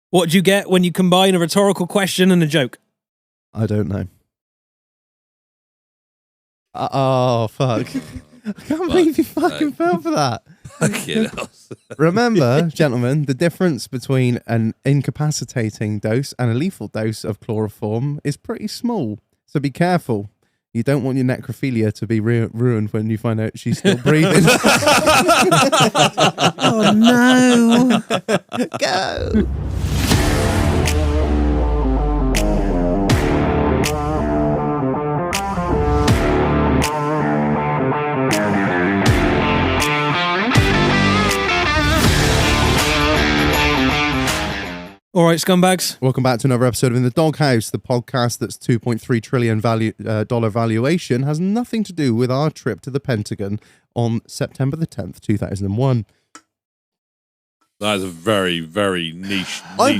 What do you get when you combine a rhetorical question and a joke? I don't know. Oh, fuck. I can't believe you fucking fell for that. Remember, gentlemen, the difference between an incapacitating dose and a lethal dose of chloroform is pretty small. So be careful. You don't want your necrophilia to be ruined when you find out she's still breathing. Oh, no. Go. All right, scumbags. Welcome back to another episode of In the Doghouse, the podcast that's $2.3 trillion dollar valuation has nothing to do with our trip to the Pentagon on September the 10th, 2001. That is a very, very niche I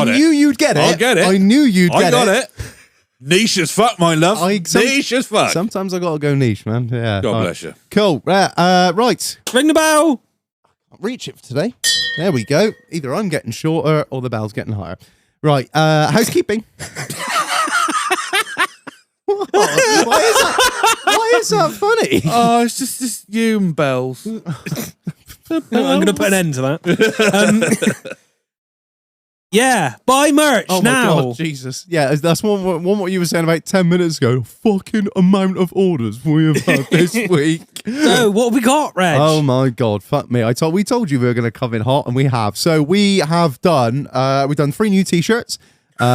knew you'd get it. I'll get it. I knew you'd get it. I got it. Niche as fuck, my love. Niche as fuck. Sometimes I gotta go niche, man. Yeah. God bless you. Cool. Right. Ring the bell. Can't reach it for today. There we go. Either I'm getting shorter or the bell's getting higher. Right. Housekeeping. Why is that funny? Oh, it's just you and bells. I'm going to put an end to that. Yeah, buy merch Oh now. my God, Jesus. Yeah, that's one what you were saying about 10 minutes ago. Fucking amount of orders we have had this week. So, what have we got, Reg? Oh my God, fuck me. We told you we were going to come in hot, and we have. So we have done, we've done 3 new t-shirts. Me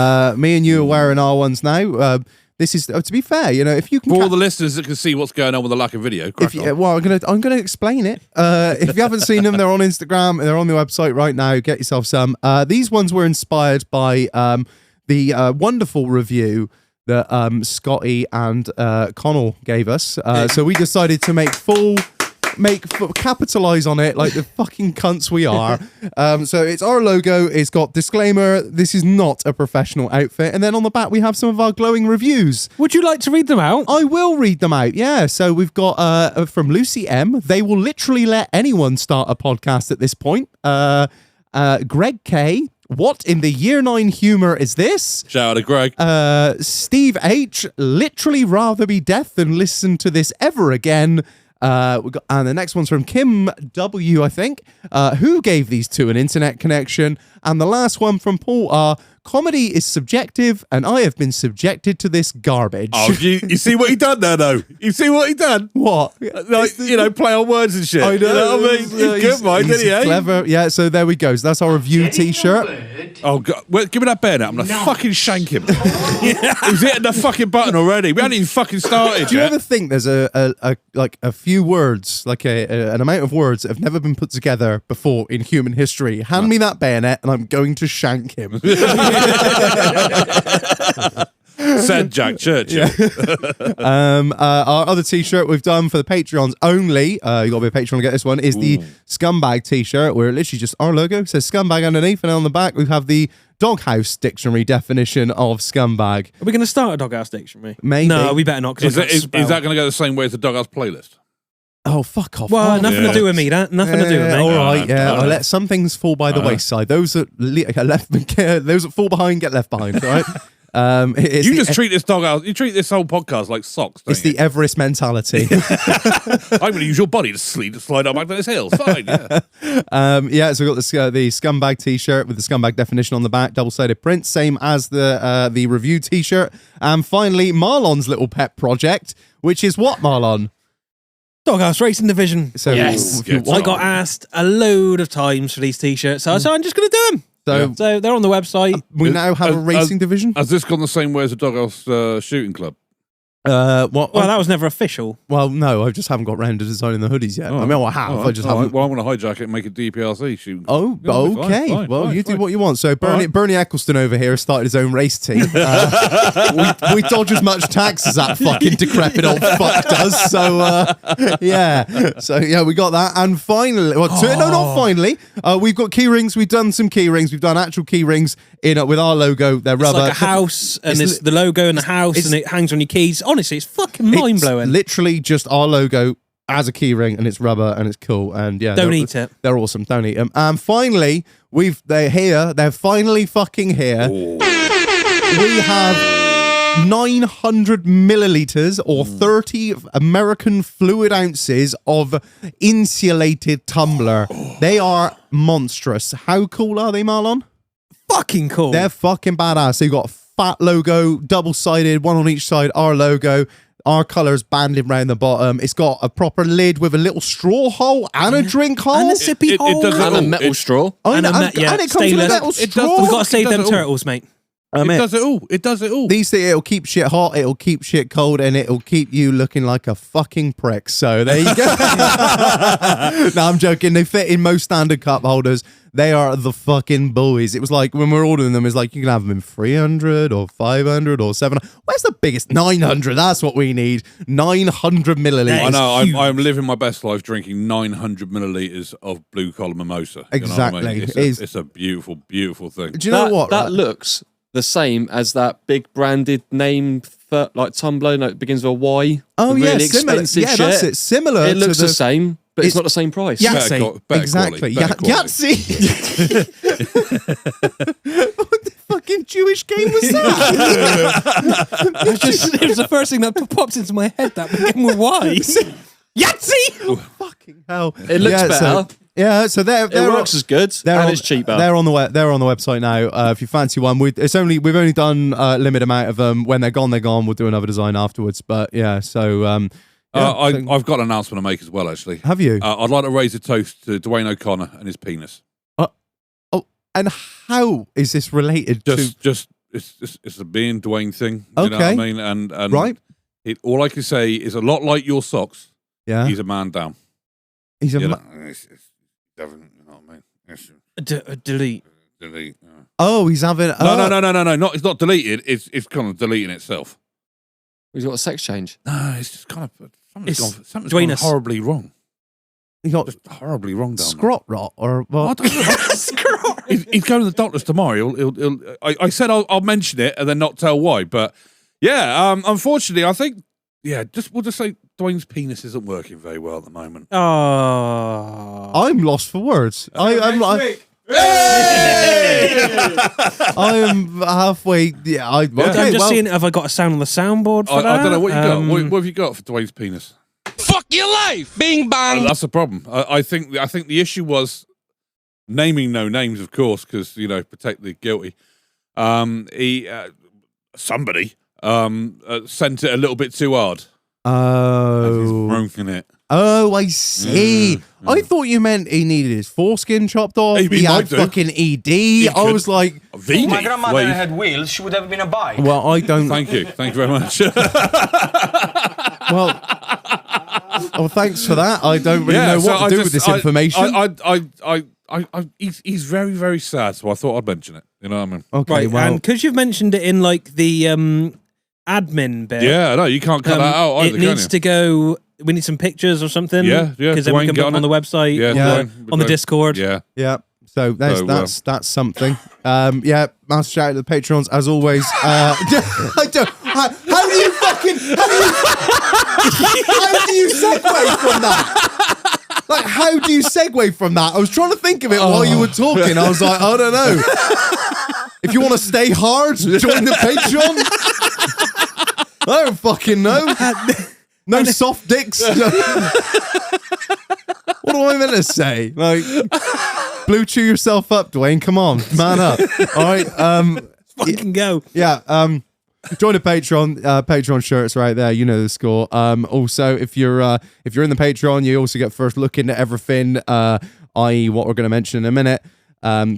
and you are wearing our ones now. This is, to be fair, you know, if you can... For all the listeners that can see what's going on with the lack of video, well, I'm gonna explain it. If you haven't seen them, they're on Instagram, they're on the website right now. Get yourself some. These ones were inspired by the wonderful review that Scotty and Connell gave us. So we decided to capitalize on it like the fucking cunts we are. So it's our logo. It's got disclaimer. This is not a professional outfit. And then on the back, we have some of our glowing reviews. Would you like to read them out? I will read them out. Yeah. So we've got from Lucy M. They will literally let anyone start a podcast at this point. Greg K. What in the year 9 humor is this? Shout out to Greg. Steve H. Literally rather be deaf than listen to this ever again. And the next one's from Kim W, I think, who gave these two an internet connection. And the last one from Paul R. Comedy is subjective, and I have been subjected to this garbage. Oh, you see what he done there, though? You see what he done? What? Like, play on words and shit. I know. You know what I mean? He's good, mate, didn't he? Clever. Yeah, so there we go. So that's our review t-shirt. Oh, God. Well, give me that bayonet. I'm going to fucking shank him. He's hitting the fucking button already. We haven't even fucking started Do you yet. ever think there's a few words, like an amount of words that have never been put together before in human history? Hand me that bayonet and I'm going to shank him. Said Jack Churchill. Our other t-shirt we've done for the Patreons only, you got to be a Patreon to get this one, is the Scumbag t-shirt, where it literally just our logo says Scumbag underneath, and on the back we have the Doghouse Dictionary definition of scumbag. Are we going to start a Doghouse Dictionary? Maybe. No, we better not. Is that going to go the same way as the Doghouse playlist? Oh, fuck off. Well, nothing to do with me, that. Nothing to do with me. All right, yeah. I'll let some things fall by the wayside. Those that those that fall behind get left behind, all right? You just treat this Doghouse, you treat this whole podcast like socks, don't you? It's the Everest mentality. I'm going to use your body to slide up back to this hill. Fine, yeah. So we've got the Scumbag t-shirt with the Scumbag definition on the back, double-sided print, same as the review t-shirt. And finally, Marlon's little pet project, which is what, Marlon? Doghouse Racing Division. So yes. I got asked a load of times for these t-shirts, so I'm just going to do them. So they're on the website. We now have a racing division. Has this gone the same way as the Doghouse Shooting Club? Well, that was never official. Well, no, I just haven't got round to designing the hoodies yet. I mean, I have. I just haven't. Well, I'm going to hijack it and make a DPRC shoot. Oh, okay. Fine, do what you want. So Bernie Eccleston over here has started his own race team. We dodge as much tax as that fucking decrepit old fuck does. So yeah. So yeah, we got that. And finally, not finally. We've got key rings. We've done some key rings. We've done actual key rings with our logo. They're rubber. It's like a house, and it's the logo and the house, and it hangs on your keys. Honestly, it's fucking mind-blowing. It's literally just our logo as a key ring, and it's rubber and it's cool. And yeah, Don't eat it. They're awesome. Don't eat them. And finally, they're here. They're finally fucking here. Ooh. We have 900 milliliters or 30 American fluid ounces of insulated tumbler. They are monstrous. How cool are they, Marlon? Fucking cool. They're fucking badass. So you got a fat logo, double-sided, one on each side, our logo. Our colours banded round the bottom. It's got a proper lid with a little straw hole and a drink hole. And a sippy hole. And a metal straw. And it comes with a metal straw. We've got to save them turtles, mate. It does it all. It does it all. These things, it'll keep shit hot, it'll keep shit cold, and it'll keep you looking like a fucking prick. So there you go. No, I'm joking. They fit in most standard cup holders. They are the fucking boys. It was like when we're ordering them, it's like you can have them in 300 or 500 or 700. Where's the biggest? 900. That's what we need. 900 milliliters. I know. I'm living my best life drinking 900 milliliters of blue collar mimosa. Exactly. You know what I mean? It's a beautiful, beautiful thing. Do you know what? That looks the same as that big branded name for like tumbler. No, it begins with a Y. Oh, yeah. Really Similar. expensive Yeah, shit. that's it. Similar. It looks to the same, but it's not the same price. Yahtzee. Better Exactly. quality, better quality. Yahtzee. What the fucking Jewish game was that? It was the first thing that popped into my head. That began with Y. Yahtzee! Fucking hell. It looks better. So they're It works as good, and it's cheaper. They're on the they're on the website now. If you fancy one, we've only done a limited amount of them. When they're gone, they're gone. We'll do another design afterwards. But yeah, so I've got an announcement to make as well, actually. Have you? I'd like to raise a toast to Dwayne O'Connor and his penis. And how is this related to? It's a being Dwayne thing. You know what I mean? And right. All I can say is a lot like your socks. Yeah. He's a man down. He's a. You know what I mean? Delete. Delete. Oh, he's having. No. It's not deleted. It's kind of deleting itself. He's got a sex change. No, it's just kind of something's Join gone us. horribly wrong. He got Just horribly wrung down. scrot rot or what? I don't know. He's going to the doctors tomorrow. I said I'll mention it and then not tell why. But yeah, unfortunately, I think we'll just say Dwayne's penis isn't working very well at the moment. Oh, I'm lost for words. I'm halfway. Yeah, I'm just seeing. Have I got a sound on the soundboard for that? I don't know what you got. What have you got for Dwayne's penis? Fuck your life! Bing bang! That's the problem. I think the issue was naming no names, of course, because protect the guilty. Somebody sent it a little bit too hard. Oh, he's broken it. Oh, I see. I thought you meant he needed his foreskin chopped off. He had fucking ED. I was like, VD. My grandmother had wheels. She would have been a bike. well, I don't. Thank you very much. Well, thanks for that. I don't really know what to do with this information. He's very, very sad, so I thought I'd mention it. You know what I mean? Okay, right, well, and because you've mentioned it in like the admin bit. Yeah, no, you can't cut that out either, it needs to go. We need some pictures or something. Yeah. Because then we can put them on the website. On the Discord. Yeah. So that's something. Massive shout out to the patrons as always. How do you segue from that? Like, how do you segue from that? I was trying to think of it while you were talking. I was like, I don't know. If you want to stay hard, join the Patreon. I don't fucking know. No soft dicks. What am I meant to say? Like, blue chew yourself up, Dwayne. Come on, man up. All right. Fucking go. Yeah. Join the Patreon. Patreon shirts right there. You know the score. Also, if you're in the Patreon, you also get first look into everything. I.e., what we're going to mention in a minute.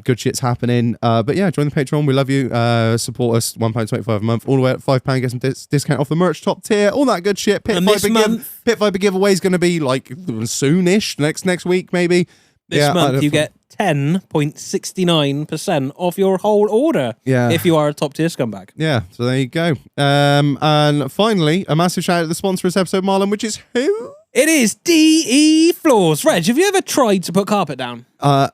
Good shit's happening. But yeah, join the Patreon. We love you. Support us. £1.25 a month. All the way at £5. Get some discount off the merch top tier. All that good shit. Pit Viper giveaway is going to be like soonish. Next week maybe. This month you get 10.69% off your whole order. Yeah. If you are a top tier scumbag. Yeah. So there you go. And finally, a massive shout out to the sponsor of this episode, Marlon, which is who? It is DE Floors. Reg, have you ever tried to put carpet down?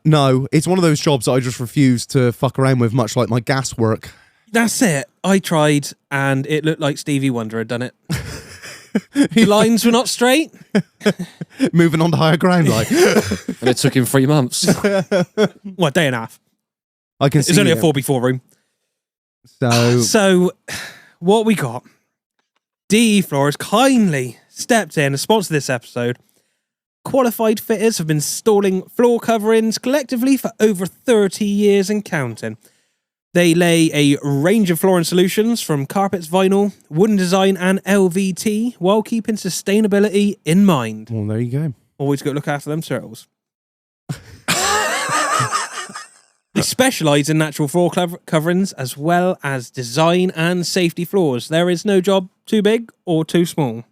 No. It's one of those jobs that I just refuse to fuck around with, much like my gas work. That's it. I tried and it looked like Stevie Wonder had done it. The lines were not straight. Moving on to higher ground, like. And it took him 3 months. What, a day and a half? I can see It's only a it. 4x4 room. So, What we got? DE Floors kindly stepped in and sponsored this episode. Qualified fitters have been installing floor coverings collectively for over 30 years and counting. They lay a range of flooring solutions from carpets, vinyl, wooden design and LVT while keeping sustainability in mind. well, there you go. Always got to look after them turtles. They specialise in natural floor coverings as well as design and safety floors. There is no job too big or too small.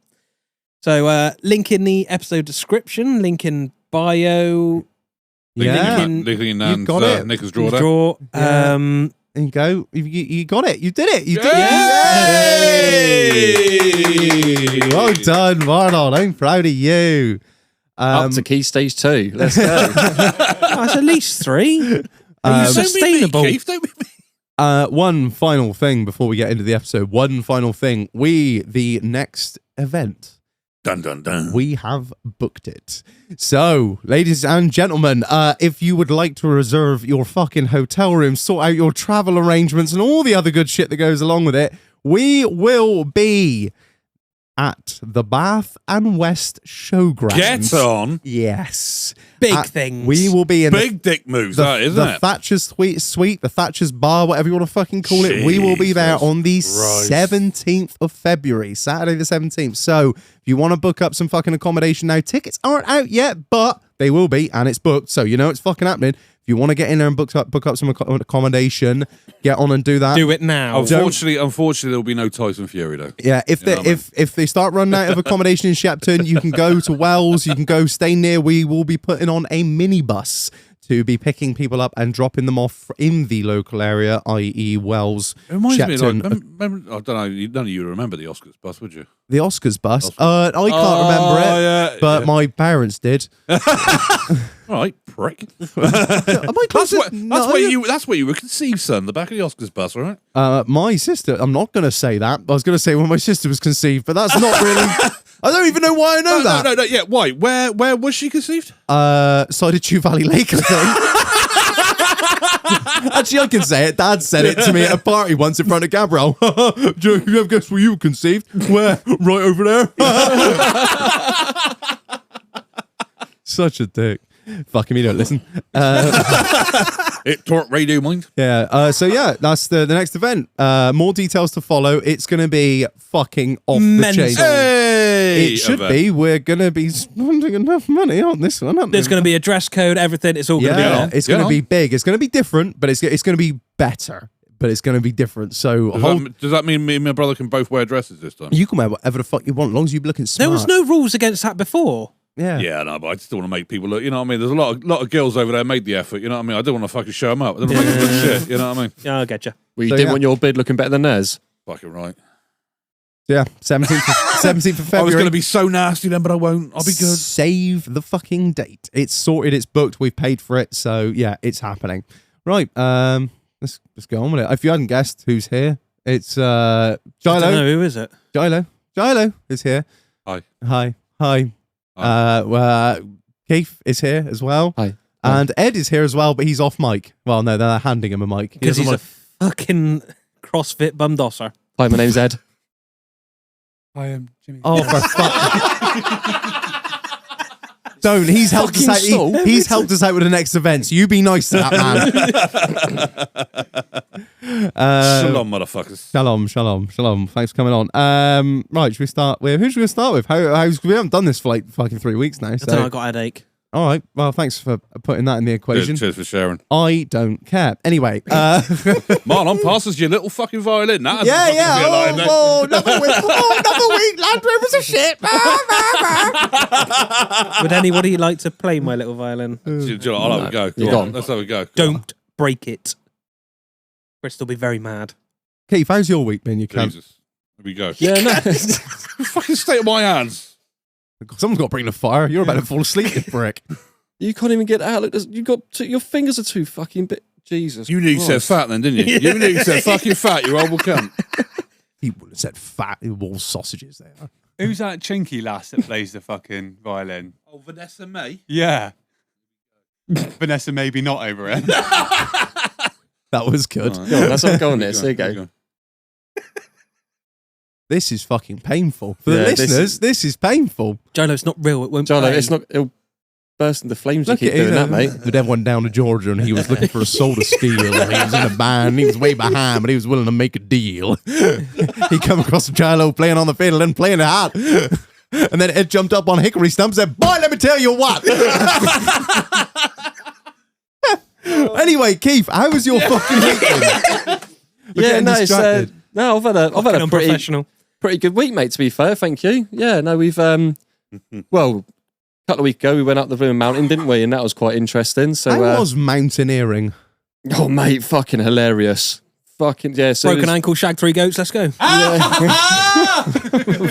So link in the episode description, link in bio. Yeah. Linking in You've got it. Nick's drawer. there. Draw. Yeah. There you go. You got it. You did it. You did it. Yay! Well done, Marlon. I'm proud of you. Up to key stage 2. Let's go. That's at least 3. Are you sustainable? Keith, don't we? One final thing before we get into the episode. One final thing. The next event, Dun, dun, dun. we have booked it. So, ladies and gentlemen, if you would like to reserve your fucking hotel room, sort out your travel arrangements and all the other good shit that goes along with it, we will be at the Bath and West Showgrounds. Get on. Yes. Big things. We will be in Big dick moves, that, isn't the it? Thatcher's Suite, the Thatcher's Bar, whatever you want to fucking call it. We will be there Jesus on the Christ. 17th of February, Saturday the 17th. So if you want to book up some fucking accommodation now, tickets aren't out yet, but they will be, and it's booked. So you know it's fucking happening. If you want to get in there and book up some accommodation, get on and do that. Do it now. Unfortunately, there'll be no Tyson Fury though. Yeah, if You know they what I mean? if they start running out of accommodation in Shepton, you can go to Wells. You can go stay near. We will be putting on a minibus to be picking people up and dropping them off in the local area, i.e. Wells, It reminds Shepton. me, like, remember, I don't know, none of you would remember the Oscars bus, would you? The Oscars bus. Oscars. I can't remember it, Yeah, but yeah. my parents did. All right, prick. Am I That's close? where you were conceived, son. The back of the Oscars bus, all right? My sister. I'm not going to say that. I was going to say when my sister was conceived, but that's not really. I don't even know why I know that. No, yeah. Why? Where was she conceived? Side of Chew Valley Lake, I think. Actually, I can say it. Dad said it to me at a party once in front of Gabrielle. Do you have guessed where you were conceived? Where? Right over there. Such a dick. Fucking me, don't listen. It taught radio mind. Yeah. So yeah, that's the next event. More details to follow. It's going to be fucking off Mental. the chain. Hey, It should event. be. We're going to be spending enough money on this one, aren't we? There's going to be a dress code, everything. It's all going to be Yeah, on. it's going to be big. It's going to be different, but it's going to be better. But it's going to be different. So Does that mean me and my brother can both wear dresses this time? you can wear whatever the fuck you want, as long as you're looking smart. There was no rules against that before. Yeah. Yeah, no, but I just want to make people look. You know what I mean? There's a lot of girls over there made the effort. You know what I mean? I don't want to fucking show them up. I don't want to make them look shit. You know what I mean? Yeah, I get you. Well, you So, didn't yeah. want your bid looking better than theirs. Fucking right. Yeah. 17th of February. I was going to be so nasty then, but I won't. I'll be good. Save the fucking date. It's sorted. It's booked. We've paid for it. So yeah, it's happening. Right. Let's go on with it. If you hadn't guessed who's here, it's I don't know, GILO. who is it? GILO is here. Hi. Hi. Keith is here as well. Hi. And Ed is here as well, but he's off mic. Well, no, they're handing him a mic. He Because doesn't he's a fucking CrossFit bumdosser. Hi, my name's Ed. I am Jimmy. Oh, for fuck. Don't. He's helped us Fucking out. stall. He's helped us out with the next events. You be nice to that man. Shalom, motherfuckers. Shalom. Thanks for coming on. Right, should we start with? Who should we start with? How's we haven't done this for like fucking 3 weeks now. I So don't know, I got a headache. all right. Well, thanks for putting that in the equation. Cheers for sharing. I don't care. Anyway. Marlon, pass us your little fucking violin. That hasn't fucking Yeah. been alive, then. Another week. Another week. Land Rover's a shit. Would anybody like to play my little violin? Do you know what? I'll have a go. You're Go on, gone. let's have a go. Don't break it. Chris will be very mad. Keith, how's your week been? You can't. Jesus. Here we go. Yeah, no. The fucking state of my hands. Someone's got to bring the fire. You're about to fall asleep, you prick. You can't even get out. Look, you got your fingers are too fucking big. Jesus. You nearly said Christ. fat then, didn't you? You nearly said fucking fat, you horrible cunt. He would have said fat wall sausages there. Who's that chinky lass that plays the fucking violin? Oh, Vanessa May. Yeah. Vanessa maybe not over it. That was good. Go on, let's have a go on this. There you go. This is fucking painful. For the Yeah, listeners, this is painful. Jolo, it's not real. It won't Jolo, play. it's not. It'll burst into flames. Look You keep at doing that, mate. The devil went down to Georgia and he was looking for a soul to steal. And he was in a band. He was way behind, but he was willing to make a deal. He come across a Gilo playing on the fiddle and playing it hard. And then Ed jumped up on hickory stump and said, "Boy, let me tell you what." Anyway, Keith, how was your fucking week then? Yeah, no, it's, distracted. no, I've had a pretty, unprofessional. pretty good week, mate. To be fair, thank you. Yeah, no, we've well, a couple of weeks ago we went up the Blue Mountain, didn't we? And that was quite interesting. So, How was mountaineering? oh, mate, fucking hilarious. Fucking yeah. So Broken ankle, shag 3 goats. Let's go.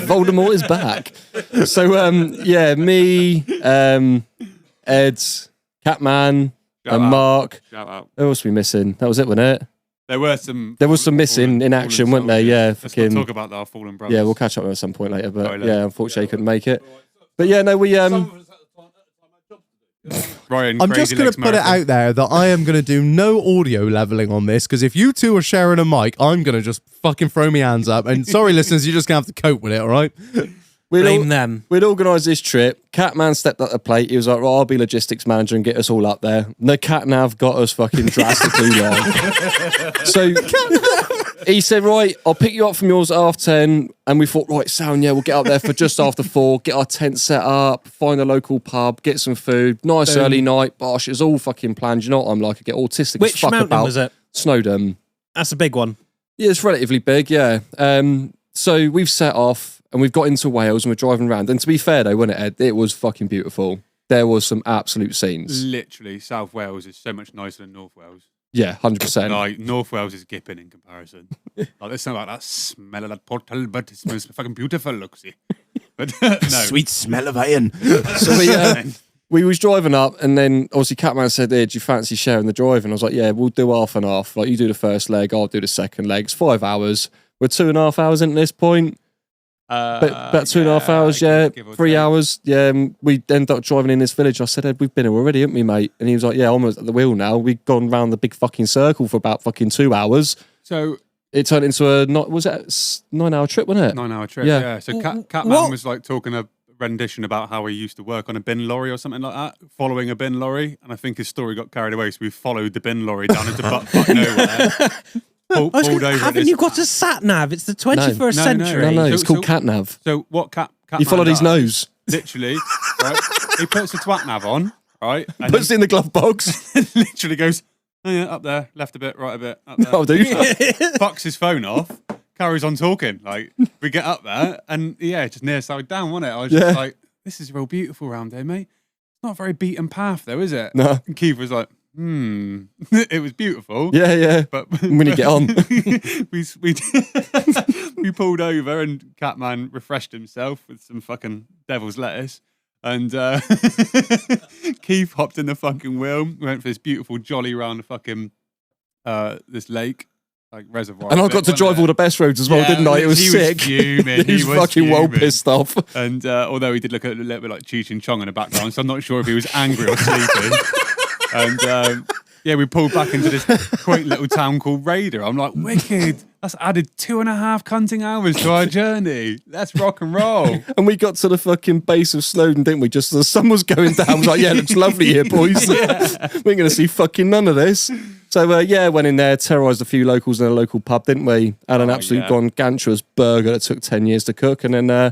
Voldemort is back. So yeah, me, Ed, Catman, and Mark. Shout out. Who else we missing? That was it, wasn't it? There was some missing in action, weren't there? Yeah, Let's not fucking. talk about our fallen brothers. Yeah, we'll catch up with it at some point later. But Sorry, yeah, unfortunately, he couldn't make it. But yeah, no, we Ryan, I'm Crazy just going Legs to put it Marathon. out there that I am going to do no audio leveling on this, because if you two are sharing a mic, I'm going to just fucking throw my hands up. And sorry, listeners, you're just going to have to cope with it, all right? Blame them. we'd organised this trip. Catman stepped up the plate. He was like, right, I'll be logistics manager and get us all up there. The Catnav got us fucking drastically wrong. So he said, right, I'll pick you up from yours at 10:30. And we thought, right, sound, yeah, we'll get up there for just after 4, get our tent set up, find a local pub, get some food, nice early night. Bosh, it's all fucking planned. You know what I'm like? I get autistic as Which fuck mountain about was it? Snowdon. That's a big one. Yeah, it's relatively big, yeah. So we've set off and we've got into Wales and we're driving around. And to be fair though, wasn't it, Ed? It was fucking beautiful. There was some absolute scenes. Literally, South Wales is so much nicer than North Wales. Yeah, 100%. Like, North Wales is gipping in comparison. Like, there's something like that smell of that portal, but it smells fucking beautiful, looksy. But no. Sweet smell of iron. So we was driving up and then obviously Catman said, hey, do you fancy sharing the drive? And I was like, yeah, we'll do half and half. Like, you do the first leg, I'll do the second leg. It's 5 hours. We're 2.5 hours into this point. But about 2.5 hours, yeah. give or 3 take. hours, yeah. We ended up driving in this village. I said, Ed, we've been here already, haven't we, mate? And he was like, yeah, I'm at the wheel now. We've gone round the big fucking circle for about fucking 2 hours. So, It turned into a, 9-hour trip, wasn't it? 9-hour trip, Yeah. yeah. So Catman What? was like talking a rendition about how he used to work on a bin lorry or something like that, following a bin lorry. And I think his story got carried away, so we followed the bin lorry down into butt nowhere. Pulled over. at Haven't this- you got a sat nav? It's the 21st No, century. No, it's So- called so- Catnav. So what Catman He followed his does, nose. Literally, right? He puts the twat nav on, right? And Puts it in the glove box. then literally goes, oh yeah, up there, left a bit, right a bit, up there. Oh, dude. Fucks his phone off, carries on talking. Like, we get up there, and yeah, just near side down, wasn't it? I was Yeah. just like, this is real beautiful round here, mate. It's not a very beaten path, though, is it? No. And Keith was like, it was beautiful. Yeah, yeah. But When you get on. we pulled over and Catman refreshed himself with some fucking devil's lettuce. And Keith hopped in the fucking wheel. We went for this beautiful jolly round the fucking this lake, like reservoir. And I bit, got to wasn't drive it? all the best roads as well, Yeah, didn't I? It was he sick. Was fuming. He was fucking well fuming. pissed off. And although he did look a little bit like Cheech and Chong in the background, so I'm not sure if he was angry or sleeping. And yeah, we pulled back into this quaint little town called Raider. I'm like, wicked. That's added 2.5 cunting hours to our journey. Let's rock and roll. And we got to the fucking base of Snowdon, didn't we? Just as the sun was going down, I was like, yeah, it looks lovely here, boys. We ain't going to see fucking none of this. So, yeah, went in there, terrorised a few locals in a local pub, didn't we? Had an absolute gargantuous burger that took 10 years to cook. And then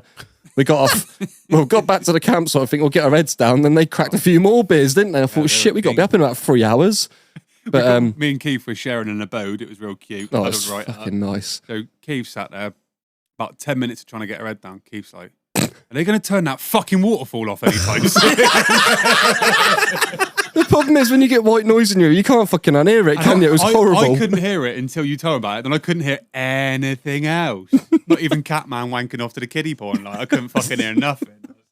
we got off, well, got back to the campsite. I think we'll get our heads down. Then they cracked a few more beers, didn't they? I thought, shit, we got to be up in about 3 hours. But me and Keith were sharing an abode. It was real cute. oh, Huddled it's right up. fucking nice. So Keith sat there about 10 minutes of trying to get her head down. Keith's like, are they going to turn that fucking waterfall off anytime soon? The problem is when you get white noise in you can't fucking unhear it, can you? It was horrible. I couldn't hear it until you told me about it. Then I couldn't hear anything else. Not even Catman wanking off to the kiddie porn. Like, I couldn't fucking hear nothing.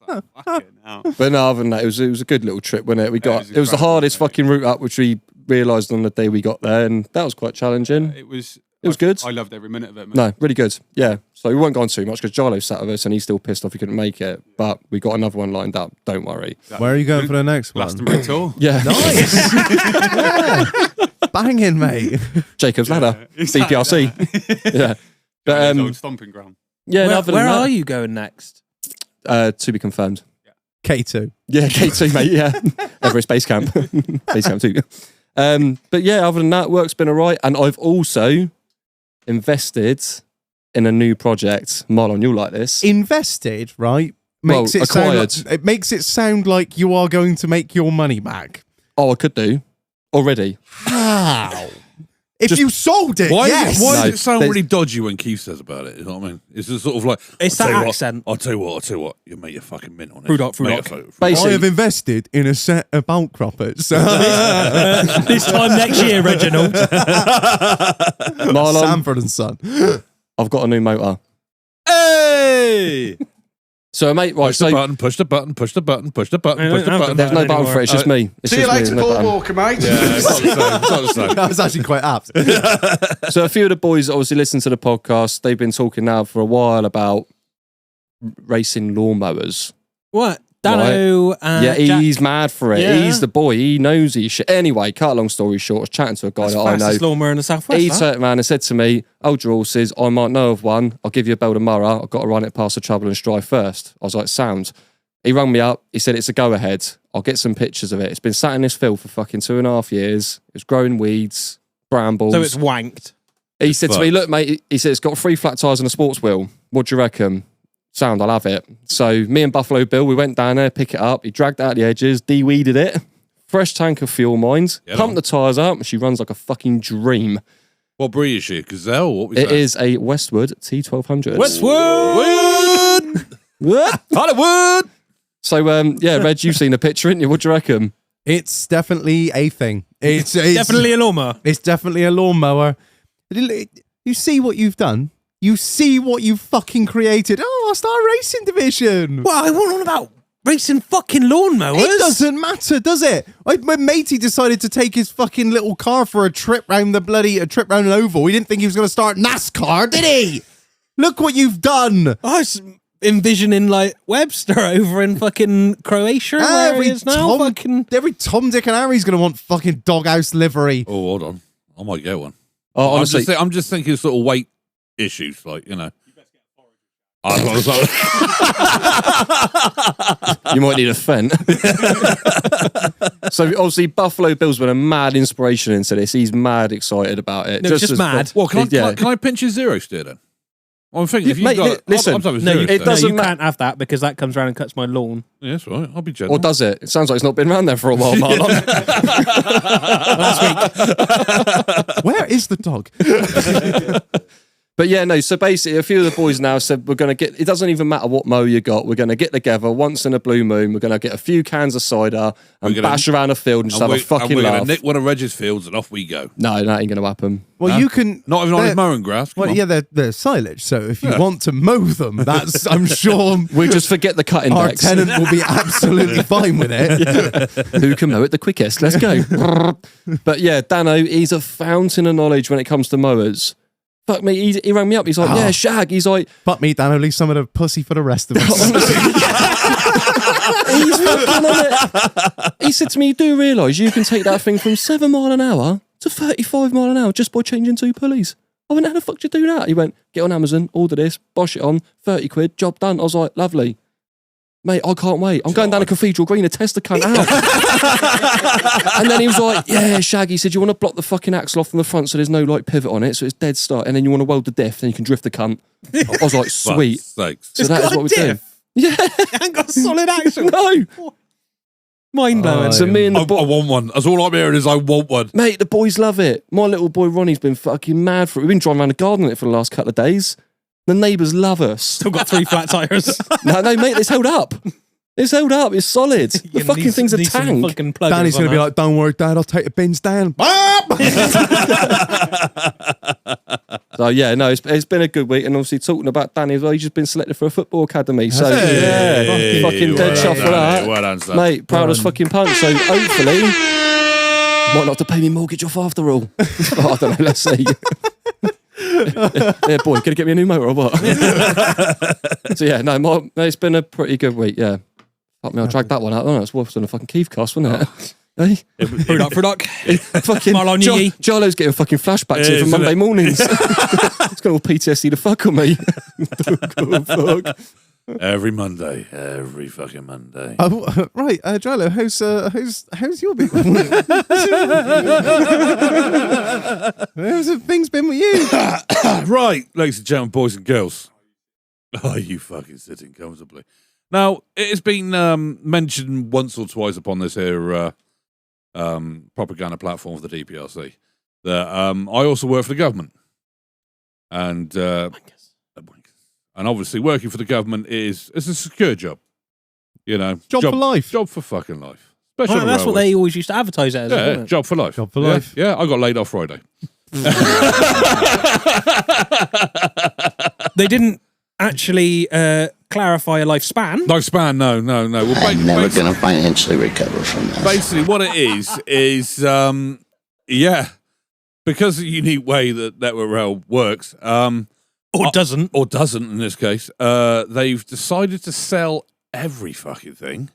I was like, fucking hell. But no, other than that, it was a good little trip, wasn't it? We got was it was the incredible, hardest mate. fucking route up, which we realised on the day we got there, and that was quite challenging. It was It was good. I loved every minute of it, man. No, really good. Yeah. So we won't go on too much because GILO sat with us and he's still pissed off he couldn't make it. But we got another one lined up. Don't worry. Where are you going for the next one? Glastonbury tour. Yeah. Nice. Yeah. Banging, mate. Jacob's Ladder. Exactly. BPRC. Yeah. But His old stomping ground. yeah. and Where, other than where that, are you going next? To be confirmed. K2. Yeah, K2, mate. Yeah. Everest Base Camp. Base Camp 2. But yeah, other than that, work's been all right. And I've also invested in a new project. Marlon, you'll like this. Invested, right? Well, acquired. It makes it sound like you are going to make your money back. Oh, I could do. Already. How? If Just- you sold it, Why, yes. why No, does it sound there's- really dodgy when Keith says about it? You know what I mean? It's just sort of like It's I'll that tell you accent. I'll tell you what. You make your fucking mint on it. Fruit up. Make I Basically, have invested in a set of bolt croppers. This time next year, Reginald. Marlon, Sanford and Son. I've got a new motor. Hey! So, mate, right, Push the so button, push the button, push the button, push the button, I push the don't button. there's no button anymore. for it. It's just me. It's See you just me, later, there's no Paul button. Walker, mate. Yeah, it's not the same. It's not the same. That was actually quite apt. So a few of the boys that obviously listen to the podcast, they've been talking now for a while about racing lawnmowers. What? Dano and Yeah, Jack. he's mad for it. Yeah. He's the boy. He knows his shit. Anyway, cut a long story short, I was chatting to a guy That's that I fastest know. lawnmower in the southwest. He that. turned around and said to me, "Hold your horses. I might know of one. I'll give you a bell tomorrow. I've got to run it past the Trouble and Strife first." I was like, "Sound." He rang me up. He said, "It's a go-ahead. I'll get some pictures of it. It's been sat in this field for fucking 2.5 years. It's growing weeds, brambles." So it's wanked. He said to me, fucked. "Look, mate," he said, "it's got 3 flat tyres and a sports wheel. What do you reckon?" Sound, I'll have it. So me and Buffalo Bill, we went down there, pick it up. He dragged out the edges, de-weeded it. Fresh tank of fuel, mind. Yeah, Pumped the tyres up, and she runs like a fucking dream. What breed is she? Gazelle? What was It that? is a Westwood T1200. Westwood! Hollywood! So, yeah, Reg, you've seen a picture, haven't you? What do you reckon? It's definitely a thing. It's Definitely a lawnmower. It's definitely a lawnmower. You see what you've done? You see what you've fucking created? Oh, it's our racing division. Well, I want on about racing fucking lawnmowers. It doesn't matter, does it? When Matey decided to take his fucking little car for a trip round a trip round an oval, he didn't think he was going to start NASCAR, did he? Look what you've done. I was envisioning like Webster over in fucking Croatia, where he is now. Every Tom, Dick, and Harry's going to want fucking doghouse livery. Oh, hold on. I might get one. Oh, honestly, I'm just thinking sort of weight issues, like, you know. you might need a fence. So, obviously, Buffalo Bill's been a mad inspiration into this. He's mad excited about it. No, just as mad. Well, can Yeah. I pinch his zero steer then? I'm thinking if you Mate, got listen, I'm talking No, zero you, steer. it doesn't you ma- can't have that because that comes around and cuts my lawn. Yeah, that's right. I'll be gentle. Or does it? It sounds like it's not been around there for a while, Marlon. Where is the dog? But yeah, no, so basically a few of the boys now said we're going to get, it doesn't even matter what mow you got, we're going to get together once in a blue moon, we're going to get a few cans of cider and gonna- bash around a field and just have a fucking we're laugh. gonna nick one of Reg's fields and off we go. No, that ain't going to happen. Well, Huh? you can... Not even on his they're- mowing grass. Come Well, on. yeah, they're silage, so if you Yeah. want to mow them, that's, I'm sure... We just forget the cut Our index. tenant will be absolutely fine with it. Who can mow it the quickest? Let's go. But yeah, Dano, he's a fountain of knowledge when it comes to mowers. Fuck me, he rang me up. He's like, yeah, Shag. He's like, Fuck me, Dan, leave some of the pussy for the rest of us. he's fucking on it. He said to me, you do realise you can take that thing from 7 mile an hour to 35 mile an hour just by changing 2 pulleys. I went, how the fuck do you do that? He went, get on Amazon, order this, bosh it on, 30 quid, job done. I was like, lovely. Mate, I can't wait. I'm going down to Cathedral Green to test the cunt out. And then he was like, yeah, Shag, he said, you want to block the fucking axle off from the front so there's no like pivot on it, so it's dead start, and then you want to weld the diff, then you can drift the cunt. I was like, sweet. Fuck's sakes. So that is what we're doing. Yeah. ain't got solid action. No. Mind blowing. So me and I the boy, want one. That's all I'm hearing is I want one. mate, the boys love it. My little boy Ronnie's been fucking mad for it. We've been driving around the garden in it for the last couple of days. The neighbours love us. Still got 3 flat tires. No, mate, it's held up. It's held up. It's solid. The fucking thing's a tank. Danny's going to be like, don't worry, Dad, I'll take the bins down. So yeah, no, it's been a good week, and obviously talking about Danny as well, he's just been selected for a football academy. So Hey. fucking dead shot for that, Well done, son. mate. Proud as fucking punch. So hopefully, might not have to pay me mortgage off after all. I don't know. Let's see. Yeah, boy, gonna get me a new motor or what? So yeah, no, it's been a pretty good week. Yeah, fuck me, I dragged that one out. Oh, it's worse than a fucking Keith cost, wasn't it? Hey? Product. Fucking Marlon Yee. Gilo's getting fucking flashbacks in from Monday mornings. It's got all PTSD to fuck on me. Oh, fuck. Every Monday, every fucking Monday. Oh, right, Gilo, how's your big How's things been with you? Right, ladies and gentlemen, boys and girls. Are you fucking sitting comfortably? Now, it has been mentioned once or twice upon this here propaganda platform for the DPRC that I also work for the government. And obviously working for the government is a secure job. You know. Job for life. Job for fucking life. Especially Well, that's what they always used to advertise it as, isn't it? job for life. Job for life. Yeah, I got laid off Friday. They didn't actually clarify a lifespan. Lifespan, no. Well, I'm never going to financially recover from this. Basically, what it is because of the unique way that Network Rail works, Or doesn't. or doesn't in this case, they've decided to sell every fucking thing,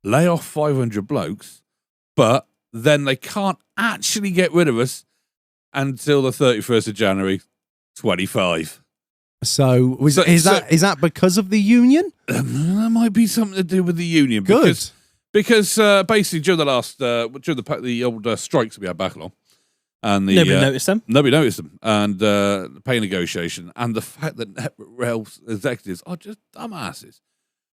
lay off 500 blokes, but then they can't actually get rid of us until the 31st of January, 25. So, is that because of the union? That might be something to do with the union. Good. Because basically during the last, during the old strikes we had back along, and the Nobody noticed them. Nobody noticed them. And the pay negotiation and the fact that Network Rail executives are just dumbasses.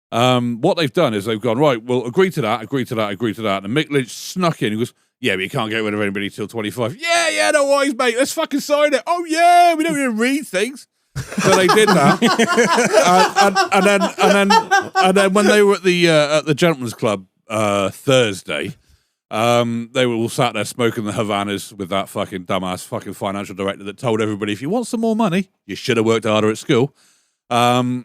What they've done is they've gone, right, we'll agree to that. And Mick Lynch snuck in. He goes, yeah, but you can't get rid of anybody till 25. Yeah, no worries, mate. Let's fucking sign it. Oh, yeah, we don't even read things. So they did that. and then when they were at the Gentleman's Club Thursday, they were all sat there smoking the Havanas with that fucking dumbass fucking financial director that told everybody, if you want some more money, you should have worked harder at school. So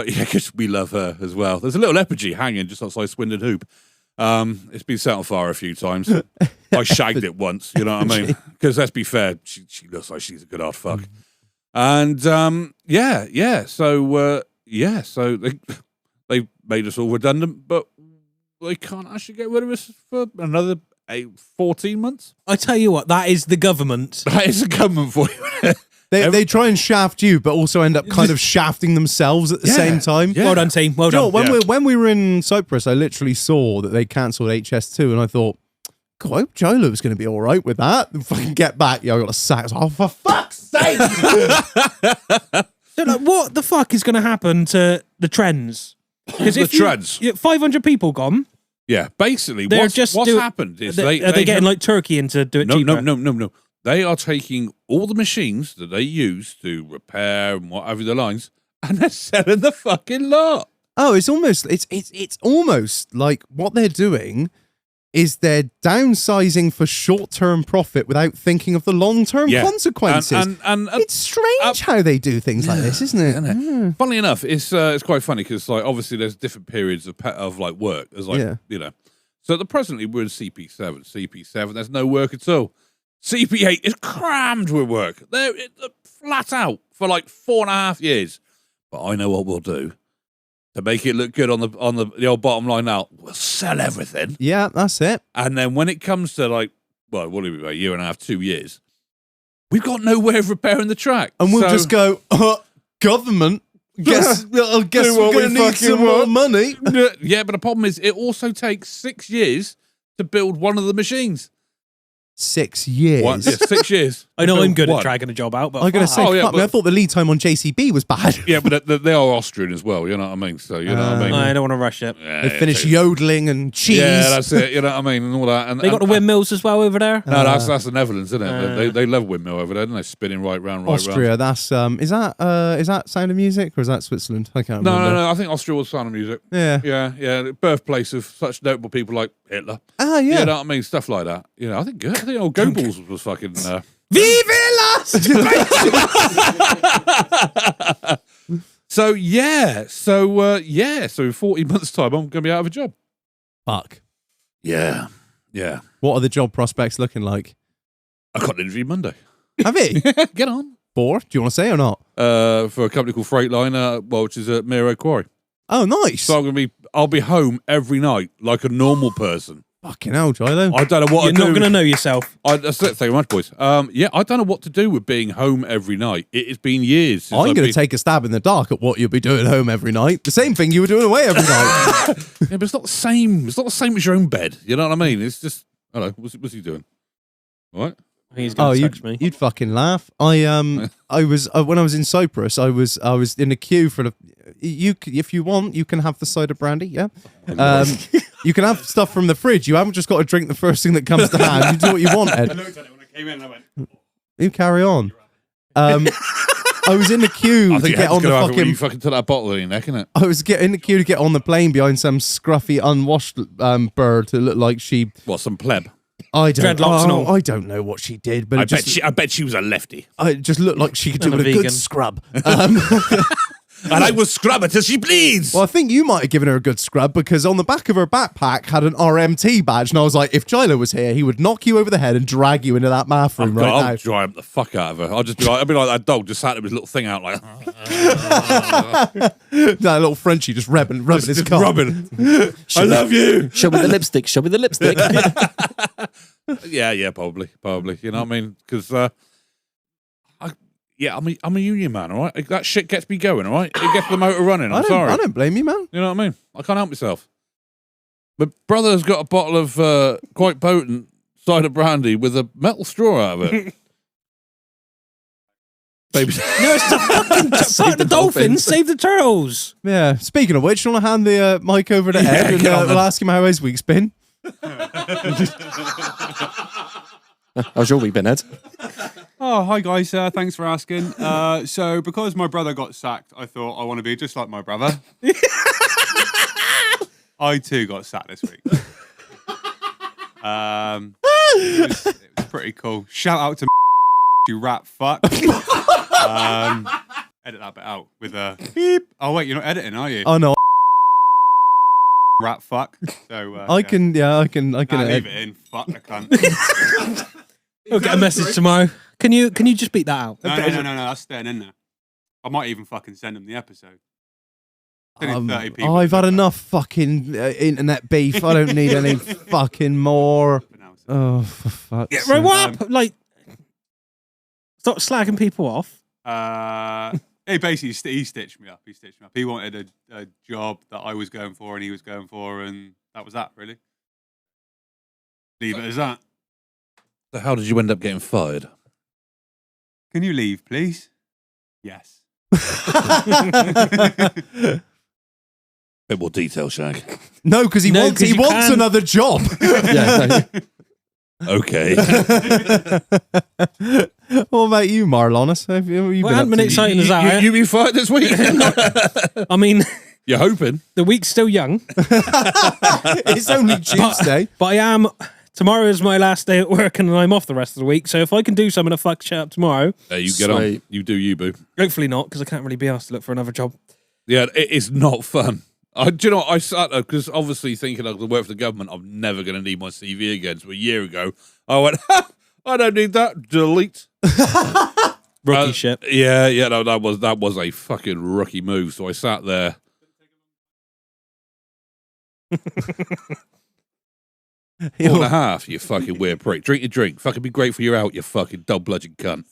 because we love her as well. There's a little effigy hanging just outside Swindon Hoop. It's been set on fire a few times. I shagged it once, you know what I mean? Because let's be fair, she looks like she's a good hard fuck. And so they made us all redundant, but they can't actually get rid of us for another 14 months. I tell you what, that is the government. That is the government for you. They try and shaft you, but also end up kind of shafting themselves at the same time. Yeah. Well done, team. Well Do you know done. what, when we were in Cyprus, I literally saw that they cancelled HS2, and I thought, God, I hope Jolo was going to be all right with that. And fucking get back. Yeah, I got a sack. Oh, for fuck's sake! So, like, what the fuck is going to happen to the trends? Because The trends? 500 people gone. Yeah, basically, They're what's just happened is Are they getting like Turkey in to do it cheaper? No. They are taking all the machines that they use to repair and what have you the lines, and they're selling the fucking lot. Oh, it's almost like what they're doing is they're downsizing for short-term profit without thinking of the long-term consequences. And it's strange how they do things like this, isn't it? Isn't it? Funnily enough, it's quite funny because like obviously there's different periods of like work. There's like you know, so presently we're in CP7. CP7, there's no work at all. CP8 is crammed with work. They're flat out for like 4.5 years. But I know what we'll do to make it look good on the old bottom line. Now we'll sell everything. Yeah, that's it. And then when it comes to like, well, what are we, a year and a half, 2 years, we've got no way of repairing the track. And we'll just go, government, I guess we're going to need some more money. Yeah, but the problem is it also takes 6 years to build one of the machines. 6 years. 6 years. I know I'm good One. at dragging a job out, but I'm going to say, fuck me, I thought the lead time on JCB was bad. Yeah, but they are Austrian as well, you know what I mean? So, you know what I mean? I don't want to rush it. Yeah, They finish yodeling and cheese. Yeah, that's it, you know what I mean? And all that. And, They got the windmills as well over there. No, that's the Netherlands, isn't it? They love windmill over there, don't they? Spinning right round, right Austria, round. that's is that Sound of Music or is that Switzerland? I can't remember. No. I think Austria was Sound of Music. Yeah. Yeah. The birthplace of such notable people like Hitler. Ah, yeah. You know what I mean? Stuff like that. You know, I think old Goebbels was fucking. Vive last! So in 40 months' time, I'm going to be out of a job. Fuck. Yeah. What are the job prospects looking like? I got an interview Monday. Have he? Get on. For? Do you want to say or not? For a company called Freightliner, which is at Miro Quarry. Oh, nice. So I'll be home every night like a normal person. Fucking hell, Gilo. I don't know what You're to not do. going to know yourself. That's it. Thank you very much, boys. Yeah, I don't know what to do with being home every night. It has been years since I'm going to take a stab in the dark at what you'll be doing at home every night. The same thing you were doing away every night. Yeah, but it's not the same. It's not the same as your own bed. You know what I mean? It's just, I don't know. What's he doing? All right. He's going to text me. You'd fucking laugh. I was when I was in Cyprus. I was in a queue for the. If you want, you can have the cider brandy. Yeah, you can have stuff from the fridge. You haven't just got to drink the first thing that comes to hand. You do what you want, Ed. I looked at it when I came in and I went, You carry on. I was in the queue I to think get on the when fucking. you fucking took that bottle in your neck, innit? I was in the queue to get on the plane behind some scruffy, unwashed bird who looked like she. What, some pleb? Dreadlocks and all. I don't know what she did, but I bet she was a lefty. it just looked like she could do And with a a vegan. good scrub. And I will scrub her till she bleeds. Well, I think you might have given her a good scrub because on the back of her backpack had an RMT badge, and I was like, if Gilo was here, he would knock you over the head and drag you into that bathroom right I'll now. dry up the fuck out of her. I'll be like that dog just sat there with his little thing out like That little Frenchie just rubbing his cock. rubbing. I love you. Show me the lipstick. Show me the lipstick. Yeah, probably. You know what I mean? Because I'm a union man, all right? That shit gets me going, all right? It gets the motor running. I'm sorry. I don't blame you, man. You know what I mean? I can't help myself. My brother's got a bottle of quite potent cider brandy with a metal straw out of it. Baby. No, it's the fucking the dolphins, save the turtles. Yeah. Speaking of which, do you want to hand the mic over to Ed and get on we'll ask him how his week's been? How's your week been, Ed? oh, hi guys, thanks for asking. So because my brother got sacked, I thought I want to be just like my brother. I too got sacked this week. It was pretty cool. Shout out to you rat fuck. Edit that bit out with a beep. Oh wait, you're not editing, are you? Oh, no. Rat fuck. So I can Nah, leave edit. it in. Fuck the cunt. We'll get a message tomorrow. Can you just beat that out? No, that's staying in there. I might even fucking send them the episode. Only 30 people. I've had enough fucking internet beef. I don't need any fucking more. Oh, for fuck's Yeah, sake. right, what? Stop slagging people off. He basically he stitched me up. He wanted a job that I was going for and he was going for, and that was that, really. Leave it as that. So how did you end up getting fired? Can you leave, please? Yes. Bit more detail, Shag. No, because he No, wants 'cause you wants can. another job. Yeah. Okay. What about you, Marlon? Have you Well, it been hasn't up been to? exciting as that. You been fired this week? I mean, You're hoping. the week's still young, It's only Tuesday. but I am. Tomorrow is my last day at work, and I'm off the rest of the week. So if I can do something to fuck shit up tomorrow, There you get on. Sweet. You do you, boo. hopefully not, because I can't really be asked to look for another job. Yeah, it is not fun. Do you know what? I sat there because obviously thinking I could work for the government, I'm never going to need my CV again. So a year ago, I went, I don't need that. Delete. Rookie shit. Yeah, no, that was a fucking rookie move. So I sat there. 4.5, you fucking weird prick. Drink your drink. Fucking be grateful you're out, you fucking double-blooded cunt.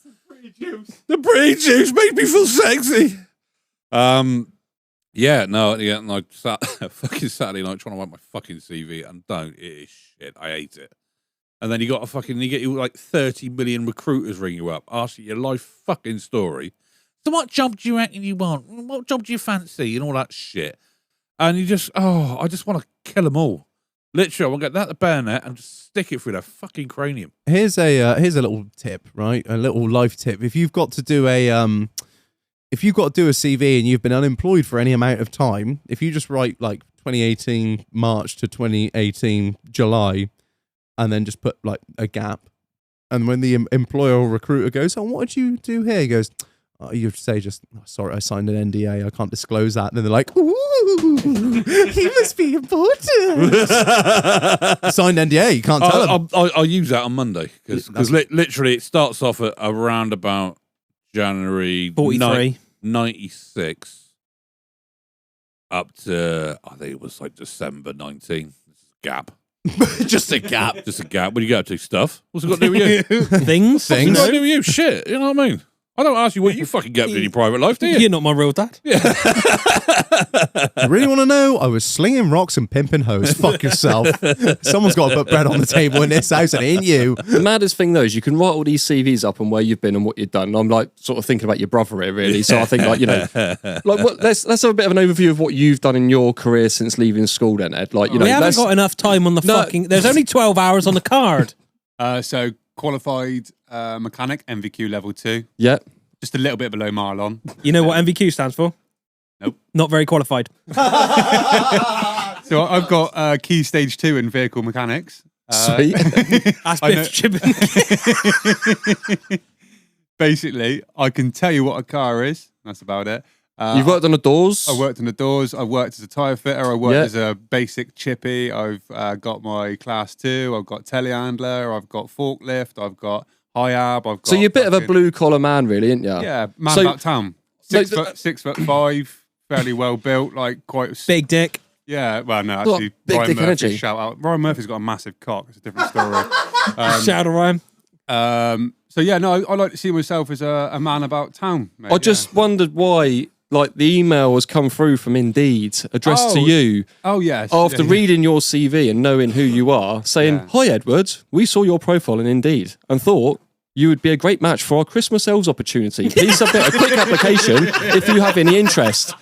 The pretty juice made me feel sexy. Yeah, and I sat fucking Saturday night trying to write my fucking CV and don't. It is shit. I hate it. And then you get like 30 million recruiters ring you up, asking your life fucking story. So what job do you reckon you want? What job do you fancy? And all that shit. And you just, I just want to kill them all. Literally, I want to get that the bayonet and just stick it through their fucking cranium. Here's a little tip, right? A little life tip. If you've got to do a CV and you've been unemployed for any amount of time, if you just write like 2018 March to 2018 July, and then just put like a gap, and when the employer or recruiter goes, "Oh, what did you do here?" He goes, you'd say just, sorry, I signed an NDA. I can't disclose that. And then they're like, ooh, he must be important. Signed NDA. You can't tell them. I'll use that on Monday because literally it starts off at around about January 43. 96 up to, I think it was like December 19. Gap. Just a gap. Just a gap. What do you get up to? Stuff? What's it got to do with you? Things. What's it got to do with you? Shit. You know what I mean? I don't ask you what you fucking get up to in your private life, do you? You're not my real dad. You really want to know? I was slinging rocks and pimping hoes. Fuck yourself. Someone's got to put bread on the table in this house, and it ain't you. The maddest thing though is you can write all these CVs up and where you've been and what you've done. And I'm like sort of thinking about your brother here, really. So I think like, you know, like let's have a bit of an overview of what you've done in your career since leaving school then, Ed. Like, you know, we haven't got enough time on the fucking... There's only 12 hours on the card. So qualified mechanic, MVQ level 2. Yeah. Just a little bit below Marlon. You know what MVQ stands for? Nope. Not very qualified. So I've got key stage 2 in vehicle mechanics. Sweet. That's Biff Chippin. Basically, I can tell you what a car is. That's about it. You've worked on the doors? I worked on the doors. I worked as a tyre fitter. I worked as a basic chippy. I've got my class 2. I've got telehandler. I've got forklift. I've got high ab. I've got. So you're a bit of a blue collar man, really, aren't you? Yeah, man about town. 6'5", fairly well built, like quite big dick. Yeah, well, no, actually, big Ryan dick Murphy, energy. shout out. Ryan Murphy's got a massive cock. It's a different story. Shout out, Ryan. So yeah, no, I like to see myself as a man about town. Mate, I just wondered why, like, the email has come through from Indeed addressed to you. Oh yes. After reading your CV and knowing who you are, saying, "Hi, Edward, we saw your profile in Indeed and thought you would be a great match for our Christmas sales opportunity. Please submit a quick application if you have any interest."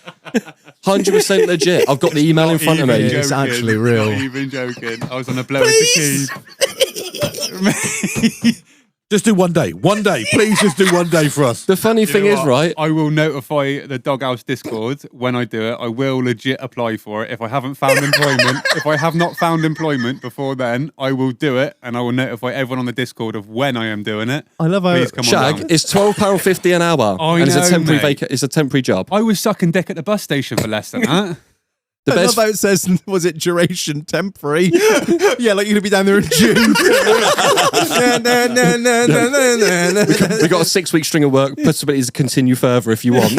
100% legit. I've got the email in front of me. It's actually real. Not even joking. I was on a blow into key. Just do one day. One day. Please just do one day for us. The funny thing is, right? I will notify the Doghouse Discord when I do it. I will legit apply for it. If I haven't found employment, if I have not found employment before then, I will do it, and I will notify everyone on the Discord of when I am doing it. I love how Please come on Shag down. is £12.50 an hour, I and it's a know, temporary mate. it's a temporary job. I was sucking dick at the bus station for less than that. The I best. love how it says, was it duration temporary? Yeah, like you're going to be down there in June. We got a 6-week string of work, possibilities to continue further if you want.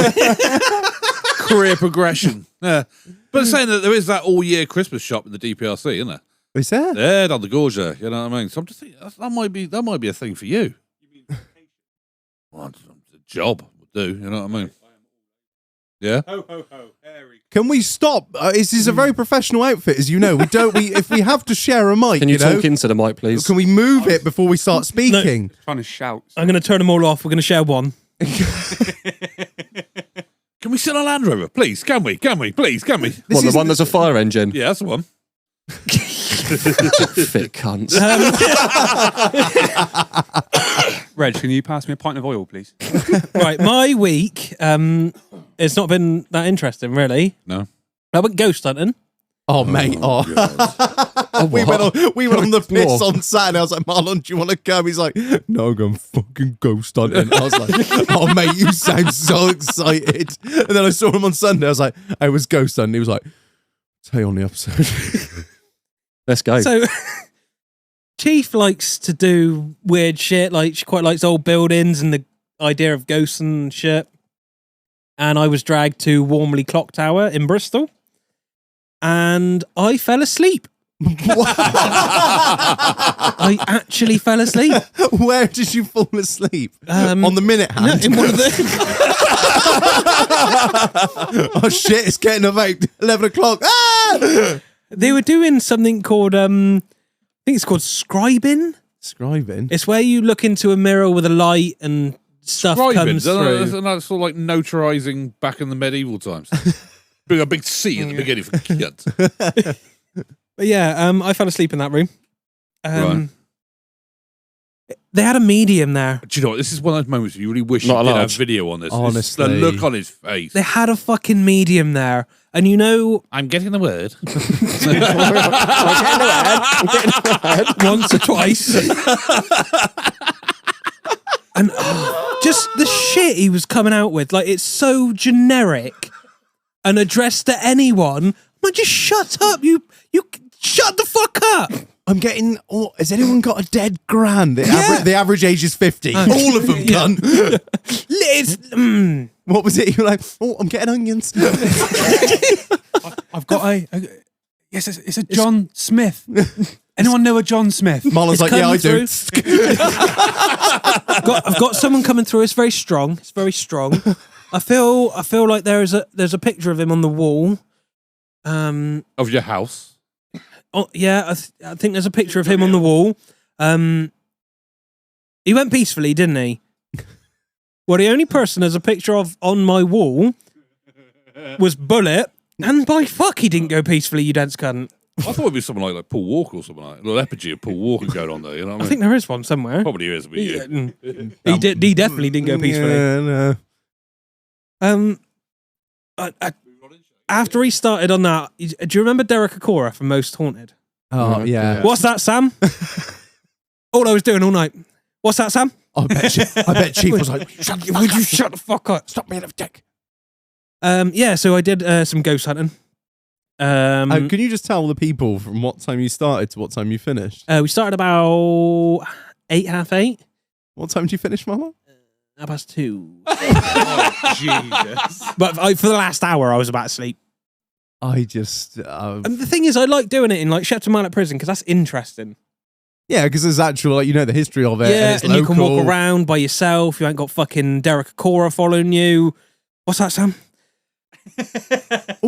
Career progression. Yeah. But saying that there is that all-year Christmas shop in the DPRC, isn't there? Is that? Yeah, down the gorge there. You know what I mean? So I'm just thinking, that might be a thing for you. Well, a job would do, you know what I mean? Yeah? Ho, ho, ho. Hairy. Can we stop? This is a very professional outfit, as you know. If we have to share a mic, Can you talk into the mic, please? Can we move it before we start speaking? Trying to shout. I'm going to turn them all off. We're going to share one. Can we sit on a Land Rover? Please, can we? Can we? Please, can we? What, the one that's a fire engine? Yeah, that's the one. Fit cunts. Reg, can you pass me a pint of oil, please? Right, my week, it's not been that interesting, really. No. I went ghost hunting. Oh, mate. Oh. we went on the piss on Saturday. I was like, Marlon, do you want to come? He's like, no, I'm going fucking ghost hunting. I was like, oh, mate, you sound so excited. And then I saw him on Sunday. I was like, I was ghost hunting. He was like, tell you on the episode. Let's go. So, Chief likes to do weird shit. Like, she quite likes old buildings and the idea of ghosts and shit. And I was dragged to Warmley Clock Tower in Bristol. And I fell asleep. I actually fell asleep. Where did you fall asleep? On the minute hand? No, in one of the... Oh, shit, it's getting about 11 o'clock. Ah! They were doing something called, I think it's called scribing. Scribing? It's where you look into a mirror with a light and stuff comes through. That's sort of like notarizing back in the medieval times. A big C at the beginning for kids. But yeah, I fell asleep in that room. Right. They had a medium there. Do you know what? This is one of those moments where you really wish Not you did allowed. have video on this. Honestly. It's the look on his face. They had a fucking medium there. And you know... I'm getting the word. once or twice. And Just the shit he was coming out with. Like, it's so generic and addressed to anyone. Man, just shut up. You shut the fuck up. I'm getting. Oh, has anyone got a dead grand? The average age is 50. All of them done. What was it? You're like, oh, I'm getting onions. I've got a yes, it's a John Smith. Anyone know a John Smith? Marlon's like, yeah, I do. I've got someone coming through. It's very strong. It's very strong. I feel like there's a picture of him on the wall. Of your house. Oh yeah, I think there's a picture of him on the wall. He went peacefully, didn't he? Well, the only person there's a picture of on my wall was Bullet, and by fuck, he didn't go peacefully. You dense cunt. I thought it'd be someone like Paul Walker or something like that. A little effigy of Paul Walker going on there. You know what I mean? I think there is one somewhere. Probably is, but yeah. He definitely didn't go peacefully. Yeah, no. After he started on that, do you remember Derek Acora from Most Haunted? Oh, yeah. What's that, Sam? All I was doing all night. What's that, Sam? I bet Chief was like, Would you shut the fuck up? stop being a dick. Yeah, so I did some ghost hunting. Can you just tell the people from what time you started to what time you finished? We started about 8, half 8. What time did you finish, Marlon? 2:30. Oh, Jesus. But for the last hour, I was about to sleep. I just... And the thing is, I like doing it in like Shepton Mallet Prison because that's interesting. Yeah, because there's actual, like, you know, the history of it. Yeah, and, and you can walk around by yourself. You ain't got fucking Derek Acora following you. What's that, Sam? Ooh,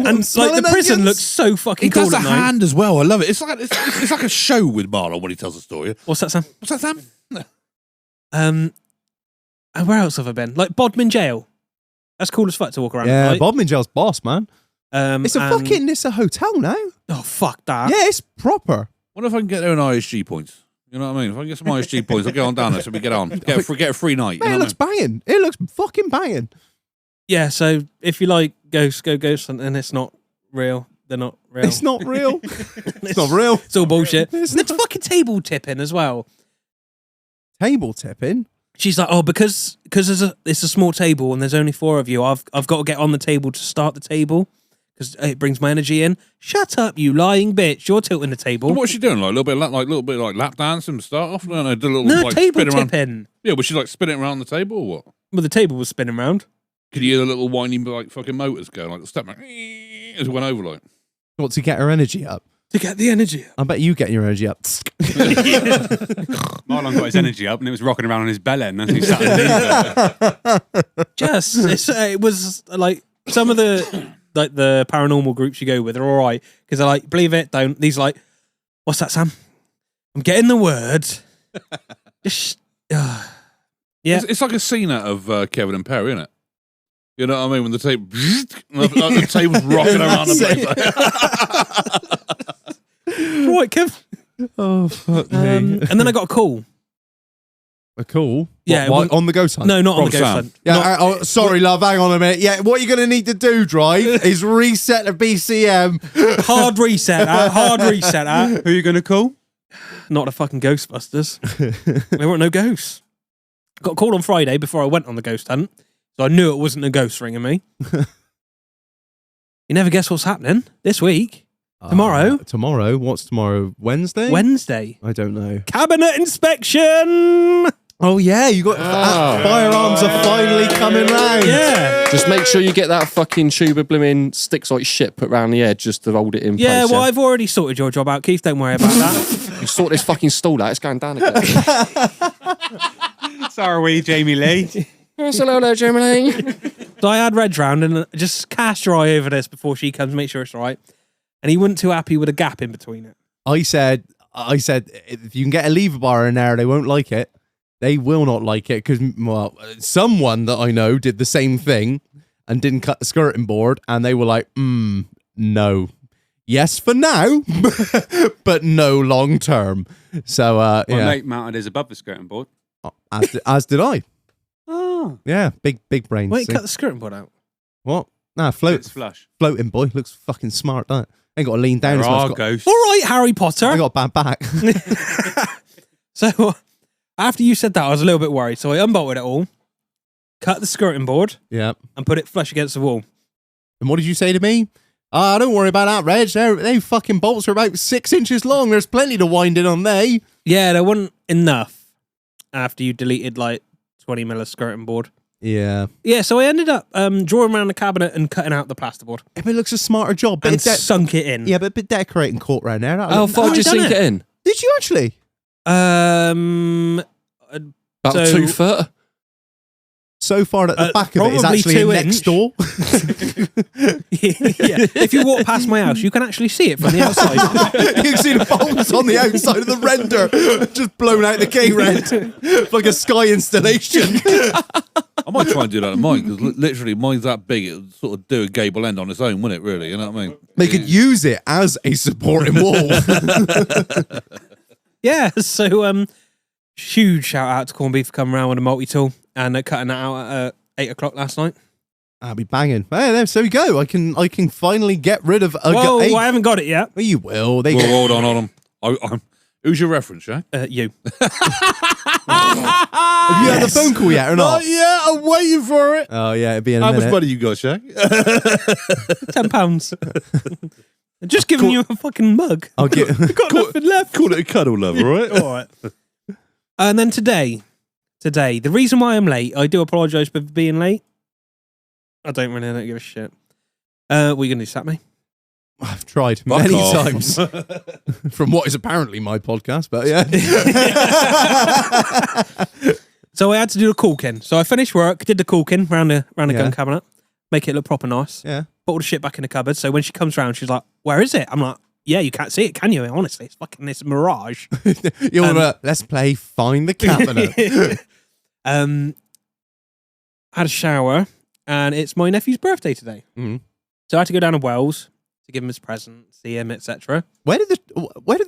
And like the prison onions. looks so fucking He cool does a at night. hand as well. I love it. It's like a show with Marlon when he tells a story. What's that, Sam? What's that, Sam? And where else have I been? Like Bodmin Jail. That's cool as fuck to walk around. Yeah, right? Bodmin Jail's boss, man. It's a hotel now. Oh, fuck that. Yeah, it's proper. What if I can get there on ISG points? You know what I mean? If I can get some ISG points, I'll get on down there so we get on. Get a free night. Man, You it know looks banging. It looks fucking banging. Yeah, so if you like ghosts, go ghost hunting. It's not real. They're not real. It's not real. It's not real. It's all bullshit. It's And it's fucking table tipping as well. Table tipping? She's like, oh, because it's a small table and there's only 4 of you, I've got to get on the table to start the table because it brings my energy in. Shut up, you lying bitch! You're tilting the table. So what's she doing? Like a little bit like lap dancing to start off. No, do a little No, like table spin around. tipping. Yeah, but she's like spinning around the table or what? Well, the table was spinning around. Could you hear the little whiny like fucking motors going like the step back as it went over like? What, to get her energy up? To get the energy. I bet you getting your energy up. Marlon got his energy up and it was rocking around on his bell end as he sat in It was like some of the paranormal groups you go with are all right because they're like, believe it, don't. These are like, what's that, Sam? I'm getting the word. Just, yeah. It's like a scene out of Kevin and Perry, isn't it? You know what I mean? When the table, the table's rocking around the place. Right, Kev. Oh, fuck me. And then I got a call. A call? Yeah, What, it was- on the ghost hunt? No, not on the From ghost Sam. hunt. Yeah, sorry, love, hang on a minute. Yeah, what you're going to need to do, Drive, is reset the BCM. Hard reset. Hard reset. Who are you going to call? Not the fucking Ghostbusters. There weren't no ghosts. Got a call on Friday before I went on the ghost hunt, so I knew it wasn't a ghost ringing me. You never guess what's happening this week. Tomorrow? Tomorrow? What's tomorrow? Wednesday? Wednesday. I don't know. Cabinet inspection. Oh, yeah, you got firearms are finally coming round. Yeah. Just make sure you get that fucking tube of blimmin' sticks like shit put round the edge just to hold it in Yeah, place. well, I've already sorted your job out, Keith. Don't worry about that. You sort this fucking stall out, it's going down again. So are we, Jamie Lee. Yes, hello there, Germany. So I had Reg round and just cast your eye over this before she comes, make sure it's all right. And he wasn't too happy with a gap in between it. I said, if you can get a lever bar in there, they won't like it. They will not like it because, well, someone that I know did the same thing and didn't cut the skirting board, and they were like, no. Yes for now, but no long term. So, My yeah. mate mounted his above the skirting board. As did I. Oh. Yeah, big brains. Wait, see? cut the skirting board out. What? Nah, It's flush. floating boy. Looks fucking smart, doesn't it? Ain't got to lean down There as much. are Got- ghosts. All right, Harry Potter. I got a bad back. So after you said that, I was a little bit worried. So I unbolted it all. cut the skirting board, Yeah. and put it flush against the wall. And what did you say to me? Don't worry about that, Reg. They fucking bolts are about 6 inches long. There's plenty to wind in on they. Yeah, there wasn't enough after you deleted like 20 mil of skirting board. Yeah. Yeah, so I ended up drawing around the cabinet and cutting out the plasterboard It looks a smarter job. But and sunk it in. yeah, but decorating court round there. How far did you done sink it in? Did you actually? About So- 2 foot. So far that the back of it is probably actually 2 next inch. door. Yeah, if you walk past my house, you can actually see it from the outside. You can see the bolts on the outside of the render, just blown out the K-rend, like a sky installation. I might try and do that at mine because literally mine's that big. It would sort of do a gable end on its own, wouldn't it? Really, you know what I mean? They could use it as a supporting wall. Yeah, so huge shout out to Corned Beef for coming around with a multi-tool and cutting that out at 8 o'clock last night. I'll be banging. Hey, there, so we go. I can finally get rid of a Whoa, hey, I haven't got it yet. well, you will. They Well, hold on. Who's your reference, Jack? You. Have you had the phone call yet or not? Yeah, I'm waiting for it. Oh yeah, it'd be in a How minute. much money you got, Jack? £10. Just giving you a fucking mug. I'll get. Got nothing left. Call it a cuddle love, all right? All right. And then today, the reason why I'm late, I do apologise for being late. I don't give a shit. What are you going to do, Sat me? I've tried Fuck many off. times from what is apparently my podcast, but yeah. So I had to do the caulking. So I finished work, did the caulking round the Yeah. gun cabinet, make it look proper nice. Yeah. Put all the shit back in the cupboard. So when she comes round, she's like, "Where is it?" I'm like, "Yeah, you can't see it, can you? Honestly, it's fucking this mirage." You're let's play Find the Cabinet. Had a shower, and it's my nephew's birthday today. Mhm. So I had to go down to Wells to give him his present, see him, etc. Where did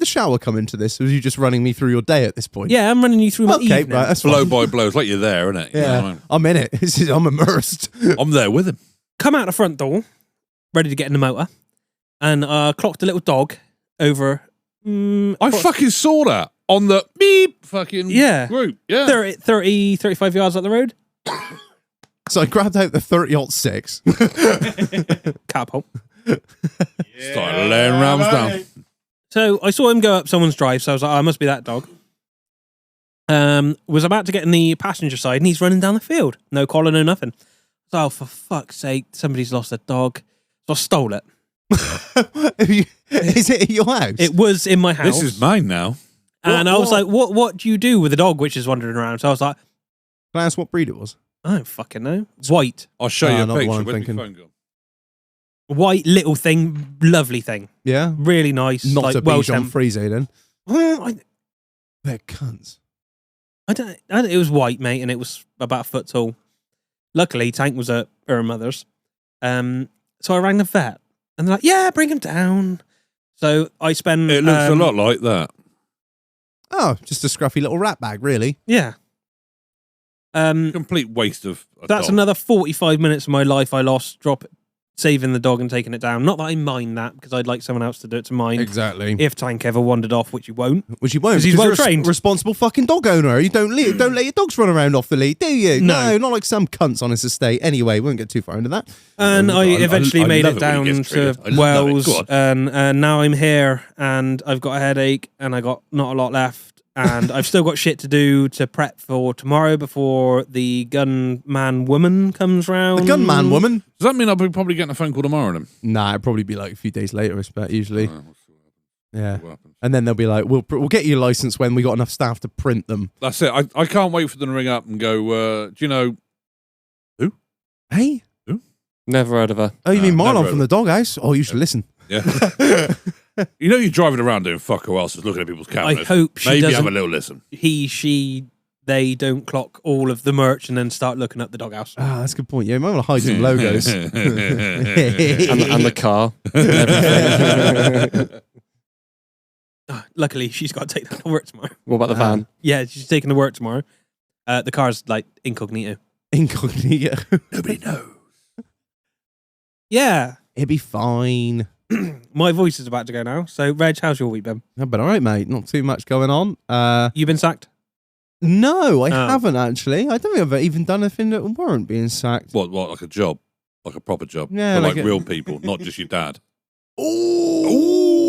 the shower come into this? Was you just running me through your day at this point? Yeah, I'm running you through my Okay, evening. right, that's Blow fine. by blow. It's like you're there, isn't it? You know Yeah, what I mean? I'm in it. I'm immersed. I'm there with him. Come out the front door, ready to get in the motor, and clocked a little dog over. I fucking saw that on the beep fucking Yeah. group. Yeah. 30, 35 yards up the road. So I grabbed out the 30-06. Catapult. Started laying rams down. So I saw him go up someone's drive, so I was like, oh, it must be that dog. Was about to get in the passenger side, and he's running down the field. No collar, no nothing. So, oh, for fuck's sake, somebody's lost a dog. So I stole it. Is it at your house? It was in my house. This is mine now. And I was like, what do you do with a dog which is wandering around? So I was like, Can I ask what breed it was? I don't fucking know. White. I'll show Ah, you a not the picture. one I'm Where's my thinking. phone gone? White little thing. Lovely thing. Yeah. Really nice. Not like, a well Bichon Frise then. I They're cunts. don't, it was white, mate, and it was about a foot tall. Luckily, Tank was at her mother's. So I rang the vet, and they're like, yeah, bring him down. So I spend... It looks a lot like that. Oh, just a scruffy little rat bag, really. Yeah. Complete waste of a That's dog. another 45 minutes of my life I lost saving the dog and taking it down. Not that I mind that, because I'd like someone else to do it to mine. Exactly. If Tank ever wandered off, which he won't. Which you won't. 'Cause he's you're a well-trained. responsible fucking dog owner. You don't let your dogs run around off the lead, do you? No. Not like some cunts on his estate. Anyway, we won't get too far into that. And I eventually I made love it it when down he gets to triggered. I love it. Wells, Go on. and now I'm here, and I've got a headache, and I got not a lot left, and I've still got shit to do to prep for tomorrow before the gunman woman comes round. The gunman woman? Does that mean I'll be probably getting a phone call tomorrow then? Nah, it'd probably be like a few days later, I expect, usually. We'll see Yeah. what happens. And then they'll be like, we'll get you a license when we got enough staff to print them. That's it. I can't wait for them to ring up and go, do you know... Hey? Never heard of her. Oh, you mean never Marlon heard from the doghouse? Oh, you should listen. Yeah. You know you're driving around doing fuck who else is looking at people's I cabinets. hope she Maybe have a doesn't. little listen. He, she, they don't clock all of the merch and then start looking up the doghouse. Ah, that's a good point. Yeah, you might want to hide some logos. And the car. Everything. Luckily, she's got to take that to work tomorrow. What about the van? Yeah, she's taking to work tomorrow. The car's like incognito. Incognito. Nobody knows. Yeah. It'd be fine. My voice is about to go now. So, Reg, how's your week been? I've been all right, mate. Not too much going on. You been sacked? No, I haven't actually. I don't think I've even done anything that warrant being sacked. What, like a job? Like a proper job? Yeah, For like like real people, not just your dad. Ooh,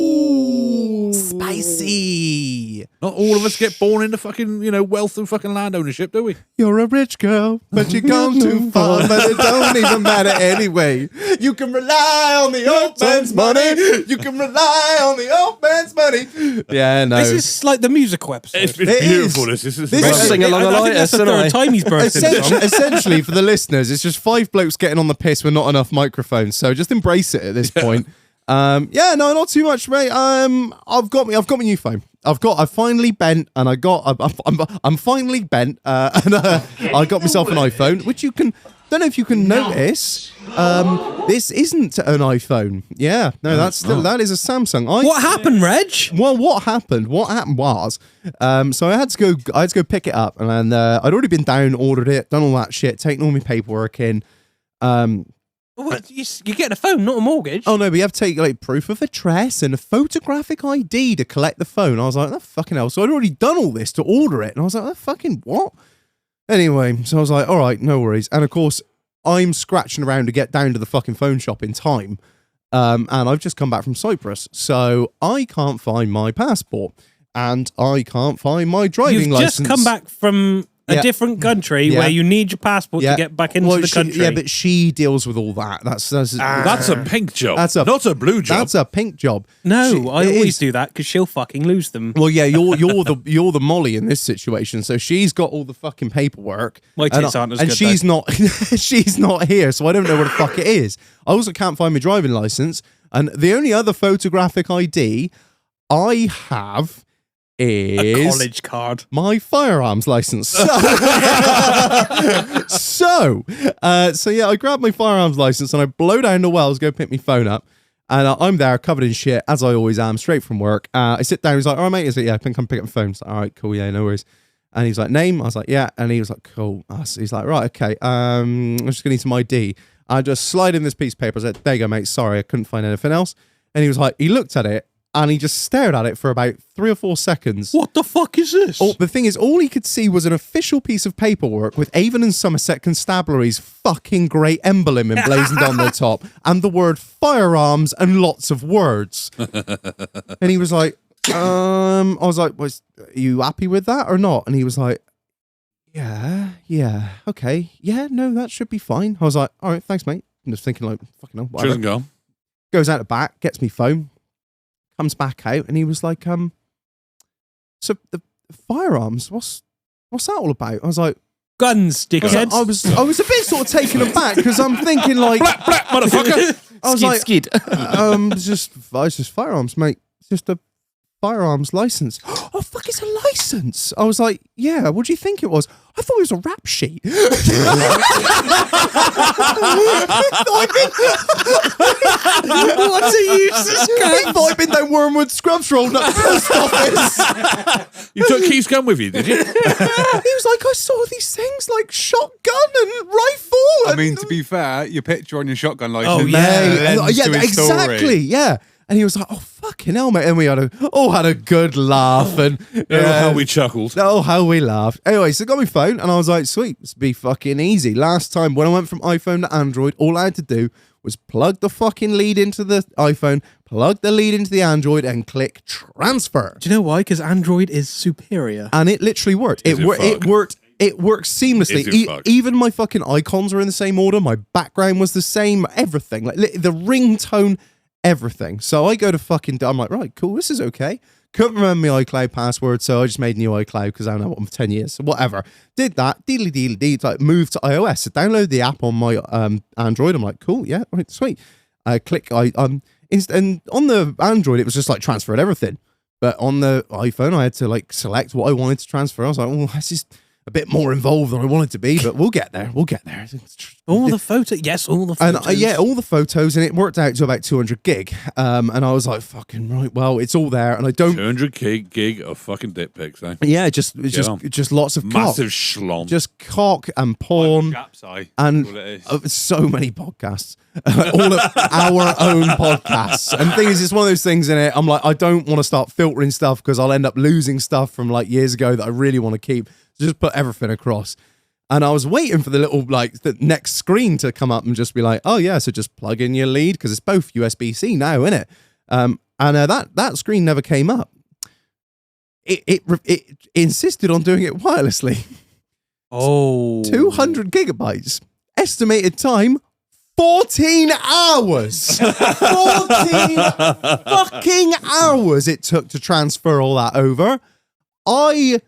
spicy. Not all of us get born into fucking, wealth and fucking land ownership, do we? You're a rich girl, but you've gone too far, but it don't even matter anyway. You can rely on the old man's money. You can rely on the old man's money. Yeah, no. This is like the musical episode. It's It beautiful. is. This is Sing along I a think lighter, that's the third time he's burst into song. Essentially, for the listeners, it's just 5 blokes getting on the piss with not enough microphones. So just embrace it at this point. No, not too much, mate. I've got my new phone. I finally bent, and I'm finally bent, and I got myself an iPhone, which don't know if you can notice. This isn't an iPhone. Yeah, no, that is a Samsung. What happened, Reg? Well, what happened was, so I had to go pick it up, and I'd already been down, ordered it, done all that shit, taken all my paperwork in. You're getting a phone, not a mortgage. Oh no, but you have to take like proof of address and a photographic ID to collect the phone. I was like, that fucking hell. So I'd already done all this to order it, and I was like, that fucking what? Anyway, so I was like, all right, no worries. And of course, I'm scratching around to get down to the fucking phone shop in time. And I've just come back from Cyprus, so I can't find my passport, and I can't find my driving license. You've just come back from a different country where you need your passport to get back into the country. Yeah, but she deals with all that. That's a pink job. That's not a blue job. That's a pink job. No, I always do that because she'll fucking lose them. Well, yeah, you're the Molly in this situation. So she's got all the fucking paperwork. My tits aren't as and good, she's not she's not here, so I don't know where the fuck it is. I also can't find my driving license, and the only other photographic ID I have is a college card. My firearms license. So yeah, I grabbed my firearms license and I blow down the wells, go pick my phone up, and I'm there covered in shit as I always am, straight from work. I sit down. He's like, "All right, mate." Is it? "Yeah, I think I'm picking up the phone." Like, "All right, cool, yeah, no worries." And he's like, "Name?" I was like, "Yeah," and he was like, "Cool." He's like, "Right, okay. I'm just gonna need some ID." I just slide in this piece of paper. I said, "There you go, mate. Sorry, I couldn't find anything else." And he was like, he looked at it. And he just stared at it for about 3 or 4 seconds. What the fuck is this? The thing is, all he could see was an official piece of paperwork with Avon and Somerset Constabulary's fucking great emblem emblazoned on the top, and the word firearms and lots of words. And he was like, I was like, are you happy with that or not? And he was like, yeah, okay. Yeah, no, that should be fine. I was like, all right, thanks, mate. I'm just thinking like, fucking hell, whatever. Go. Goes out the back, gets me phone. Comes back out and he was like, so the firearms, what's that all about? I was like, guns, dickhead. I was a bit sort of taken aback because I'm thinking like, Blap, motherfucker. I was skid. it's just firearms, mate. It's just a firearms license. Oh fuck, it's a license. I was like, yeah, what do you think it was? I thought it was a rap sheet. What a useless guy. I thought I'd been down Wormwood Scrubs rolling up the post office. You took Keith's gun with you, did you? He was like, I saw these things like shotgun and rifle. I mean, to be fair, your picture on your shotgun license. Oh, yeah. Exactly. Yeah. And he was like, oh, fucking hell, mate. And we had a good laugh. And how we chuckled. Oh, how we laughed. Anyway, so I got my phone and I was like, sweet, this will be fucking easy. Last time when I went from iPhone to Android, all I had to do was plug the fucking lead into the iPhone, plug the lead into the Android and click transfer. Do you know why? Because Android is superior. And it literally worked. It worked seamlessly. Even my fucking icons were in the same order. My background was the same. Everything. Like the ringtone, everything. So I go to I'm like, right, cool, this is okay. Couldn't remember my iCloud password, so I just made a new iCloud because I don't know what, for 10 years. So whatever. Did that, like moved to iOS. So download the app on my Android. I'm like, cool, yeah, right, sweet. I click, and on the Android, it was just like transferred everything. But on the iPhone, I had to like select what I wanted to transfer. I was like, oh, that's just a bit more involved than I wanted to be, but we'll get there. All the photos. Yes, all the photos. And all the photos, and it worked out to about 200 gig. And I was like, fucking right, well, it's all there, and I don't... 200 gig of fucking dick pics, eh? Yeah, just lots of massive cock. Schlong. Just cock and porn. And so many podcasts. All of our own podcasts. And the thing is, it's one of those things in it, I'm like, I don't want to start filtering stuff because I'll end up losing stuff from like years ago that I really want to keep. Just put everything across. And I was waiting for the little, like, the next screen to come up and just be like, oh, yeah, so just plug in your lead, because it's both USB-C now, isn't it? And that screen never came up. It insisted on doing it wirelessly. Oh. 200 gigabytes. Estimated time, 14 hours. 14 fucking hours it took to transfer all that over. I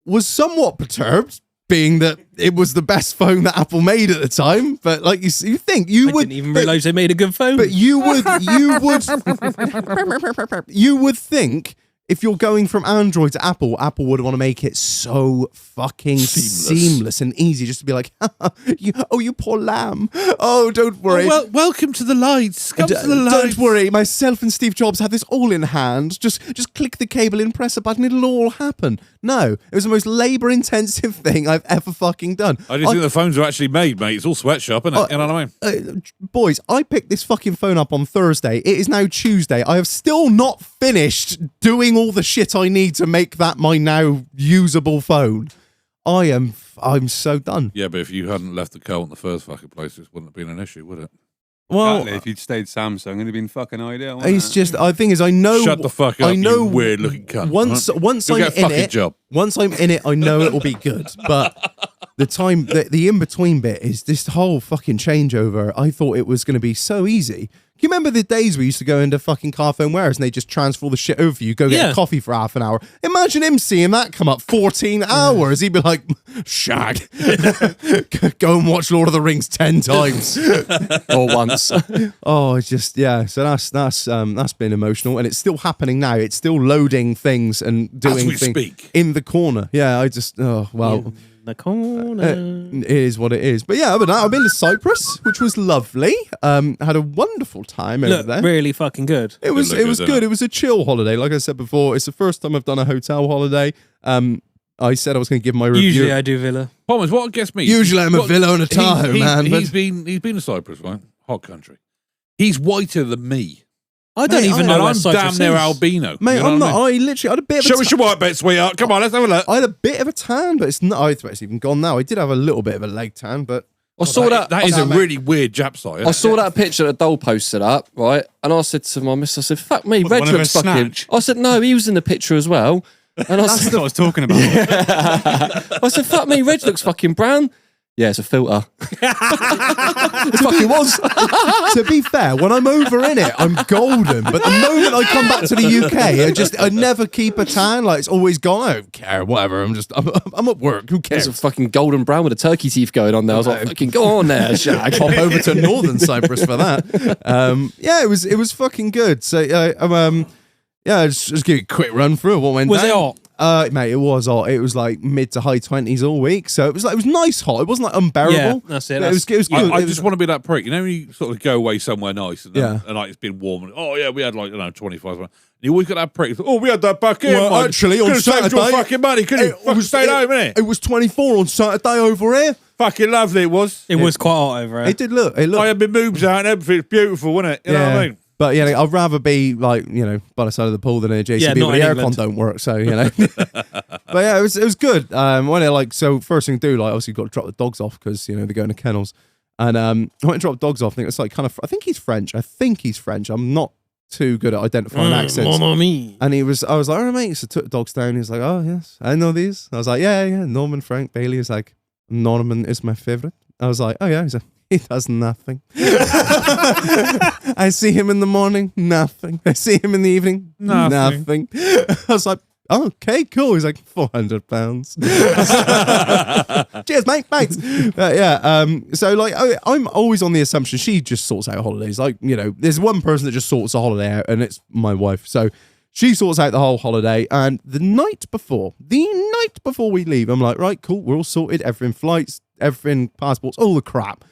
was somewhat perturbed, being that it was the best phone that Apple made at the time. But like you think you would didn't even realize they made a good phone. But you would think if you're going from Android to Apple would want to make it so fucking seamless and easy, just to be like, you poor lamb. Oh, don't worry. Well, welcome to the lights. Come to the lights. Don't worry. Myself and Steve Jobs have this all in hand. Just click the cable in, press a button, it'll all happen. No, it was the most labor-intensive thing I've ever fucking done. I didn't think the phones were actually made, mate. It's all sweatshop, isn't it? You know what I mean? Boys, I picked this fucking phone up on Thursday. It is now Tuesday. I have still not finished doing all the shit I need to make that my now usable phone. I'm so done. Yeah, but if you hadn't left the car in the first fucking place, this wouldn't have been an issue, would it? Well, Exactly. If you'd stayed Samsung, it'd have been fucking ideal. it's just, I think is, I know. Shut the fuck up, I know you weird-looking cunt. Once You'll I'm get a in fucking it, job. once I'm in it, I know it will be good. But the in between bit is this whole fucking changeover. I thought it was going to be so easy. Do you remember the days we used to go into fucking Carphone Wares and they just transfer all the shit over for you, go get a coffee for half an hour? Imagine him seeing that come up 14 hours. He'd be like, shag. Go and watch Lord of the Rings 10 times. Or once. Oh, it's just, yeah. So that's been emotional, and it's still happening now. It's still loading things and doing As we speak. in the corner. Yeah, I just, oh, well. The corner. It is what it is. But yeah, other than that, I've been to Cyprus, which was lovely. Had a wonderful time over Look, there. really fucking good. It was good, good. didn't It was a chill holiday. Like I said before, it's the first time I've done a hotel holiday. I said I was going to give my review. Usually I do villa. Thomas, what gets me? Usually I'm a villa on a Tahoe, man. He's been to Cyprus, right? Hot country. He's whiter than me. I don't Mate, even And know where I'm Cyprus damn near is. albino. Mate, You know I'm what not. I mean? I literally had a bit of Show a us your white bit, sweetheart. Come on, let's have a look. I had a bit of a tan, but it's not. I think it's even gone now. I did have a little bit of a leg tan, but I saw that. That is a really weird Jap site. I saw that picture that Dole posted up, right? And I said to my miss, I said, fuck me, Reg one of looks her fucking... snatch? I said, no, he was in the picture as well. And I That's said, what I was talking about. I said, fuck me, Reg looks fucking brown. Yeah, it's a filter. It fucking was. to be fair, when I'm over in it, I'm golden. But the moment I come back to the UK, I never keep a tan. Like, it's always gone. I don't care, whatever. I'm at work. Who It's cares? a fucking golden brown with the turkey teeth going on there. I was like, fucking go on there, Shag. Pop over to Northern Cyprus for that. Yeah, it was fucking good. So, yeah, just give you a quick run through what went Was down. it hot? Mate, it was hot. It was like mid to high 20s all week. So it was nice hot. It wasn't like unbearable. Yeah, that's it. It was good. I It was- just want to be that prick. You know, when you sort of go away somewhere nice and, then, Yeah. and like it's been warm. And, oh, yeah, we had 25. You always got that prick. Oh, we had that back here. Well, man. actually, on Could've saved your Saturday, fucking money, couldn't you? Fucking stayed home, innit? It was 24 on Saturday over here. Fucking lovely it was. It was quite hot over It here. did look. It I looked. had my moves out and everything. It's beautiful, wasn't it? You know what I mean? But yeah, I'd rather be like, by the side of the pool than in a JCB. Yeah, but not the in aircon England. don't work, so But yeah, it was good. When so first thing to do, like obviously you've got to drop the dogs off because they're going to kennels, and I went to drop dogs off. I think it's like kind of. I think he's French. I'm not too good at identifying accents. Mon ami. And I was like, all right, mate. So I took the dogs down. He was like, oh yes, I know these. I was like, yeah. Norman Frank Bailey is like, Norman is my favorite. I was like, oh yeah. He's like, he does nothing. I see him in the morning, nothing. I see him in the evening, nothing. I was like, oh, okay, cool. He's like, £400. Cheers, mate. Thanks. So like, I'm always on the assumption she just sorts out holidays. Like, there's one person that just sorts a holiday out, and it's my wife. So she sorts out the whole holiday. And the night before we leave, I'm like, right, cool. We're all sorted. Everything, flights, everything, passports, all the crap.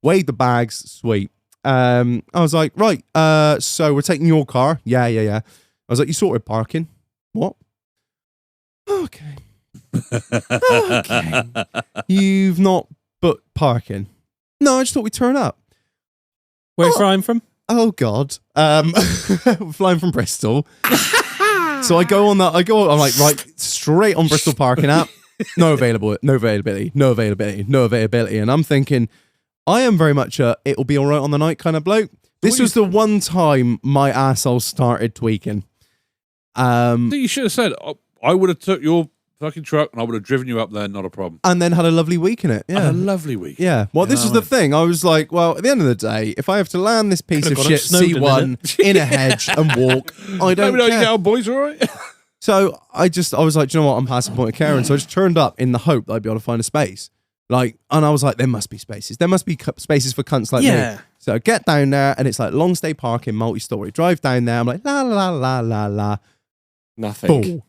Weighed the bags, sweet. I was like, right, so we're taking your car. Yeah. I was like, you sorted parking? What? Okay. You've not booked parking? No, I just thought we'd turn up. Where are you flying from? Oh God. Flying from Bristol. So I'm like, right, straight on Bristol parking app. no availability. And I'm thinking, I am very much a it'll be all right on the night kind of bloke. This was the one time my asshole started tweaking. I think you should have said, I would have took your fucking truck and I would have driven you up there, not a problem. And then had a lovely week in it. Yeah. Had a lovely week. Yeah. Well, this is the thing. I was like, well, at the end of the day, if I have to land this piece of shit C1 in a hedge and walk, I don't care. Get our boys all right? So I was like, do you know what? I'm past the point of caring. So I just turned up in the hope that I'd be able to find a space. And I was like, there must be spaces. There must be spaces for cunts like me. So I get down there and it's like long stay parking, multi-story. Drive down there. I'm like, la, la, la, la, la. Nothing. Boom.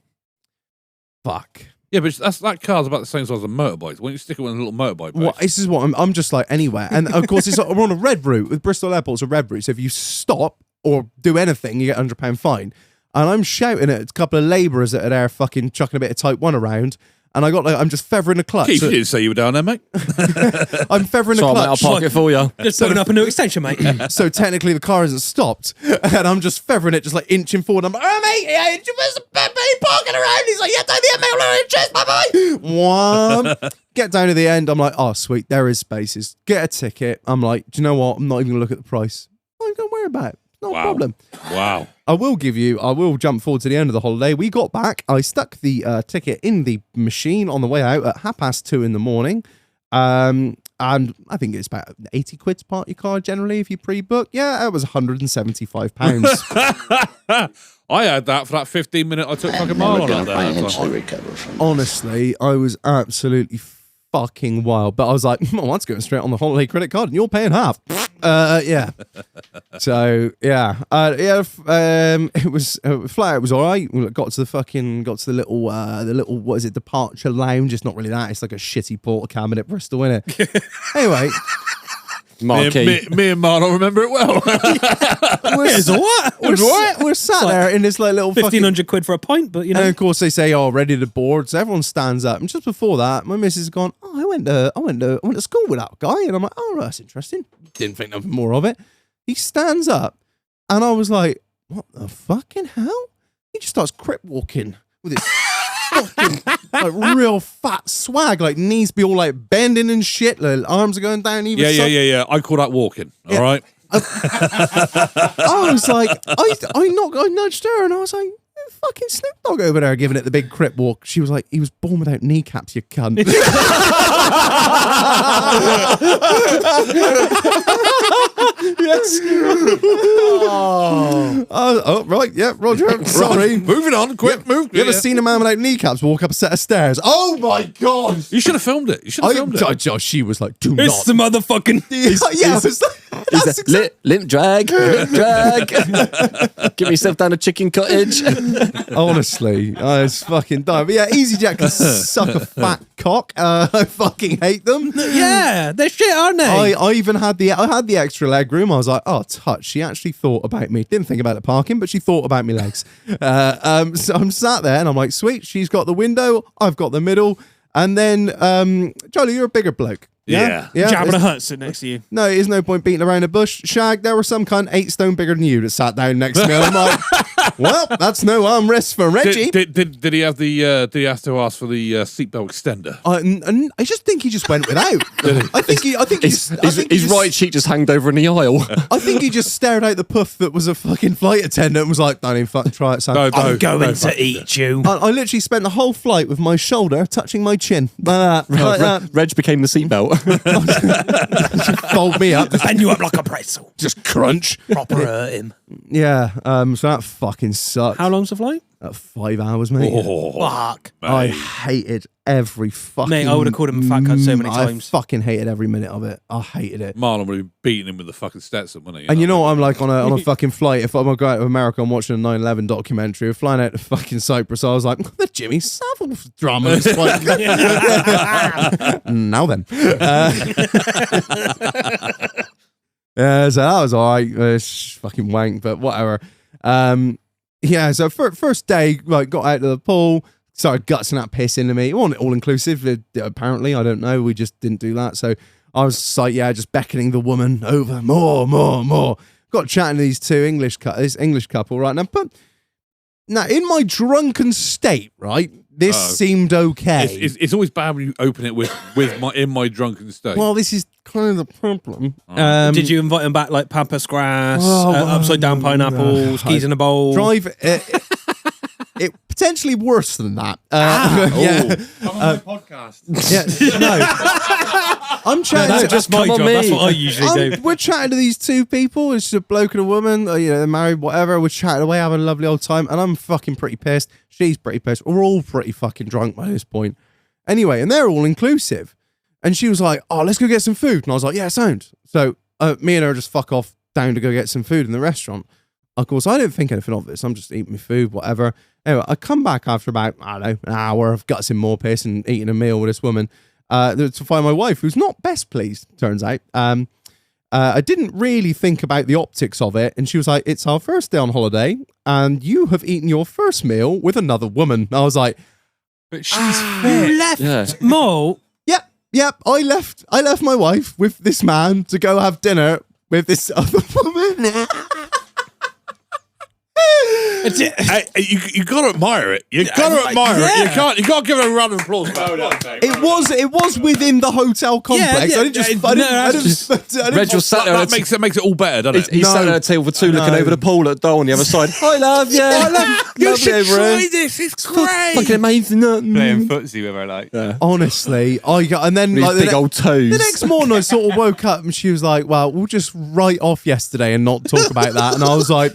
Fuck. Yeah, but that car's about the same size as a motorbike. Why don't you stick it with a little motorbike? Well, this is what I'm just like anywhere. And of course, we're on a red route. With Bristol Airport, it's a red route. So if you stop or do anything, you get a £100 fine. And I'm shouting at a couple of labourers that are there fucking chucking a bit of Type 1 around. And I'm just feathering a clutch. Keith, you didn't say you were down there, mate. I'm feathering a clutch. Mate, I'll park it for you. Just putting up a new extension, mate. So technically the car hasn't stopped. And I'm just feathering it, just like inching forward. I'm like, oh, mate, yeah, you parking around. He's like, yeah, down the end, mate, on chest, bye-bye. Get down to the end. I'm like, oh, sweet, there is spaces. Get a ticket. I'm like, do you know what? I'm not even going to look at the price. I don't worry about it. No problem. Wow. I will jump forward to the end of the holiday. We got back. I stuck the ticket in the machine on the way out at 2:30 in the morning. And I think it's about 80 quid to park your car generally if you pre-book. Yeah, it was £175. I had that for that 15-minute I took fucking Marlon out there. Financially recover from this. Honestly, I was absolutely fucking wild. But I was like, oh, that's going straight on the holiday credit card and you're paying half. Yeah. So yeah, it was flat. It was all right. We got to the little what is it, departure lounge? It's not really that. It's like a shitty porta cabinet Bristol, innit? Anyway, me and Marlon remember it well. We're sat there in this like little 1,500 quid for a pint, but you know. And of course they say, "Oh, ready to board." So everyone stands up, and just before that, my missus has gone, "Oh, I went to school with that guy," and I'm like, "Oh, that's interesting." Didn't think nothing more of it. He stands up, and I was like, "What the fucking hell?" He just starts crip walking with his fucking like real fat swag, like knees be all like bending and shit, like arms are going down either side. Yeah. I call that walking. All right. I was like, I nudged her, and I was like, fucking Snoop Dogg over there giving it the big crip walk. She was like, he was born without kneecaps, you cunt. Yes. Oh, right, yeah, Roger. Sorry. Moving on, quick, move. You ever seen a man without kneecaps walk up a set of stairs? Oh my god! You should have filmed it. She was like, do It's the motherfucking. Yeah, I was like, that's exactly. Limp drag. Get myself down a chicken cottage. Honestly, I was fucking dying. But yeah, EasyJet can suck a fat cock. I fucking hate them. Yeah, they're shit, aren't they? I even had the extra leg room. I was like, oh, touch. She actually thought about me. Didn't think about the parking, but she thought about me legs. So I'm sat there and I'm like, sweet. She's got the window. I've got the middle. And then, Charlie, you're a bigger bloke. Yeah. Jabba the Hutt sitting next to you. No, there's no point beating around the bush. Shag, there was some cunt 8 stone bigger than you that sat down next to me. I'm like, well, that's no armrest for Reggie. Did he have did he have to ask for the seatbelt extender? I just think he just went without. I think his right cheek just hanged over in the aisle. I think he just stared out the puff that was a fucking flight attendant and was like, don't even fucking try it, son. I'm going to eat you. I literally spent the whole flight with my shoulder touching my chin. Like that. Reg became the seatbelt. Fold me up. Bend you up like a pretzel. Just crunch. Proper hurt him. Yeah, so that fucking sucked. How long's the flight? 5 hours, mate. Oh, fuck. I hated every fucking... Mate, I would have called him a fat cunt so many times. I fucking hated every minute of it. I hated it. Marlon would have beaten him with the fucking Stetson, wouldn't he? And you know what I'm like on a fucking flight? If I'm going out to America, I'm watching a 9/11 documentary. We're flying out to fucking Cyprus. I was like, the Jimmy Savile drama is quite good. Now then. Yeah, so that was all right. It's fucking wank, but whatever. Yeah, so first day, like, got out to the pool, started gutsing that piss into me. It wasn't all-inclusive, apparently. I don't know. We just didn't do that. So I was like, yeah, just beckoning the woman over. More. Got chatting to these two this English couple right now. But Now, in my drunken state, right, this seemed okay. It's always bad when you open it with in my drunken state. Well, this is kind of the problem. Did you invite him back like pampas grass, upside down pineapples, keys in a bowl? It potentially worse than that. I'm on my podcast. Yeah, no. I'm chatting. That's my job. That's what I usually do. We're chatting to these two people. It's a bloke and a woman. They're married, whatever. We're chatting away, having a lovely old time, and I'm fucking pretty pissed. She's pretty pissed. We're all pretty fucking drunk by this point. Anyway, and they're all inclusive. And she was like, "Oh, let's go get some food." And I was like, "Yeah, sound." So me and her just fuck off down to go get some food in the restaurant. Of course, I don't think anything of this. I'm just eating my food, whatever. Anyway, I come back after about, I don't know, an hour of guts in more piss and eating a meal with this woman to find my wife, who's not best pleased, turns out. I didn't really think about the optics of it. And she was like, "It's our first day on holiday, and you have eaten your first meal with another woman." And I was like, But she's fit. You left Mo. Yep. I left my wife with this man to go have dinner with this other woman. You got to admire it. You got to admire it. You can't give it a round of applause. It was within the hotel complex. I didn't just. Reg was sat there. That makes it all better, doesn't it? He sat there at a table for two, looking over the pool at Dole on the other side. I love you. I love You should over try here. this. It's great. Fucking amazing. Playing footsie with her, like. Honestly, and then These like big old toes. the next morning, I sort of woke up and she was like, "Well, we'll just write off yesterday and not talk about that." And I was like,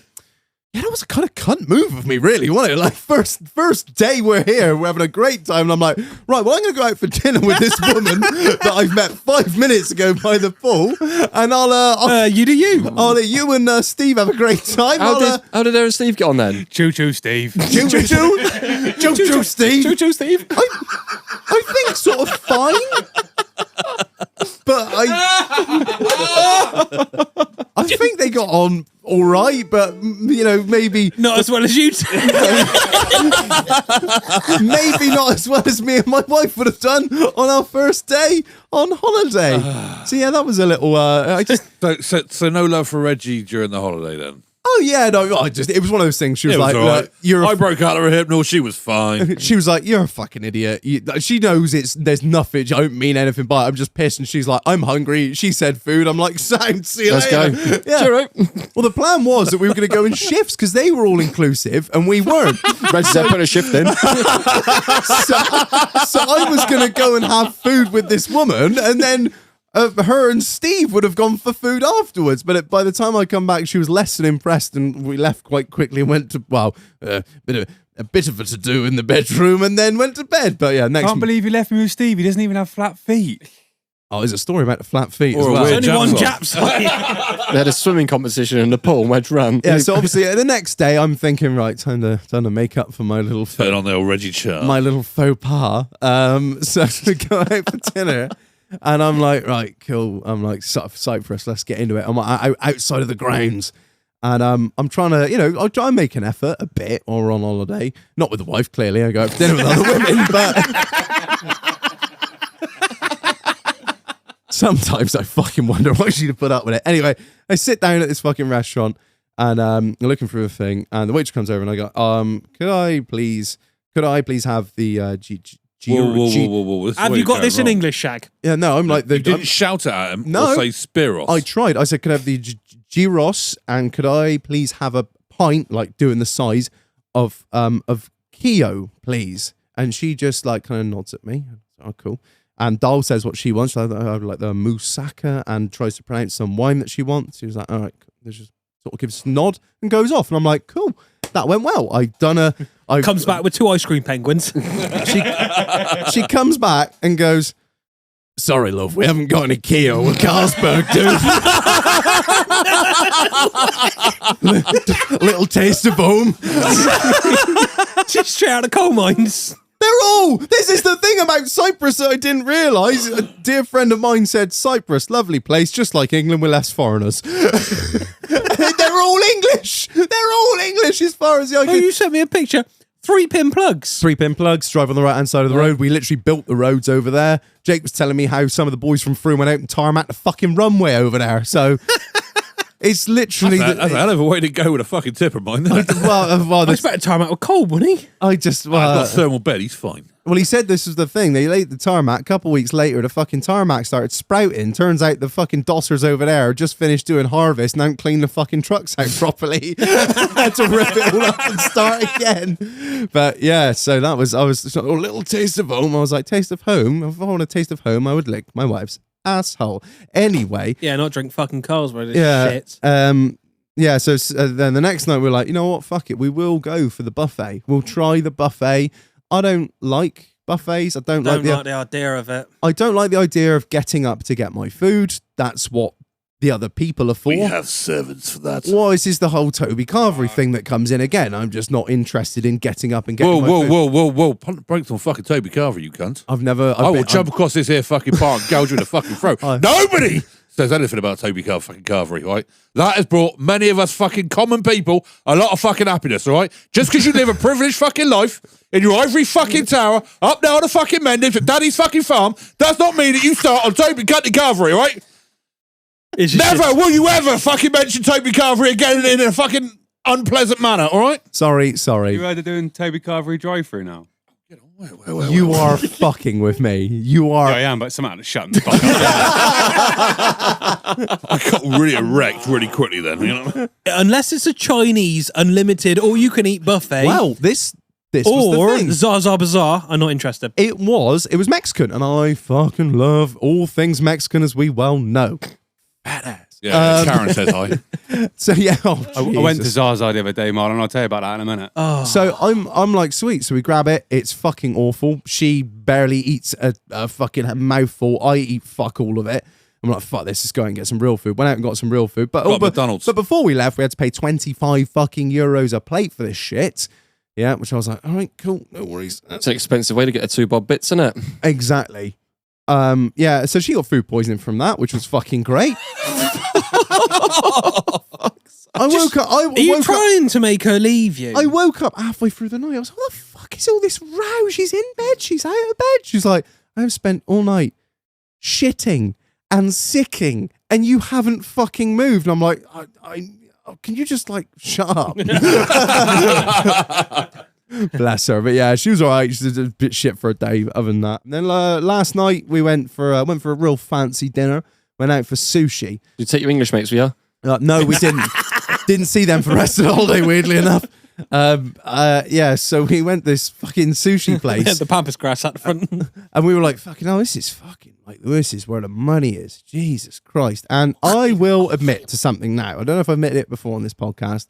"Yeah, that was a kind of cunt move of me, really, wasn't it? Like first day we're here, we're having a great time, and I'm like, right, well, I'm going to go out for dinner with this woman that I've met 5 minutes ago by the pool, and I'll You do you. I'll let you and Steve have a great time. How did her and Steve get on then? Choo choo, Steve. Choo Steve. Choo, Steve. I think sort of fine, but I think they got on all right, but maybe Not as well as you two. maybe not as well as me and my wife would have done on our first day on holiday. So yeah, that was a little. So no love for Reggie during the holiday then. Oh yeah, no, it was one of those things. She was like, all right. "Look, I broke out of her hip. No, she was fine. She was like, "You're a fucking idiot." She knows there's nothing. I don't mean anything by it. I'm just pissed. And she's like, "I'm hungry." She said food. I'm like, "Sound, see you Let's later." go. Yeah. Sure, right. Well, the plan was that we were going to go in shifts because they were all inclusive and we weren't. Reg said, "Put a shift in." So I was going to go and have food with this woman, and then her and Steve would have gone for food afterwards. But by the time I come back, she was less than impressed, and we left quite quickly and went to a bit of a to do in the bedroom, and then went to bed. But yeah, Can't believe you left me with Steve. He doesn't even have flat feet. Oh, there's a story about the flat feet as Or a well. weird Only one Jap Jap They had a swimming competition in the pool and went run. Yeah, so obviously the next day I'm thinking, right, time to make up for my little Put on the old Reggie chart. my little faux pas. So to go out for dinner. And I'm like, right, cool. I'm like, Cyprus, let's get into it. I'm outside of the grounds. And I'm trying to, I'll try and make an effort a bit while we're on holiday. Not with the wife, clearly. I go out for dinner with other women, but sometimes I fucking wonder why she'd put up with it. Anyway, I sit down at this fucking restaurant and I'm looking through a thing, and the waitress comes over and I go, could I please have the Whoa. Have you got this in English, Shag? Yeah, no, I'm like You didn't shout at him No. or say Spiros. I tried. I said, could I have the gyros, and could I please have a pint, like doing the size of Keo, please? And she just like kind of nods at me. Oh, cool. And Dal says what she wants. I would like the moussaka, and tries to pronounce some wine that she wants. She was like, all right, there's just sort of gives a nod and goes off. And I'm like, cool, that went well. Comes back with 2 ice cream penguins. She comes back and goes, sorry, love, we haven't got any Keo or Carlsberg, dude. Little taste of home. Just straight out of coal mines. This is the thing about Cyprus that I didn't realise. A dear friend of mine said, Cyprus, lovely place, just like England with less foreigners. They're all English. They're all English as far as the eye Oh, can. you sent me a picture. 3-pin plugs. 3-pin plugs, drive on the right-hand side of the road. We literally built the roads over there. Jake was telling me how some of the boys from Froome went out and tarmac the fucking runway over there. So It's literally. That's a hell of a way to go with a fucking tipper, mind. well, I expect to tarmac with cold, wouldn't he? I just. I've got thermal bed. He's fine. Well, he said this was the thing. They laid the tarmac. A couple weeks later, the fucking tarmac started sprouting. Turns out the fucking dossers over there just finished doing harvest and hadn't cleaned the fucking trucks out properly. Had to rip it all up and start again. But yeah, so that was, I was just, a little taste of home. I was like, taste of home? If I want a taste of home, I would lick my wife's asshole. Anyway. Yeah, not drink fucking Carlsberg. Yeah. Shit. Yeah, so then the next night we were like, you know what, fuck it. We will go for the buffet. We'll try the buffet. I don't like buffets. I don't like the idea of it. I don't like the idea of getting up to get my food. That's what the other people are for. We have servants for that. Well, this is the whole Toby Carvery thing that comes in again. I'm just not interested in getting up and getting my food. Whoa. Break on fucking Toby Carvery, you cunt. I will jump across this here fucking park and gouge you in the fucking throat. Nobody says anything about Toby fucking Carvery, right? That has brought many of us fucking common people a lot of fucking happiness, all right? Just because you live a privileged fucking life in your ivory fucking tower up there on the fucking Mendips at Daddy's fucking farm does not mean that you start on Toby Carvery, right? Never will you ever fucking mention Toby Carvery again in a fucking unpleasant manner, all right? Sorry. You heard they're doing Toby Carvery drive-through now? You are fucking with me. You are. Yeah, I am, but somehow shut the fuck up. I got really erect really quickly then, you know? Unless it's a Chinese unlimited all-you-can-eat buffet. Well, this or was the thing. Zaza Bazaar, I'm not interested. It was Mexican, and I fucking love all things Mexican, as we well know. Badass. Yeah, Karen says hi. So yeah, I went to Zaza the other day, Marlon. I'll tell you about that in a minute. Oh. So I'm like, sweet. So we grab it. It's fucking awful. She barely eats a fucking mouthful. I eat fuck all of it. I'm like, fuck this. Let's go and get some real food. Went out and got some real food. But McDonald's. But before we left, we had to pay 25 fucking euros a plate for this shit. Yeah, which I was like, all right, cool, no worries. It's an expensive way to get a 2 bob bits, isn't it? Exactly. Yeah, so she got food poisoning from that, which was fucking great. I woke up. Are you trying to make her leave you? I woke up halfway through the night. I was like, what the fuck is all this row? She's in bed. She's out of bed. She's like, I've spent all night shitting and sicking, and you haven't fucking moved. And I'm like, can you just like shut up? Bless her. But yeah, she was all right. She was a bit shit for a day other than that. And then last night we went for a real fancy dinner. Went out for sushi. Did you take your English mates with you? No, we didn't. Didn't see them for the rest of the holiday, weirdly enough. Yeah, so we went this fucking sushi place. The pampas grass at the front. And we were like, fucking hell, this is fucking, like, this is where the money is. Jesus Christ. And I will admit to something now. I don't know if I've admitted it before on this podcast.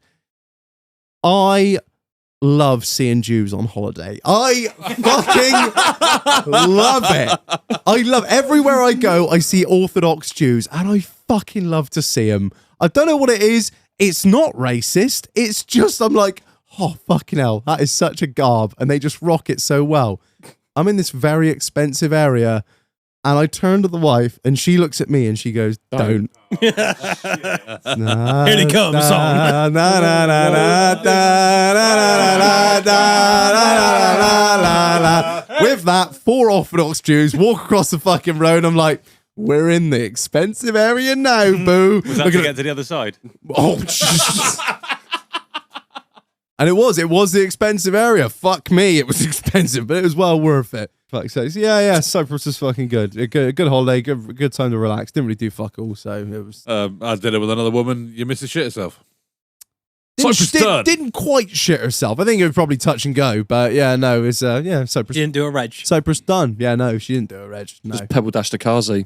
I love seeing Jews on holiday. I fucking love it. I love, everywhere I go, I see Orthodox Jews, and I fucking love to see them. I don't know what it is. It's not racist. It's just, I'm like, oh, fucking hell, that is such a garb, and they just rock it so well. I'm in this very expensive area, and I turn to the wife, and she looks at me, and she goes, don't. Here he comes, song. With that, 4 Orthodox Jews walk across the fucking road. I'm like, we're in the expensive area now, boo. Was that to get to the other side? Oh, and it was the expensive area. Fuck me, it was expensive, but it was well worth it. Fuck's sake. Yeah, Cyprus is fucking good. A good holiday, good time to relax. Didn't really do fuck all, so it was. I did it with another woman. You missed the shit herself. Cyprus didn't quite shit herself. I think it was probably touch and go, but yeah, no, it was Cyprus. She didn't do a reg. Cyprus done. Yeah, no, she didn't do a reg. No. Just pebble dash to Kazi.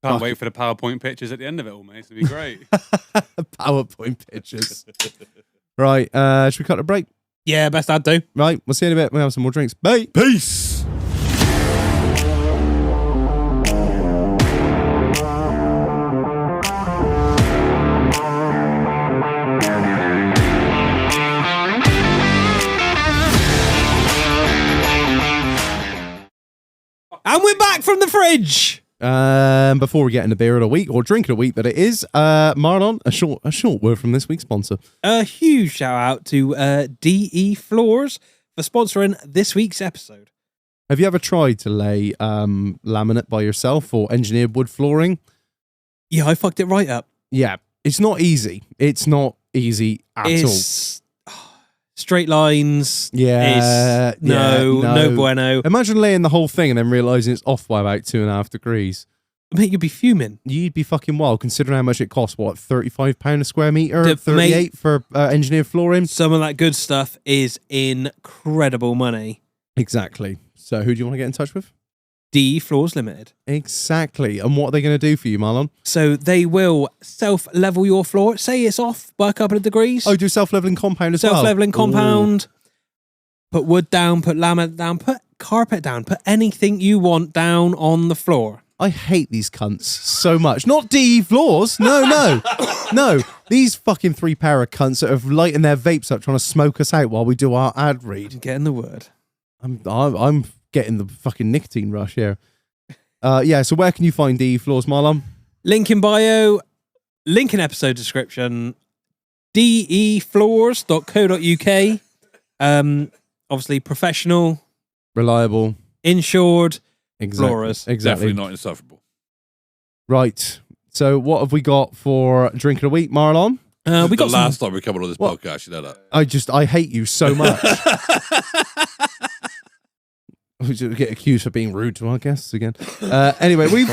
Can't wait for the PowerPoint pictures at the end of it all, mate. It'll be great. PowerPoint pictures. Right, should we cut a break? Yeah, best I'd do. Right, we'll see you in a bit. We'll have some more drinks. Bye. Peace. And we're back from the fridge. Before we get into beer of the week or drink of the week that it is, Marlon, a short word from this week's sponsor. A huge shout out to DE Floors for sponsoring this week's episode. Have you ever tried to lay laminate by yourself or engineered wood flooring? Yeah, I fucked it right up. Yeah, It's not easy. It's not easy at all. It's straight lines. Yeah, It's no bueno. Imagine laying the whole thing and then realizing it's off by about 2.5 degrees. Mate, you'd be fuming. You'd be fucking wild considering how much it costs. What, £35 a square meter? Mate, 38 for engineered flooring? Some of that good stuff is incredible money. Exactly. So who do you want to get in touch with? DE Floors Limited. Exactly. And what are they going to do for you, Marlon? So they will self-level your floor. Say it's off by a couple of degrees. Oh, do self-leveling compound as well? Self-leveling compound. Put wood down, put laminate down, put carpet down, put anything you want down on the floor. I hate these cunts so much. Not DE Floors. No. No. These fucking 3 pair of cunts that have lighting their vapes up trying to smoke us out while we do our ad read. Get in the word. I'm getting the fucking nicotine rush here. Yeah, so where can you find DE Floors, Marlon? Link in bio, link in episode description, defloors.co.uk. Obviously professional, Reliable. insured, Exactly. floorers. Exactly. Definitely not insufferable. Right. So what have we got for drink of the week, Marlon? We got the last time we covered on this What? podcast, you know that. I hate you so much. We should get accused for being rude to our guests again. Anyway, we've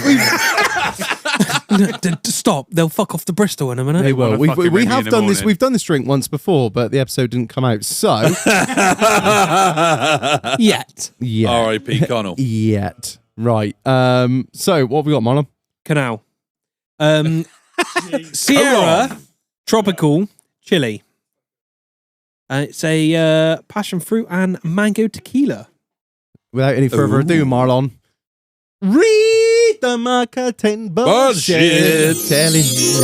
Stop. They'll fuck off to Bristol in a minute. they will. wanna We fucking ring me have in the done this. morning. We've done this drink once before, but the episode didn't come out. So Yet. yeah, R.I.P. Connell. yet right. So what have we got, Marlon? Canal. Sierra Tropical Chili. It's a passion fruit and mango tequila. Without any further ado, Marlon. Read the marketing bullshit. Bullshit. Telling you.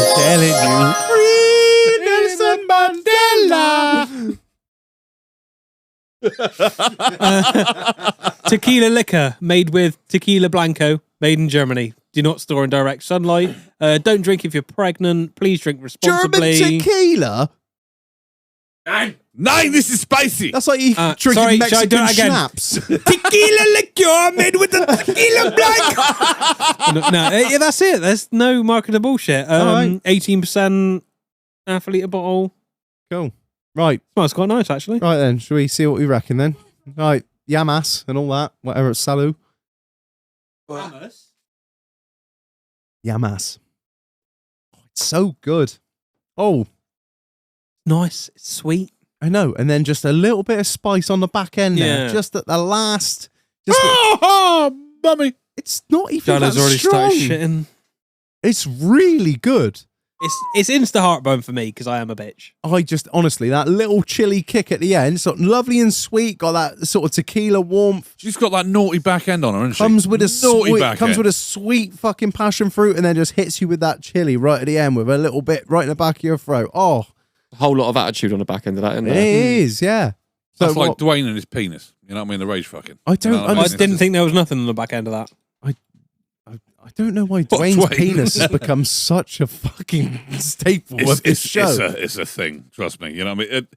Read Nelson Mandela. Tequila liquor made with tequila blanco, made in Germany. Do not store in direct sunlight. Don't drink if you're pregnant. Please drink German responsibly. tequila? Nine, this is spicy. That's like you drinking sorry, shall I do Mexican it again? schnapps. Tequila liqueur made with the tequila blanco. No, that's it. There's no marketing bullshit. Alright. 18% half a litre bottle. Cool. Right. Smells quite nice, actually. Right then. Shall we see what we reckon then? Right. Yamas and all that. Whatever. Salut. Yamas. Oh, it's so good. Oh, Nice. It's sweet. I know. And then just a little bit of spice on the back end there. Yeah. Just at the last. Just Oh, mummy. it's not even Jono's that already strong. started shitting. It's really good. It's insta heartburn for me because I am a bitch. I just, honestly, that little chili kick at the end, sort of lovely and sweet, got that sort of tequila warmth. She's got that naughty back end on her, hasn't she? Comes with a naughty sweet, back comes end. with a sweet fucking passion fruit, and then just hits you with that chili right at the end with a little bit right in the back of your throat. Oh, A whole lot of attitude on the back end of that, isn't it there? is, yeah. So That's like what- Dwayne and his penis. You know what I mean? The rage fucking. I don't You know what I understand. didn't think there was nothing on the back end of that. I don't know why What, Dwayne's Dwayne? penis has become such a fucking staple of this show. It's a thing. Trust me. You know what I mean?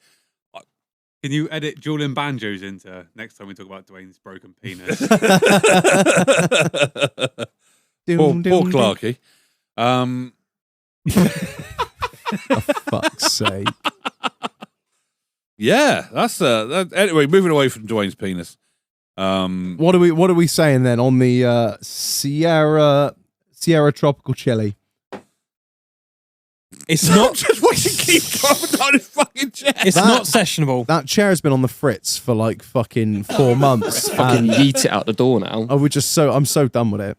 Can you edit Julian Banjos into next time we talk about Dwayne's broken penis? Poor Clarky. For fuck's sake. Yeah, that's anyway. Moving away from Dwayne's penis. What are we saying then on the Sierra Tropical Chili? It's not. just watching keep dropping down his fucking chest. It's not sessionable. That chair's been on the fritz for like fucking 4 months. Fucking yeet it out the door now. I'm so done with it.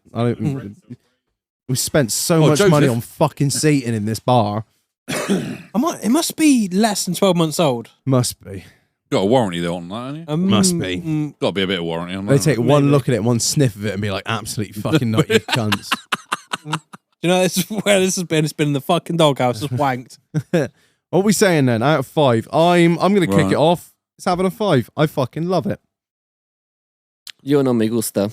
We spent so much Joseph. money on fucking seating in this bar. It must be less than 12 months old. Must be. Got a warranty though on that, haven't you? Must be. Got to be a bit of warranty on that. They take one look at it, one sniff of it, and be like, absolutely fucking not, you cunts. You know, this is where this has been. It's been in the fucking doghouse. It's wanked. What are we saying then? Out of 5, I'm gonna kick Right. it off. It's having a 5. I fucking love it. Yo no me gusta.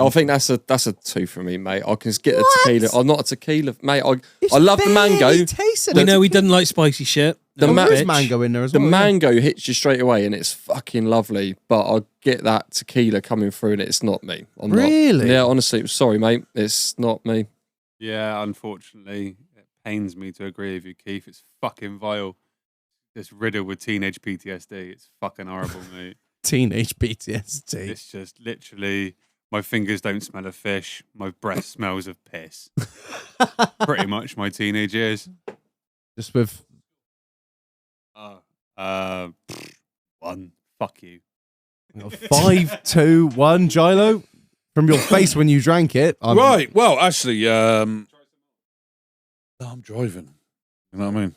I think that's a 2 for me, mate. I can get the tequila. I'm not a tequila, mate. I love the mango. We know he doesn't like spicy shit. The No, There is bitch. mango in there as The well. yeah. mango hits you straight away, and it's fucking lovely. But I get that tequila coming through, and it's not me. I'm Really? Not. Yeah, honestly, sorry, mate. It's not me. Yeah, unfortunately, pains me to agree with you, Keith. It's fucking vile. It's riddled with teenage PTSD. It's fucking horrible, mate. Teenage PTSD. It's just literally, my fingers don't smell of fish. My breath smells of piss. Pretty much my teenage years. Just with... One. Fuck you. 5, 2, 1, GILO. From your face when you drank it. Right. Well, actually, I'm driving. You know what I mean?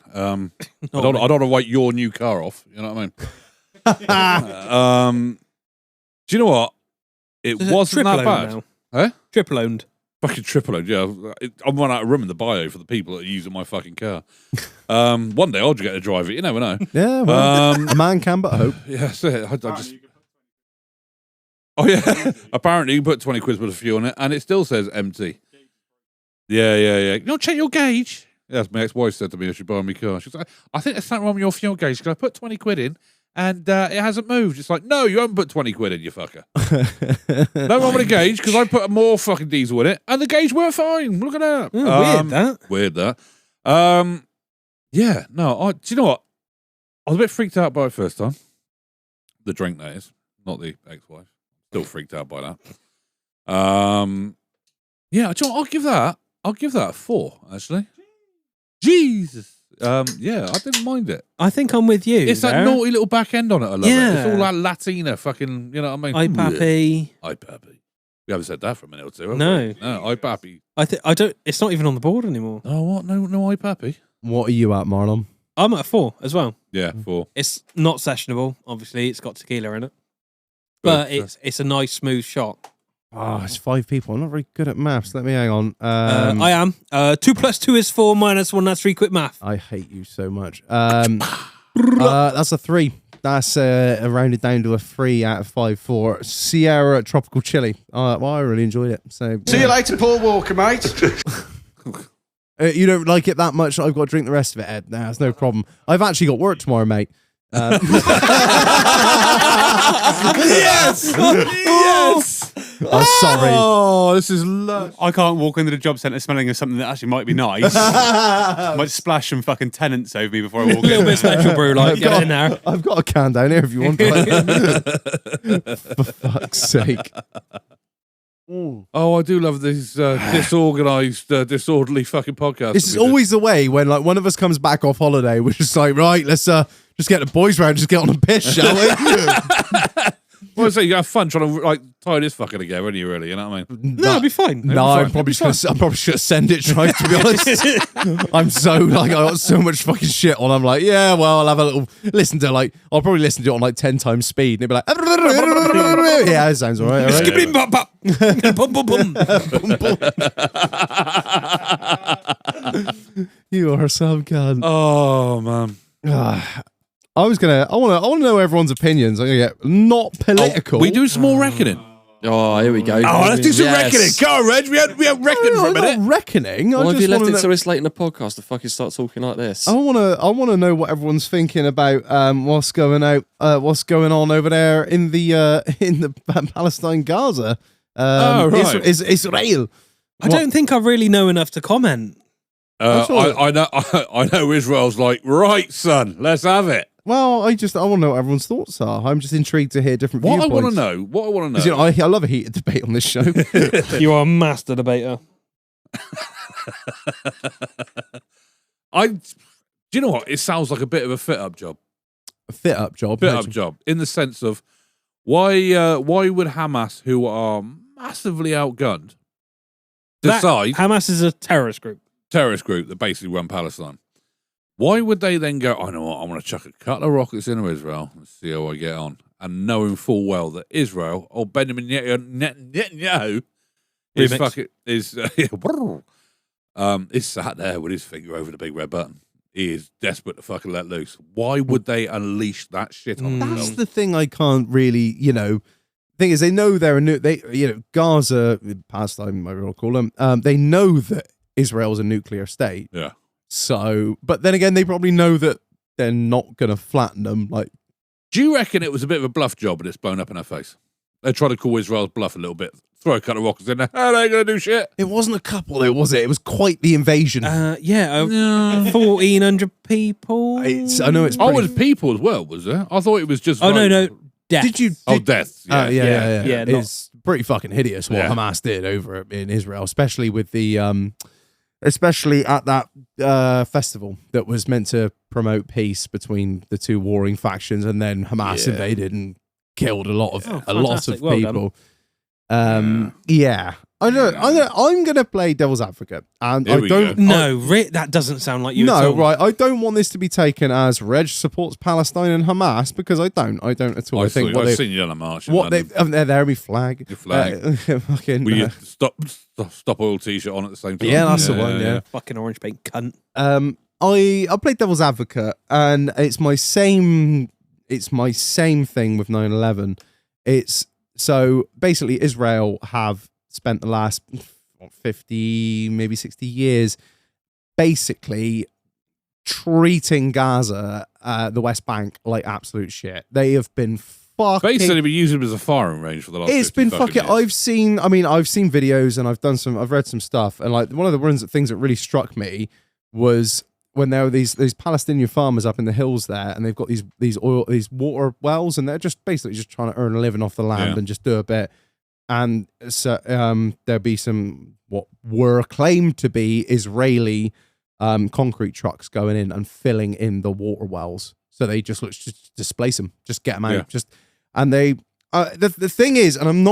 I don't want to write your new car off. You know what I mean? Do you know what? It wasn't that bad. Now? Huh? Triple owned. Fucking triple owned, yeah. I'm running out of room in the bio for the people that are using my fucking car. One day I'll get to drive it. You never know. Yeah, well, a man can but hope. Yeah, that's it. I just... Oh, yeah. Apparently, you put 20 quid worth of fuel on it, and it still says empty. Yeah. You don't check your gauge. Yeah, that's my ex-wife said to me as she bought me car. She's like, I think there's something wrong with your fuel gauge because I put 20 quid in, and it hasn't moved. It's like, no, you haven't put 20 quid in, you fucker. No wrong with the gauge because I put more fucking diesel in it, and the gauge worked fine. Look at that. Weird that. Yeah, no, do you know what? I was a bit freaked out by it first time. The drink, that is. Not the ex-wife. Still freaked out by that. Yeah, do you know what? I'll give that a 4, actually. Jesus. Yeah, I didn't mind it. I think I'm with you. It's that naughty little back end on it. I love it. It's all that Latina fucking, you know what I mean? Ay papi. Ay papi. We haven't said that for a minute or two. No. No, ay papi. I don't. It's not even on the board anymore. Oh, what? No ay papi. What are you at, Marlon? I'm at a 4 as well. Yeah, 4. It's not sessionable. Obviously, it's got tequila in it, but it's a nice smooth shot. Oh, it's 5 people. I'm not very good at maths. Let me hang on. I am. 2 + 2 is 4 - 1. That's 3. Quick math. I hate you so much. That's a 3. That's rounded down to a 3 out of 5 for Sierra Tropical Chili. Well, I really enjoyed it. So See you later, Paul Walker, mate. You don't like it that much? I've got to drink the rest of it, Ed. Nah, it's no problem. I've actually got work tomorrow, mate. Yes! Yes! I'm sorry. Oh, this is lush. I can't walk into the job centre smelling of something that actually might be nice. Might splash some fucking tenants over me before I walk in. A little bit special brew, like get in there. I've got a can down here if you want. For fuck's sake. Oh, I do love these disorganised, disorderly fucking podcasts. This is always the way when like one of us comes back off holiday. We're just like, right, let's just get the boys round, just get on a piss, shall we? Well, I say you have fun trying to like tie this fucker together, aren't you? Really, you know what I mean? No, it'll be fine. No, I'm probably should send it right, to be honest. I'm so like I got so much fucking shit on. I'm like, yeah, well, I'll have a little listen to like I'll probably listen to it on like 10 times speed and it'll be like yeah, it sounds alright. Skipping bop bop. Boom boom boom. You are some cunt. Oh man. I want to know everyone's opinions. I'm gonna get not political. We do some more reckoning. Oh, here we go. Oh, let's do some reckoning. Go on, Reg. We had reckoning for a minute. Not reckoning. Why have you left it know, so it's late in the podcast to fucking start talking like this? I want to know what everyone's thinking about what's going on over there in the Palestine Gaza. Right. Israel. I don't think I really know enough to comment. I know Israel's like, right, son, let's have it. Well, I want to know what everyone's thoughts are. I'm just intrigued to hear different viewpoints. What I want to know. 'Cause, you know, I love a heated debate on this show. You are a master debater. Do you know what? It sounds like a bit of a fit-up job. A fit-up job. Fit-up job. In the sense of, why would Hamas, who are massively outgunned, decide... Hamas is a terrorist group that basically run Palestine. Why would they then go, I know what, I want to chuck a couple of rockets into Israel and see how I get on? And knowing full well that Israel, or Benjamin Netanyahu, is sat there with his finger over the big red button. He is desperate to fucking let loose. Why would they unleash that shit on themselves? That's the thing I can't really, thing is they know they're Gaza, Palestine, whatever you call them, they know that Israel's a nuclear state. Yeah. So, but then again, they probably know that they're not going to flatten them. Like, do you reckon it was a bit of a bluff job and it's blown up in our face? They tried to call Israel's bluff a little bit throw a couple of rockets in there. How are they going to do shit? It wasn't a couple, though, was it? It was quite the invasion. 1,400 people. I know it's. Oh, it Pretty, was people as well, was there? I thought it was just. Oh, like, no. Death. Did you? Oh, death. Yeah. Yeah. Yeah, It's pretty fucking hideous what Yeah. Hamas did over in Israel, especially with the especially at that festival that was meant to promote peace between the two warring factions, and then Hamas invaded and killed a lot of fantastic. Well done. people. Yeah. I'm gonna play devil's advocate, and Here I we don't. go. No, that doesn't sound like you at No, all. right. I don't want this to be taken as Reg supports Palestine and Hamas, because I don't at all. I think what I've they, seen you on a march. in what they, London. there, my flag. Your flag. Fucking, Will you stop oil t-shirt on at the same time? yeah, that's the one. Yeah. Fucking orange paint cunt. I played devil's advocate, and it's my same thing with 9/11. It's so basically Israel have spent the last 50, maybe 60 years basically treating Gaza, the West Bank, like absolute shit. They have been fucking. Basically, we use it as a firing range for the last. It's 50 been fucking fucking. years. I've seen videos, and I've read some stuff, and like one of the things that really struck me was when there were these Palestinian farmers up in the hills there, and they've got these water wells, and they're just basically just trying to earn a living off the land and just do a bit. And so there'd be some what were claimed to be Israeli concrete trucks going in and filling in the water wells. So they just displace them, just get them out, and they. The thing is, and I'm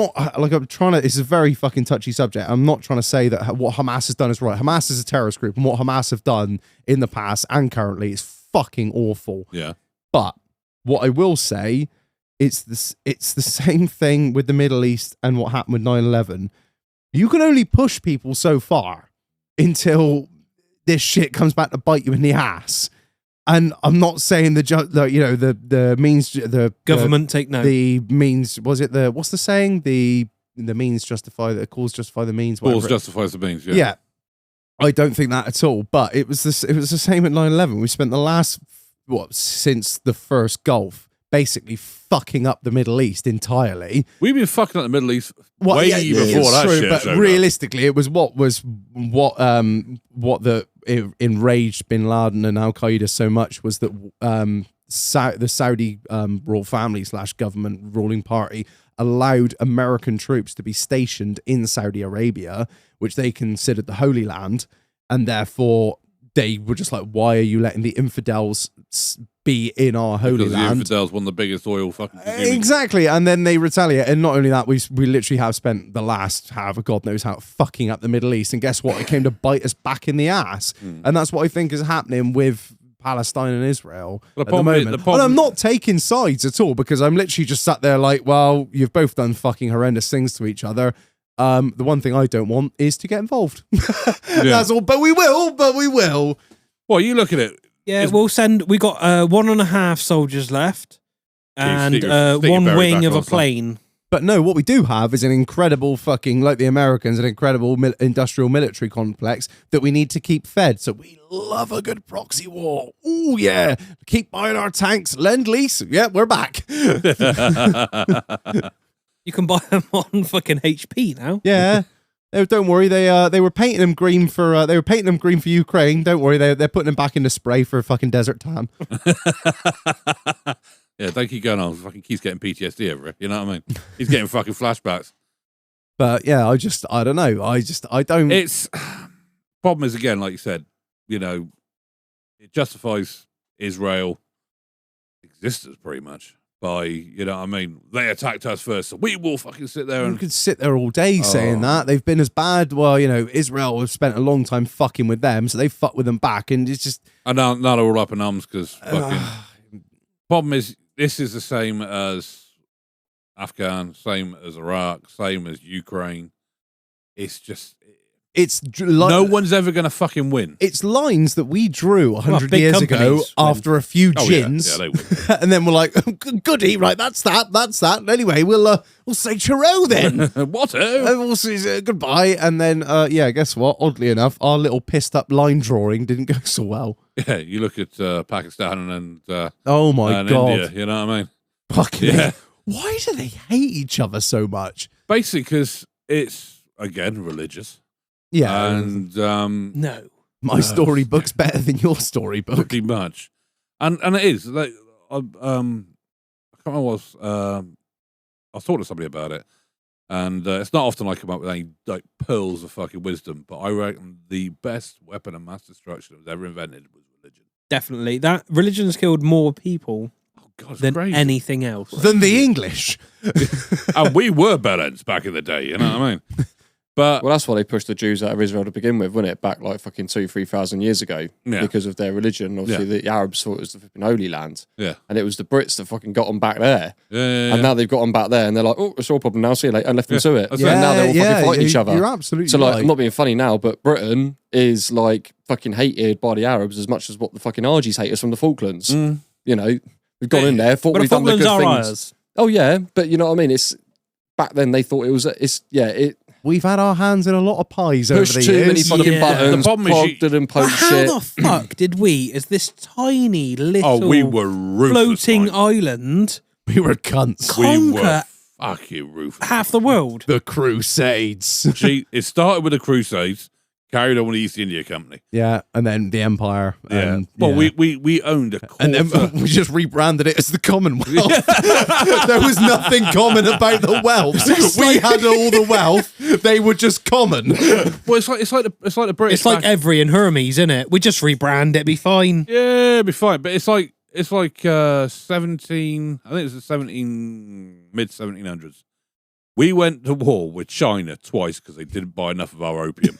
trying to. It's a very fucking touchy subject. I'm not trying to say that what Hamas has done is right. Hamas is a terrorist group, and what Hamas have done in the past and currently is fucking awful. Yeah. But what I will say, it's the same thing with the Middle East and what happened with 9/11. You can only push people so far until this shit comes back to bite you in the ass. And I'm not saying the means the Government take note. The means was it the what's the saying, the means justify the cause justify the means, Cause whatever. justifies the means. Yeah. Yeah, I don't think that at all. But it was the same at 9/11. We spent the last since the first Gulf basically fucking up the Middle East entirely. We've been fucking up the Middle East Well, way yeah, before it's that true, shit. but showed up. realistically, it was what the enraged Bin Laden and Al Qaeda so much was that the Saudi royal family / government ruling party allowed American troops to be stationed in Saudi Arabia, which they considered the Holy Land, and therefore they were just like, "Why are you letting the infidels be in our Holy Because the Land?" infidels won the biggest oil fucking consuming. Exactly, and then they retaliate, and not only that, we literally have spent the last God knows how fucking up the Middle East, and guess what? It came to bite us back in the ass, and that's what I think is happening with Palestine and Israel at the moment. And I'm not taking sides at all, because I'm literally just sat there like, well, you've both done fucking horrendous things to each other. The one thing I don't want is to get involved. That's all, but we will. Well, you look at it. Yeah, we got 1.5 soldiers left and stick your one berry wing back of a on, son. plane. But no, what we do have is an incredible fucking, like the Americans, an incredible industrial military complex that we need to keep fed. So we love a good proxy war. Oh yeah, keep buying our tanks, lend lease. Yeah, we're back. You can buy them on fucking HP now. Yeah. Don't worry, they were painting them green for Ukraine. Don't worry, they're putting them back into spray for a fucking desert tan. Yeah, don't keep going on. Fucking keeps getting PTSD over it. You know what I mean? He's getting fucking flashbacks. But yeah, I don't know. I don't. It's problem is, again, like you said, it justifies Israel existence pretty much by, you know what I mean? They attacked us first, so we will fucking sit there You and could sit there all day saying that. They've been as bad. Well, Israel have spent a long time fucking with them, so they fuck with them back. And it's just... And now they're all up in arms because fucking... Problem is, this is the same as Afghan, same as Iraq, same as Ukraine. It's just... no one's ever going to fucking win. It's lines that we drew 100 big years ago companies win. after a few gins. Yeah, they win. And then we're like, goody, right, that's that. Anyway, we'll say churro then. What? And we'll say goodbye. And then, guess what? Oddly enough, our little pissed up line drawing didn't go so well. Yeah, you look at Pakistan and Oh my and God. India, you know what I mean? Fucking Yeah. Why do they hate each other so much? Basically, because it's again religious. Yeah. And No. My storybook's better than your storybook. pretty much. And it is. Like I can't remember what I was talking to somebody about it. And it's not often I come up with any like pearls of fucking wisdom, but I reckon the best weapon of mass destruction that was ever invented was religion. Definitely. That religion's killed more people Oh God, it's than crazy. anything else. Than the English. And we were bellends back in the day, you know what I mean? But Well, that's why they pushed the Jews out of Israel to begin with, wasn't it? Back like fucking 2,000-3,000 years ago, Yeah. because of their religion. Obviously, the Arabs thought it was the flipping Holy Land, yeah, and it was the Brits that fucking got them back there. yeah. And now they've got them back there, and they're like, "Oh, it's your problem now. See you later," and left them to it. That's And now they're all fucking fighting each other. You're absolutely So like, right. I'm not being funny now, but Britain is like fucking hated by the Arabs as much as what the fucking Argies hate us from the Falklands. You know, we've gone in there, thought But the we've done the Falklands good are things. ours. Oh yeah, but you know what I mean. It's back then they thought it was. It We've had our hands in a lot of pies over pushed the too years. many fucking Yeah. buttons, The problem is prodded and But poked how shit. the fuck did we, as this tiny little we were ruthless. floating mate. island, We were cunts. We were conquer fucking ruthless. half the world? The Crusades. See, it started with the Crusades, carried on with the East India Company. Yeah, and then the Empire. Yeah. And, Well, yeah. we owned a quarter. And then we just rebranded it as the Commonwealth. There was nothing common about the Welsh. We had all the wealth. They were just common. well, it's like the British. It's like back- Every and Hermes, isn't it? We just rebrand it, be fine. yeah, it'd be fine. But it's like 17. I think it's the mid 1700s. We went to war with China twice because they didn't buy enough of our opium.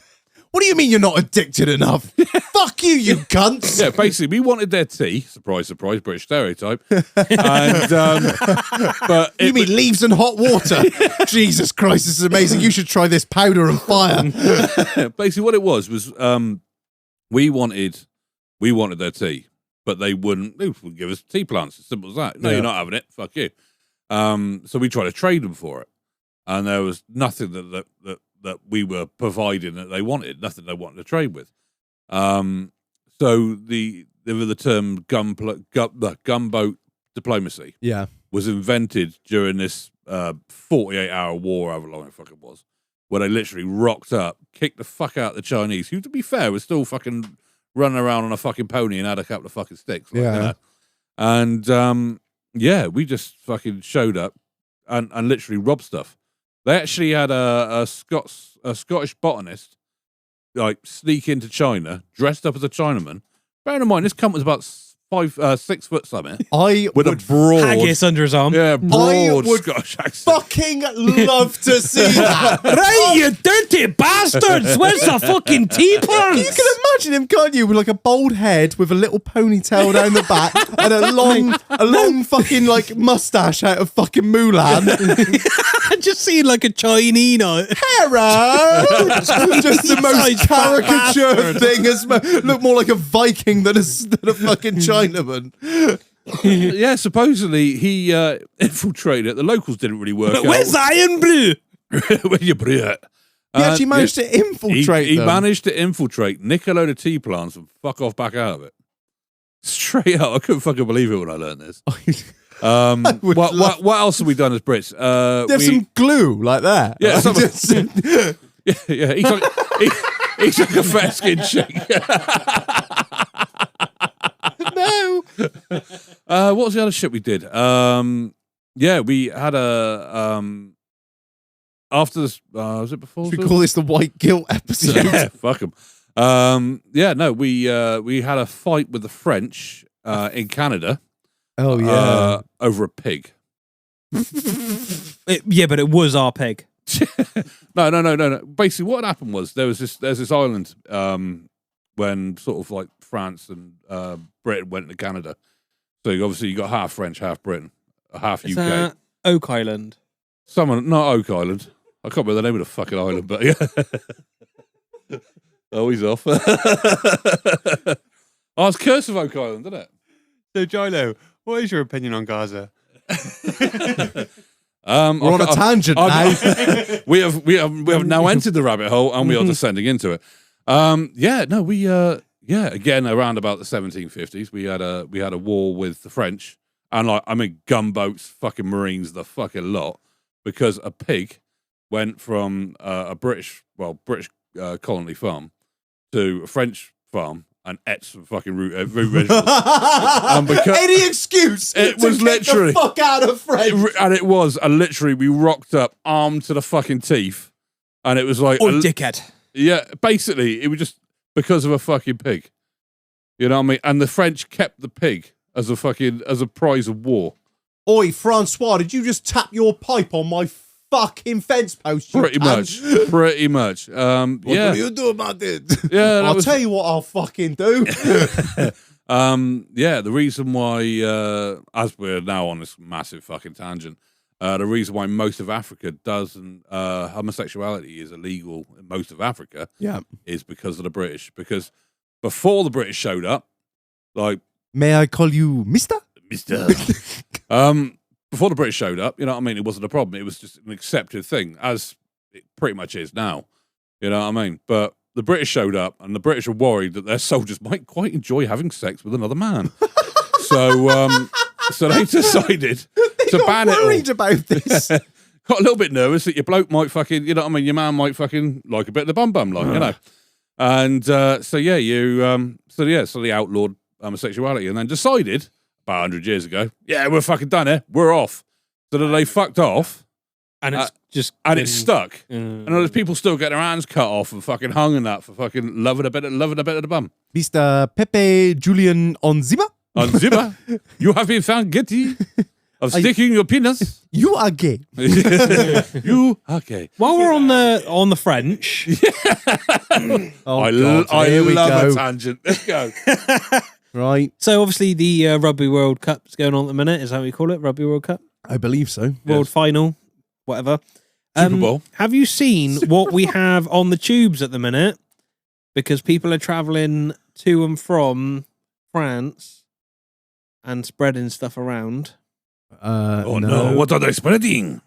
What do you mean you're not addicted enough? Fuck you, you cunts. Yeah, basically, we wanted their tea. Surprise, surprise, British stereotype. And but You it mean leaves and hot water? Jesus Christ, this is amazing. You should try this powder and fire. basically what it was we wanted their tea, but they wouldn't give us tea plants. As simple as that. No, Yeah. you're not having it. Fuck you. So we tried to trade them for it, and there was nothing that we were providing that they wanted. Nothing they wanted to trade with. So the term gunboat diplomacy Yeah. was invented during this 48-hour war, however long it fucking was, where they literally rocked up, kicked the fuck out the Chinese, who, to be fair, was still fucking running around on a fucking pony and had a couple of fucking sticks. Like, Yeah. you know? And, we just fucking showed up and literally robbed stuff. They actually had a Scottish botanist, like, sneak into China, dressed up as a Chinaman. Bear in mind, this cunt was about 6 foot something, I with a would broad, Haggis under his arm. yeah, broad would Scottish accent. fucking love to see that. Right, you dirty bastards! Where's the fucking tea plants? You can imagine him, can't you? With like a bald head with a little ponytail down the back and a long fucking like mustache out of fucking Mulan. I just see like a Chinese now. Hello! Just the most Size fat caricature thing. Look more like a Viking than a fucking Chinaman. Yeah, supposedly he infiltrated. The locals didn't really work Where's out. Iron Blue? Where you put it? He actually managed to infiltrate He them. managed to infiltrate, nick a load of tea plants, and fuck off back out of it. Straight up, I couldn't fucking believe it when I learned this. would love- What else have we done as Brits? There's some glue like that. Yeah, Like, some- just- yeah. He took a fair skin shake. no. What was the other shit we did? We had a after this. Was it before? Should we call this the white guilt episode? Yeah, fuck them. We had a fight with the French in Canada. Oh yeah. Over a pig. Yeah, but it was our pig. No. Basically, what happened was there's this island when sort of like France and Britain went to Canada. So obviously you got half French, half Britain, half It's UK. Oak Island. Not Oak Island. I can't remember the name of the fucking island, but yeah. Oh, he's off. It's Curse of Oak Island, isn't it? So, GILO, what is your opinion on Gaza? We're on a tangent now. we have now entered the rabbit hole and we are descending into it. Again around about the 1750s, we had a war with the French, and gunboats, fucking Marines, the fucking lot, because a pig went from a British colony farm to a French farm and ate some fucking root vegetables. Any excuse. It to was get literally the fuck out of French. and it was, and literally we rocked up armed to the fucking teeth, and it was like, Oh, dickhead. yeah, basically it was just because of a fucking pig. You know what I mean? And the French kept the pig as a prize of war. Oi, Francois, did you just tap your pipe on my fucking fence post? Pretty much. What do you do about it? Yeah, I'll tell you what I'll fucking do. The reason why, as we're now on this massive fucking tangent, the reason why most of Africa doesn't, homosexuality is illegal in most of Africa, is because of the British. Because before the British showed up, like, may I call you Mister? Before the British showed up, you know what I mean? It wasn't a problem. It was just an accepted thing, as it pretty much is now. You know what I mean? But the British showed up, and the British were worried that their soldiers might quite enjoy having sex with another man. So they decided to ban it all. Worried about this. Got a little bit nervous that your bloke might fucking, you know what I mean? Your man might fucking like a bit of the bum, like, you know. And so they outlawed homosexuality, and then decided about 100 years ago, yeah, we're fucking done here, we're off. So then they fucked off, And it's it's stuck. And there's people still getting their hands cut off and fucking hung and that for fucking loving a bit of the bum. Mr. Pepe Julian Onziba? Onziba, you have been found guilty of sticking your penis. You are gay. You okay? While we're on the French, Oh, I here we love go. a tangent. Let's go. Right. so obviously the Rugby World Cup's going on at the minute. Is that what you call it? Rugby World Cup? I believe so. World Final? Whatever. Super Bowl. Have you seen what we have on the tubes at the minute? Because people are travelling to and from France and spreading stuff around. Oh no, what are they spreading?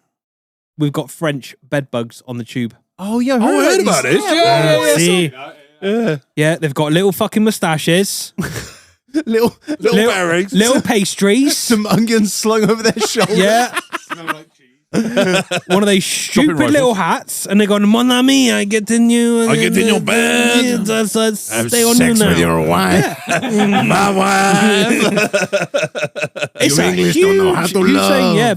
We've got French bed bugs on the tube. Oh, yeah. I I heard about these- this. See? Yeah. Yeah, they've got little fucking moustaches, Little Little bearings. little pastries. some onions slung over their shoulder. Yeah. One of those stupid rifles. little hats, and they're going, Mon ami, I get in you. I get in your bed. Stay on you now. wife. My wife. It's a English huge, don't know how to huge love. thing. Yeah,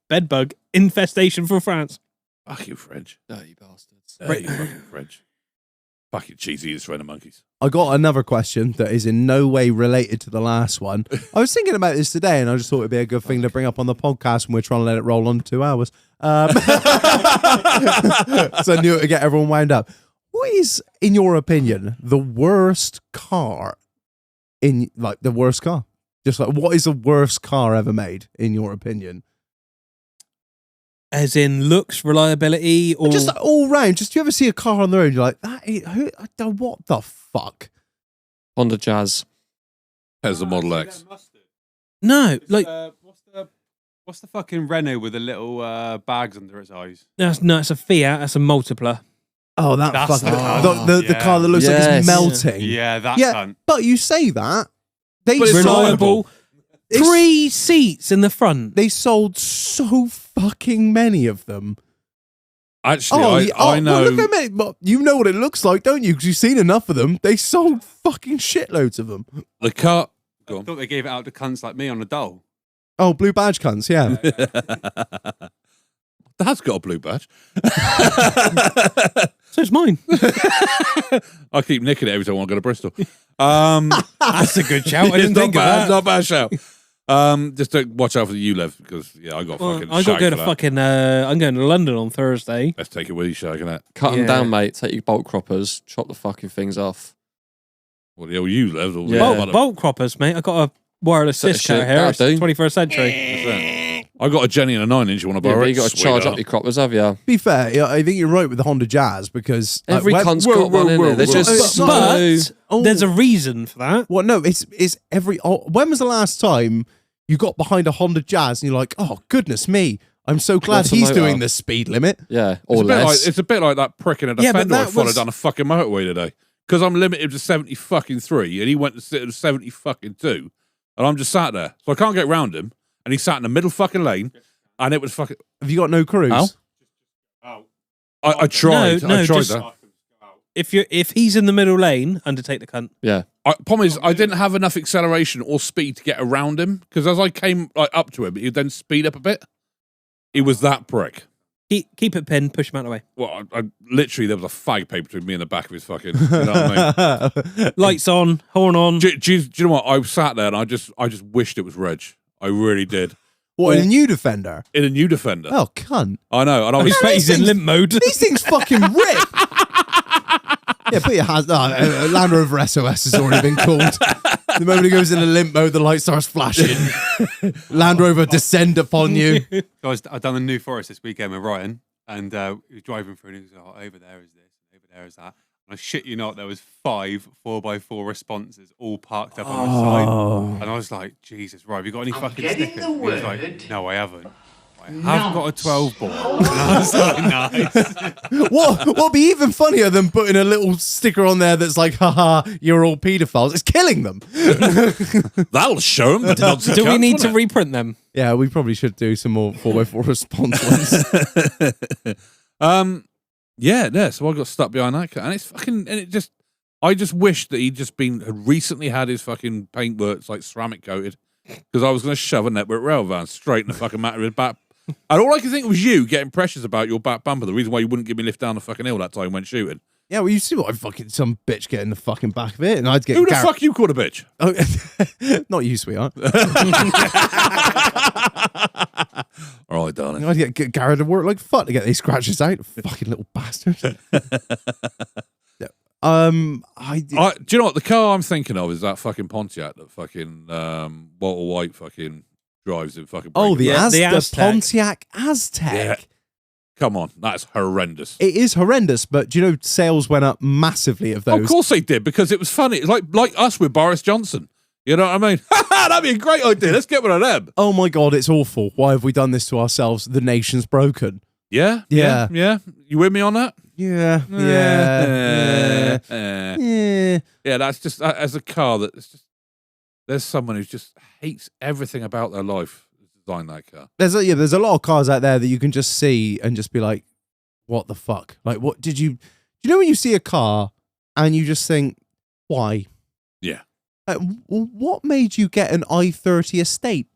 bed bug infestation for France. Fuck you, French. Dirty bastards. You fucking French. Fucking cheesy eaters, friend of monkeys. I got another question that is in no way related to the last one. I was thinking about this today, and I just thought it'd be a good thing to bring up on the podcast when we're trying to let it roll on 2 hours. So I knew it would get everyone wound up. What is, in your opinion, the worst car? The worst car? Just like, what is the worst car ever made, in your opinion? As in looks, reliability, or Just all round. Just, do you ever see a car on the road? You're like, what the fuck? Honda Jazz. There's the Model X. no, like What's the fucking Renault with the little bags under its eyes? it's a Fiat. That's a multipler. Oh, that That's fucking the the car that looks like Yes. it's melting. Yeah, that Yeah, cunt. but you say that they But it's sold, Reliable. It's- 3 seats in the front. they sold so fucking many of them. Actually, I know. Well, look how many. But you know what it looks like, don't you? Because you've seen enough of them. They sold fucking shitloads of them. The car. Go I on. thought they gave it out to cunts like me on a dole. Oh, blue badge cunts, yeah. That's got a blue badge. So it's mine. I keep nicking it every time I go to Bristol. That's a good shout. I It's didn't not think of bad. that. Not a bad shout. Just don't watch out for the ULEV because I got Well, fucking. I got to shagged go for to that. fucking. I'm going to London on Thursday. Let's take it with you, shagging that. Cut them Yeah. down, mate. Take your bolt croppers. Chop the fucking things off. Well, the old ULEVs. All Yeah. Bolt croppers, mate. I got a wireless Set of disc cutter shit. here. That'll It's do. 21st century. I got a Jenny and a 9-inch. You want to Yeah, borrow but it? you got to Sweet charge up. up your croppers, have you? Be fair, yeah, I think you're right with the Honda Jazz because Every cunt's got one in there. There's just so... But there's a reason for that. Well, no, it's every. When was the last time you got behind a Honda Jazz and you're like, oh goodness me, I'm so glad he's Automotor. doing the speed limit. Yeah, It's or a, bit like, less. it's a bit like that prick in a Yeah, but Defender I that followed was- down a fucking motorway today. Because I'm limited to 70 fucking 3 and he went to 70 fucking 2 and I'm just sat there. So I can't get round him and he sat in the middle fucking lane, and it was fucking. Have you got no cruise? Ow. I tried. No, I tried just- that. If he's in the middle lane, undertake the cunt. Yeah. Problem is, I didn't have enough acceleration or speed to get around him because as I came up to him, he'd then speed up a bit. He was that prick. Keep it pinned, push him out of the way. Well, I literally there was a fag paper between me and the back of his fucking. You know what I mean? Lights on, horn on. Do you know what? I sat there and I just wished it was Reg. I really did. What, in a new Defender? In a new Defender. Oh, cunt. I know. And I I was. bet he's in limp mode. These things fucking rip. Yeah, put your hands. Land Rover SOS has already been called. The moment he goes into limp mode, the light starts flashing. Land Rover descend upon you. So I've done the New Forest this weekend with Ryan, and he was driving through, and he was like, over there is this, over there is that. And I shit you not, there was 5 4x4 responses all parked up on the side. And I was like, Jesus, right, have you got any fucking stickers? And he was like, no, I haven't. I have got a 12 ball. And I was like, nice. What would be even funnier than putting a little sticker on there that's like, haha, you're all paedophiles? It's killing them. That'll show him. Do we need to reprint them? Yeah, we probably should do some more 4x4 response ones. Yeah, so I got stuck behind that car, and it's fucking, and it just, I just wish that he'd just had recently had his fucking paintworks like ceramic coated, because I was going to shove a network rail van straight in the fucking matter of his back. And all I could think was you getting precious about your back bumper, the reason why you wouldn't give me a lift down the fucking hill that time when shooting. Yeah, well, you see what I fucking, some bitch get in the fucking back of it, and I'd get Who the fuck you called a bitch? Oh, not you, sweetheart. All right, darling. I'd get Garrett to work like fuck to get these scratches out. Fucking little bastard. Do you know what the car I'm thinking of is that fucking Pontiac that fucking Walter White fucking drives in fucking. Oh, the the Aztec. Pontiac Aztec. Yeah. Come on, that's horrendous. It is horrendous, but do you know sales went up massively of those? Of course they did, because it was funny. It's like us with Boris Johnson. You know what I mean? That'd be a great idea. Let's get one of them. Oh my God, it's awful. Why have we done this to ourselves? The nation's broken. Yeah? Yeah. Yeah? You with me on that? Yeah. Yeah, that's just, as a car, that's just, there's someone who just hates everything about their life who's designed that car. There's a lot of cars out there that you can just see and just be like, what the fuck? Like, what did you... Do you know when you see a car and you just think, why? Yeah. What made you get an i30 estate?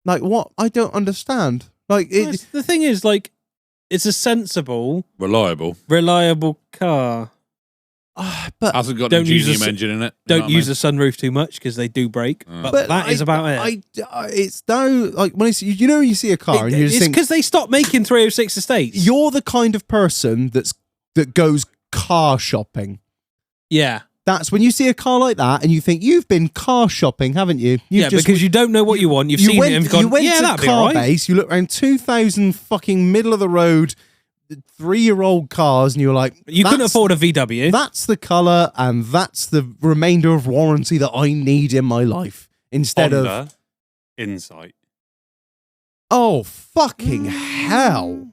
Like, what? I don't understand. Like, The thing is, like, it's a sensible, reliable car. but Hasn't got Don't a use Genium a- engine in it. Don't use the sunroof too much because they do break. But that is about it. It's now like when you know when you see a car and you just It's think because they stopped making 306 estates. you're the kind of person that goes car shopping. Yeah. That's when you see a car like that and you think you've been car shopping, haven't you? Because you don't know what you want. You've seen it and gone, you went yeah, to that'd be car all right. base. You look around 2,000 fucking middle of the road 3-year-old cars, and you're like, You couldn't "That's- afford a VW. That's the color, and that's the remainder of warranty that I need in my life. Instead of Honda Insight. oh fucking hell,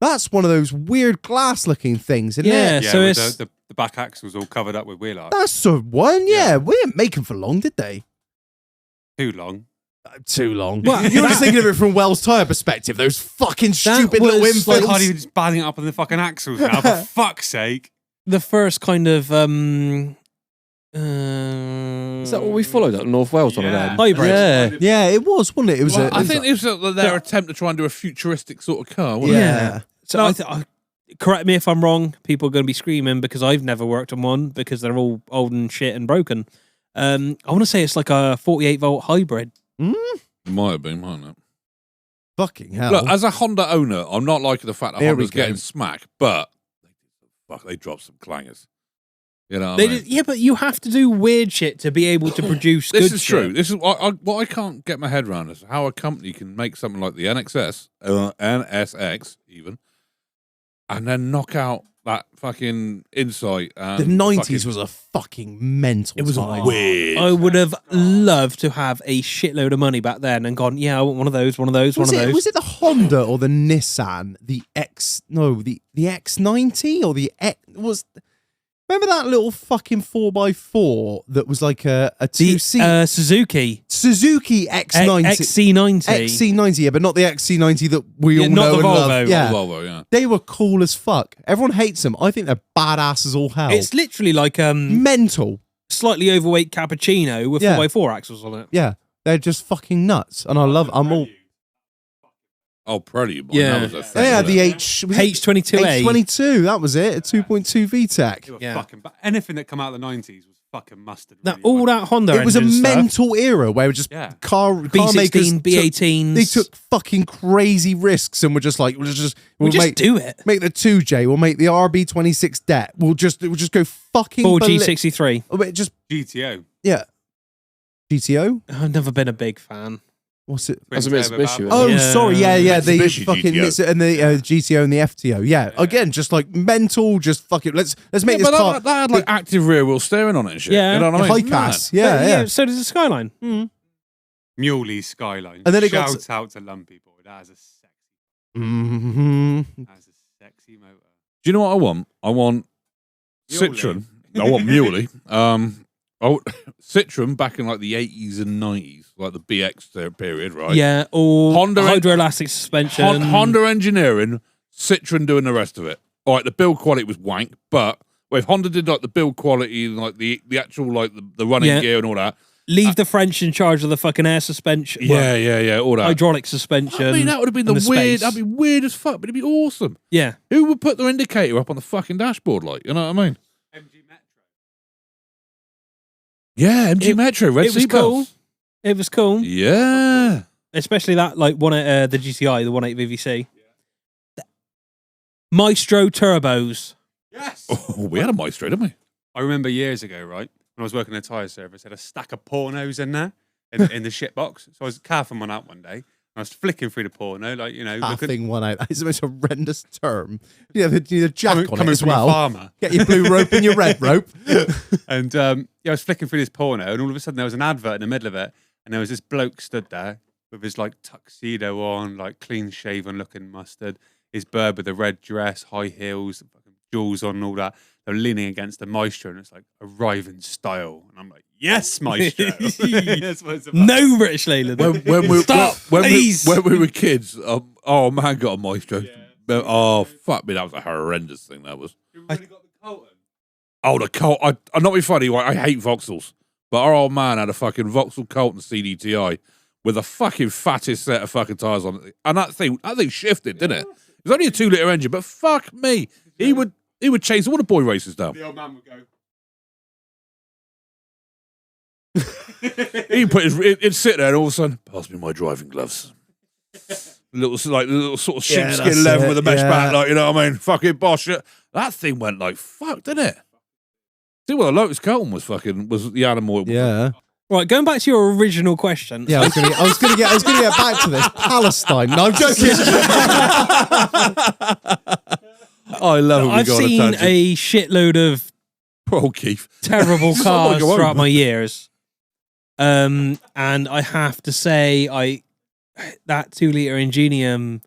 that's one of those weird glass-looking things, isn't Yeah. it? Yeah, so with it's- the back axle's all covered up with wheel arch. That's the one. Yeah, we didn't make them for long, did they? Too long. Too long. Well, You're just thinking of it from Wells Tire perspective. Those fucking stupid little was It's like infills. Hardy just banging it up on the fucking axles now, for fuck's sake. The first kind of Is that what we followed at North Wales on Yeah. then? hybrid. Yeah. Yeah, it was, wasn't it? It was. I think it was their attempt to try and do a futuristic sort of car, wasn't it? Yeah. So correct me if I'm wrong. People are going to be screaming because I've never worked on one because they're all old and shit and broken. I want to say it's like a 48-volt hybrid. Might have been, mightn't it? Fucking hell. Look, as a Honda owner, I'm not liking the fact that Here we Honda's go. getting smack, but they dropped some clangers. You know what I mean? Yeah, but you have to do weird shit to be able to produce This good is shit. true. This is what I can't get my head around is how a company can make something like the NSX even, and then knock out that fucking Insight. And the 90s fucking- was a fucking mental it was time. weird. I would have loved to have a shitload of money back then and gone, yeah, I want one of those, one of those, Was one of it, those. was it the Honda or the Nissan? The X90 or the X was Remember that little fucking 4x4 that was like a two-seat Suzuki Suzuki X90 XC90. XC90, yeah, but not the XC90 that we all not know the and Volvo. love. Yeah. Volvo, yeah. They were cool as fuck. Everyone hates them. I think they're badass as all hell. It's literally like mental. slightly overweight cappuccino with Yeah. 4x4 axles on it. Yeah, they're just fucking nuts, and I love. I'm all. Oh, Prelude. Yeah. That was a thing, They had wasn't the it? H22A. H22. That was it. A 2.2 VTEC. They were Yeah. fucking anything that come out of the 90s was fucking mustard. That really, all wasn't that Honda. It was a engine stuff. mental era where it was just Yeah. car B16, makers. B18s. They took fucking crazy risks and were just like, we'll just do it. Make the 2J. We'll make the RB26 Det. We'll just go fucking. 4G63. Oh, but just GTO. yeah. GTO. I've never been a big fan. What's it? That's a Twin turbo Mitsubishi. valve. Oh, Yeah. sorry, yeah, the Mitsubishi fucking GTO. and the GTO and the FTO, yeah. Again, just like mental, just fucking. Let's make Yeah, this but car that had like active rear wheel steering on it and shit. Yeah. You know what I high mean? class, But yeah. So does the Skyline. Muley Skyline. And then it got Shout out to Lumpy Boy. That is a sexy motor. Do you know what I want? I want Muley. Citroen. I want Muley. Citroen back in like the 80s and 90s, like the BX period, right? Yeah, or Honda- hydroelastic suspension. Honda engineering, Citroen doing the rest of it. All right, the build quality was wank, but if Honda did like the build quality and like the actual like the running Yeah. gear and all that, Leave the French in charge of the fucking air suspension. yeah, all that. Hydraulic suspension. I mean, that would have been and the weird. space. That'd be weird as fuck, but it'd be awesome. Yeah. Who would put their indicator up on the fucking dashboard, like? You know what I mean? MG Metro. Yeah, MG Metro, red It was seatbelts. cool. It was cool. Yeah. Especially that, like, the GTI, the 1.8 VVC. Maestro turbos. Yes. Oh, we had a Maestro, didn't we? I remember years ago, right, when I was working in a tyre service, had a stack of pornos in there in the shit box. So I was calfing one out one day. And I was flicking through the porno, like, you know, looking, Halving one out. That is the most horrendous term. Yeah, the jack on it coming as from well. a farmer. Get your blue rope and your red rope. And yeah, I was flicking through this porno, and all of a sudden there was an advert in the middle of it, and there was this bloke stood there with his like tuxedo on, like clean shaven looking mustard, his bird with a red dress, high heels, fucking jewels on, and all that. They're leaning against the Maestro, and it's like arriving style, and I'm like, yes, Maestro. That's what it's about. No British Leyland. Stop, please. when we were kids, oh man, got a Maestro. Oh fuck me, that was a horrendous thing. That was. Got the Colton. Oh, the Colt. I'm not being funny. Right? I hate Vauxhalls, but our old man had a fucking Vauxhall Colton CDTI with a fucking fattest set of fucking tires on it, and that thing shifted, didn't it? It was only a 2-litre engine, but fuck me, he would chase all the boy races down. The old man would go. He'd put it'd sit there and all of a sudden, pass me my driving gloves. little sort of Yeah, sheepskin that's leather it, with a mesh yeah. back, like, you know what I mean? Fucking bosh it. That thing went like fuck, didn't it? See, well, the Lotus Colton was the animal. Yeah. Right, going back to your original question. Yeah, I was gonna get back to this. Palestine. No, I'm joking. I love it. I've seen a shitload of Poor old Keith. terrible It's not cars like your own. throughout my years. And I have to say, that 2-litre Ingenium,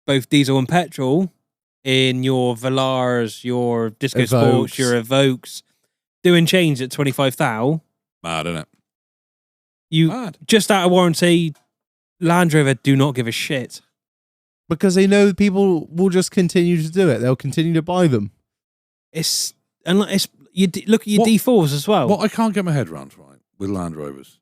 both diesel and petrol, in your Velars, your Disco Sports, Evokes. your Evokes, doing change at 25,000. Mad, isn't it? You Mad. just out of warranty, Land Rover do not give a shit. Because they know people will just continue to do it. They'll continue to buy them. It's look at your What- D4s as well. What I can't get my head around, right, with Land Rovers.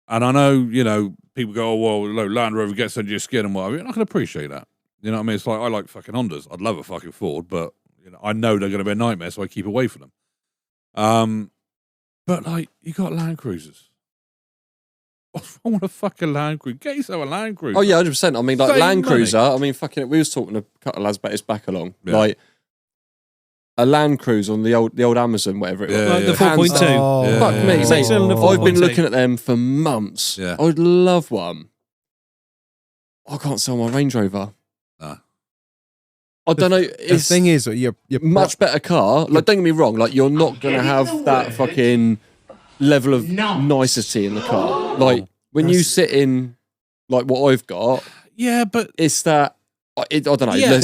And I know, you know, people go, oh, well, Land Rover gets under your skin and whatever. And I can appreciate that. You know what I mean? It's like, I like fucking Hondas. I'd love a fucking Ford, but you know, I know they're going to be a nightmare, so I keep away from them. But like, you got Land Cruisers. What's wrong with a fucking Land Cruiser? Get yourself a Land Cruiser. Oh yeah, 100%. I mean, like Save Land money. Cruiser. I mean, fucking. We was talking to a couple of lads about this back along. Yeah. Like a Land Cruiser on the old Amazon, whatever it was. Yeah, Like the yeah. 4.2. Oh, Yeah. Fuck me, Six cylinder mate. I've been 4.2. looking at them for months. Yeah. I'd love one. I can't sell my Range Rover. Nah. I don't know. The It's thing is, you're much better car. Like, don't get me wrong. Like, you're not gonna have that fucking level of nicety in the car. Like when you sit in, like what I've got, Yeah, but it's that I don't know. Yeah,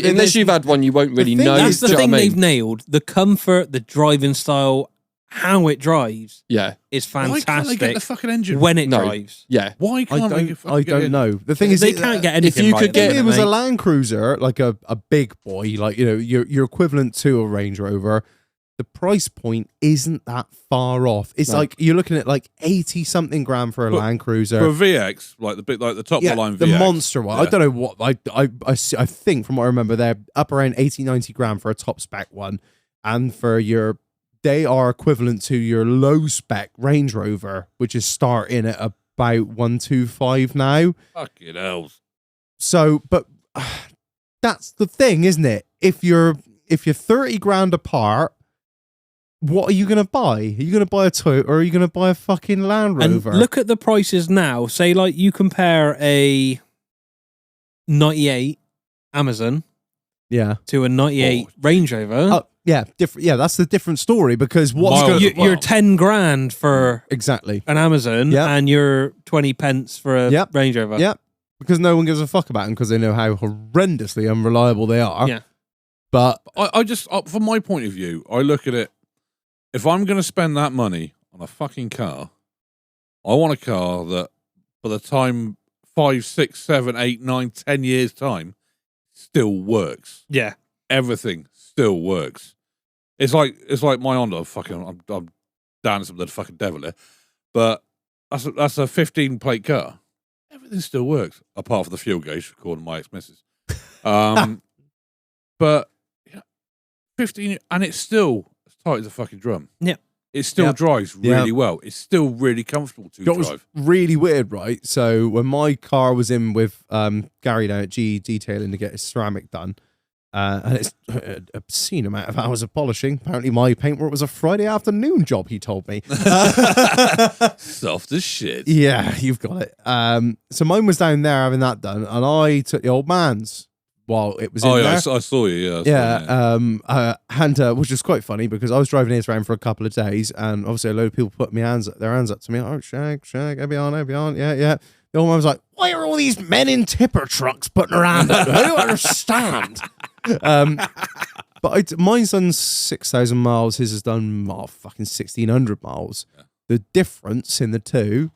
Unless you've had one, you won't really know. That's the Do you know thing what I mean? they've nailed. The comfort, the driving style, how it drives Yeah. is Why can't they fantastic get the fucking engine? when it No. drives. Yeah. Why can't they get I don't know. The thing is, They can't get anything you right could at the get- if it minute, was a mate. Land Cruiser, like a big boy, like, you know, your equivalent to a Range Rover, the price point isn't that far off. It's No. like you're looking at like 80 something grand for a But- Land Cruiser. For a VX, like the top of the line the VX. monster one. I Yeah. don't know what I think from what I remember, they're up around 80, 90 grand for a top spec one, and for they are equivalent to your low spec Range Rover, which is starting at about 125 now. Fucking hell. So, but that's the thing, isn't it? If you're 30 grand apart, what are you going to buy? Are you going to buy a Toyota or are you going to buy a fucking Land Rover? And look at the prices now. Say, like, you compare a 98 Amazon yeah. to a 98 Range Rover. Oh, yeah, different. Yeah, that's the different story because what's Miles- going You're 10 grand for exactly. an Amazon Yep. and you're 20 pence for a Yep. Range Rover. Yeah, because no one gives a fuck about them because they know how horrendously unreliable they are. Yeah. But I just, from my point of view, I look at it. If I'm going to spend that money on a fucking car, I want a car that, by the time 5, 6, 7, 8, 9, 10 years time, still works. Yeah. Everything still works. It's like my Honda. Fucking, I'm dancing with the fucking devil here, but that's a 15 plate car. Everything still works apart from the fuel gauge, according to my ex-missus. But 15, and it's still as tight as a fucking drum. Yeah. It still Yep. drives really well. It's still really comfortable to that was drive. really weird, right? So when my car was in with Gary down at GE Detailing to get his ceramic done, and it's an obscene amount of hours of polishing. Apparently my paintwork was a Friday afternoon job, he told me. Soft as shit. Yeah, you've got it. So mine was down there having that done, and I took the old man's while it was in Oh yeah, there. I saw you. Yeah, I saw you, Yeah, and which was quite funny because I was driving his around for a couple of days, and obviously a load of people put their hands up to me. Oh, shag, I'll be on, yeah. The old man was like, "Why are all these men in tipper trucks putting their hand up? I don't understand." But mine's done 6,000 miles. His has done fucking 1,600 miles. Yeah. The difference in the two,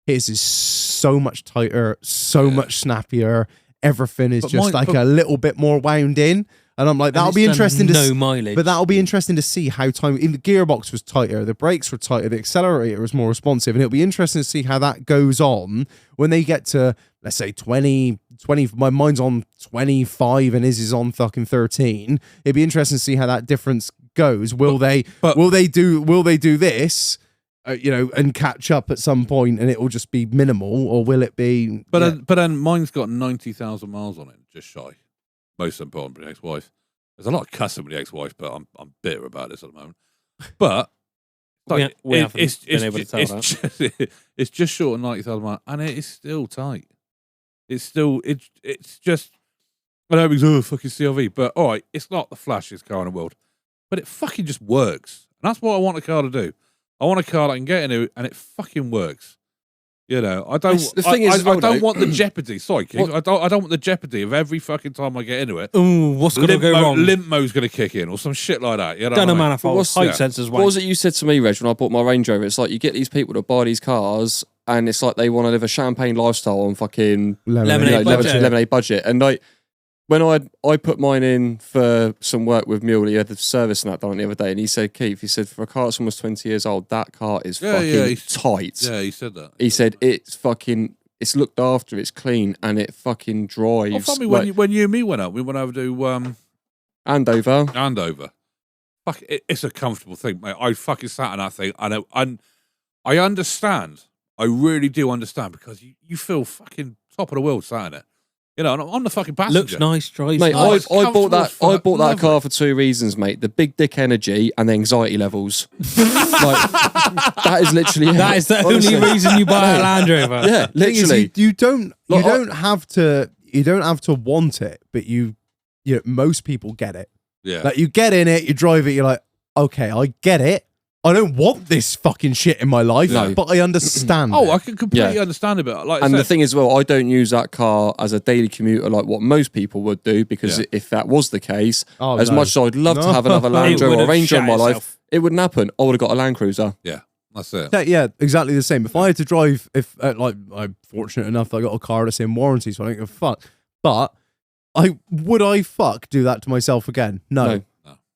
his is so much tighter, so much snappier. Everything is But just mine- like a little bit more wound in. And I'm like, that'll be interesting to no see. mileage. But that'll be interesting to see how time. The gearbox was tighter, the brakes were tighter, the accelerator was more responsive, and it'll be interesting to see how that goes on when they get to, let's say, 20. Mine's on 25, and his is on fucking 13. It'd be interesting to see how that difference goes. Will they do this? And catch up at some point, and it will just be minimal, or will it be? But then mine's got 90,000 miles on it, just shy. Most important, but ex-wife. There's a lot of cussing with the ex-wife, but I'm bitter about this at the moment. But like, we haven't it's been able to tell it's just short of 90,000 miles, and it is still tight. It's still it's just. I know because fucking CRV, but all right, it's not the flashiest car in the world, but it fucking just works, and that's what I want a car to do. I want a car that I can get into, and it fucking works. You know, I don't. The thing is, I don't want the jeopardy. Sorry, King. I don't want the jeopardy of every fucking time I get into it. Ooh, what's going to go wrong? Limp mode's going to kick in, or some shit like that. You know Don't know, what I mean? manifold. What's- Height yeah. sensors. What was it you said to me, Reg, when I bought my Range Rover? It's like you get these people to buy these cars, and it's like they want to live a champagne lifestyle on fucking Lemonade budget. lemonade budget. And like when I put mine in for some work with Mule, he had the service and that done the other day, and he said, Keith, he said, for a car that's almost 20 years old, that car is fucking tight. Yeah, he said that. He said it's it's looked after, it's clean, and it fucking drives. Oh, funny, like, when you and me went out, we went over to Andover. Andover. Fuck, it's a comfortable thing, mate. I fucking sat in that thing, and I understand. I really do understand, because you feel fucking top of the world sat in it. You know, and I'm the fucking passenger. Looks nice, drives Mate, nice. I bought that. I bought that lovely. car for two reasons, mate: the big dick energy and the anxiety levels. Like, that is literally it. That is the Honestly. only reason you buy a Land Rover. Yeah, Thing is, literally. you don't Like, have to want it, but most people get it. Yeah. Like you get in it, you drive it, you're like, okay, I get it. I don't want this fucking shit in my life, but I understand. Oh, I can completely understand it. Like and the thing is, well, I don't use that car as a daily commuter like what most people would do, because if that was the case, as much as I'd love to have another Land Rover or Ranger in my life, it wouldn't happen. I would have got a Land Cruiser. Yeah, that's it. Yeah, exactly the same. If I had to drive, like I'm fortunate enough that I got a car that's in warranty, so I don't give a fuck. But would I do that to myself again? No.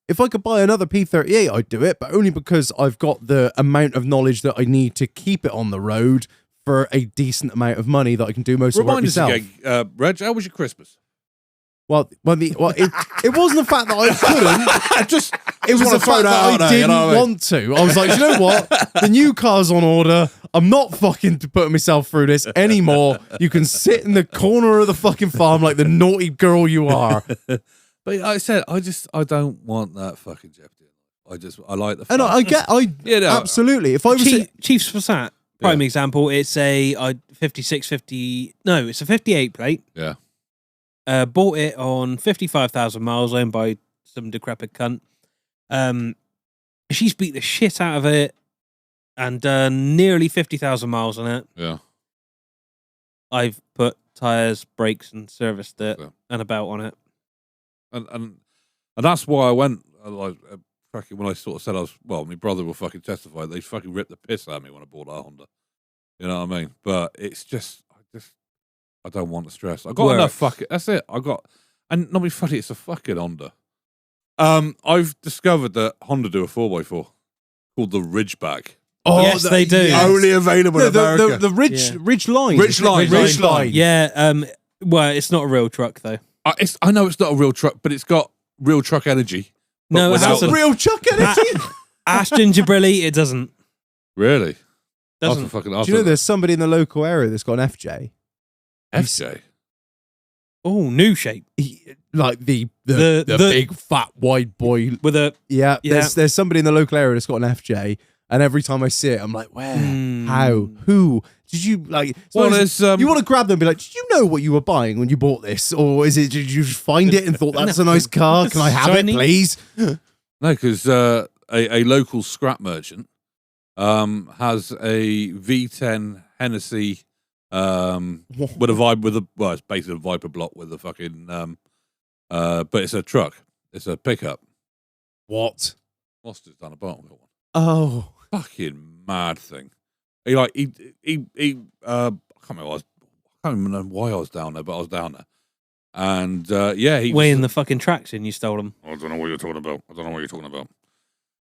If I could buy another P38, I'd do it, but only because I've got the amount of knowledge that I need to keep it on the road for a decent amount of money that I can do most of the work myself. Remind us again, Reg, how was your Christmas? Well, it wasn't the fact that I couldn't. It was the fact that I didn't want to. I was like, you know what? The new car's on order. I'm not fucking putting myself through this anymore. You can sit in the corner of the fucking farm like the naughty girl you are. But like I said, I don't want that fucking jeopardy. I like the. And absolutely. If I was Chiefs Passat, prime example. It's a 5650. No, it's a 58 plate. Yeah. Bought it on 55,000 miles, owned by some decrepit cunt. She's beat the shit out of it, and nearly 50,000 miles on it. Yeah. I've put tires, brakes, and serviced it, and a belt on it. And that's why I went like when I sort of said I was, well, my brother will fucking testify, they fucking ripped the piss out of me when I bought that Honda. You know what I mean? But it's just I don't want the stress. I got enough. Fuck it. That's it. And not be funny. It's a fucking Honda. I've discovered that Honda do a 4x4 called the Ridgeback. Oh, yes, they do. Yes. Only available in America. The Ridge Line. Ridge Line. Yeah. Well, it's not a real truck though. I know it's not a real truck, but it's got real truck energy. No, it has real truck energy. Ask Ginger Brilly, it doesn't. Really? Doesn't. Do you know there's somebody in the local area that's got an FJ? FJ? Oh, new shape. Like the big fat white boy with a There's somebody in the local area that's got an FJ, and every time I see it, I'm like, where? How? Who? Did you like? Well, you want to grab them and be like, did you know what you were buying when you bought this, or is it? Did you just find it and thought that's a nice car? Can I have it, please? No, because a local scrap merchant has a V10 Hennessy with it's basically a Viper block with a fucking but it's a truck. It's a pickup. What? Foster's down the bottom of one. Oh, fucking mad thing. He I can't remember why I was down there, but I was down there. And he weighing the fucking tracks in. You stole them. I don't know what you're talking about.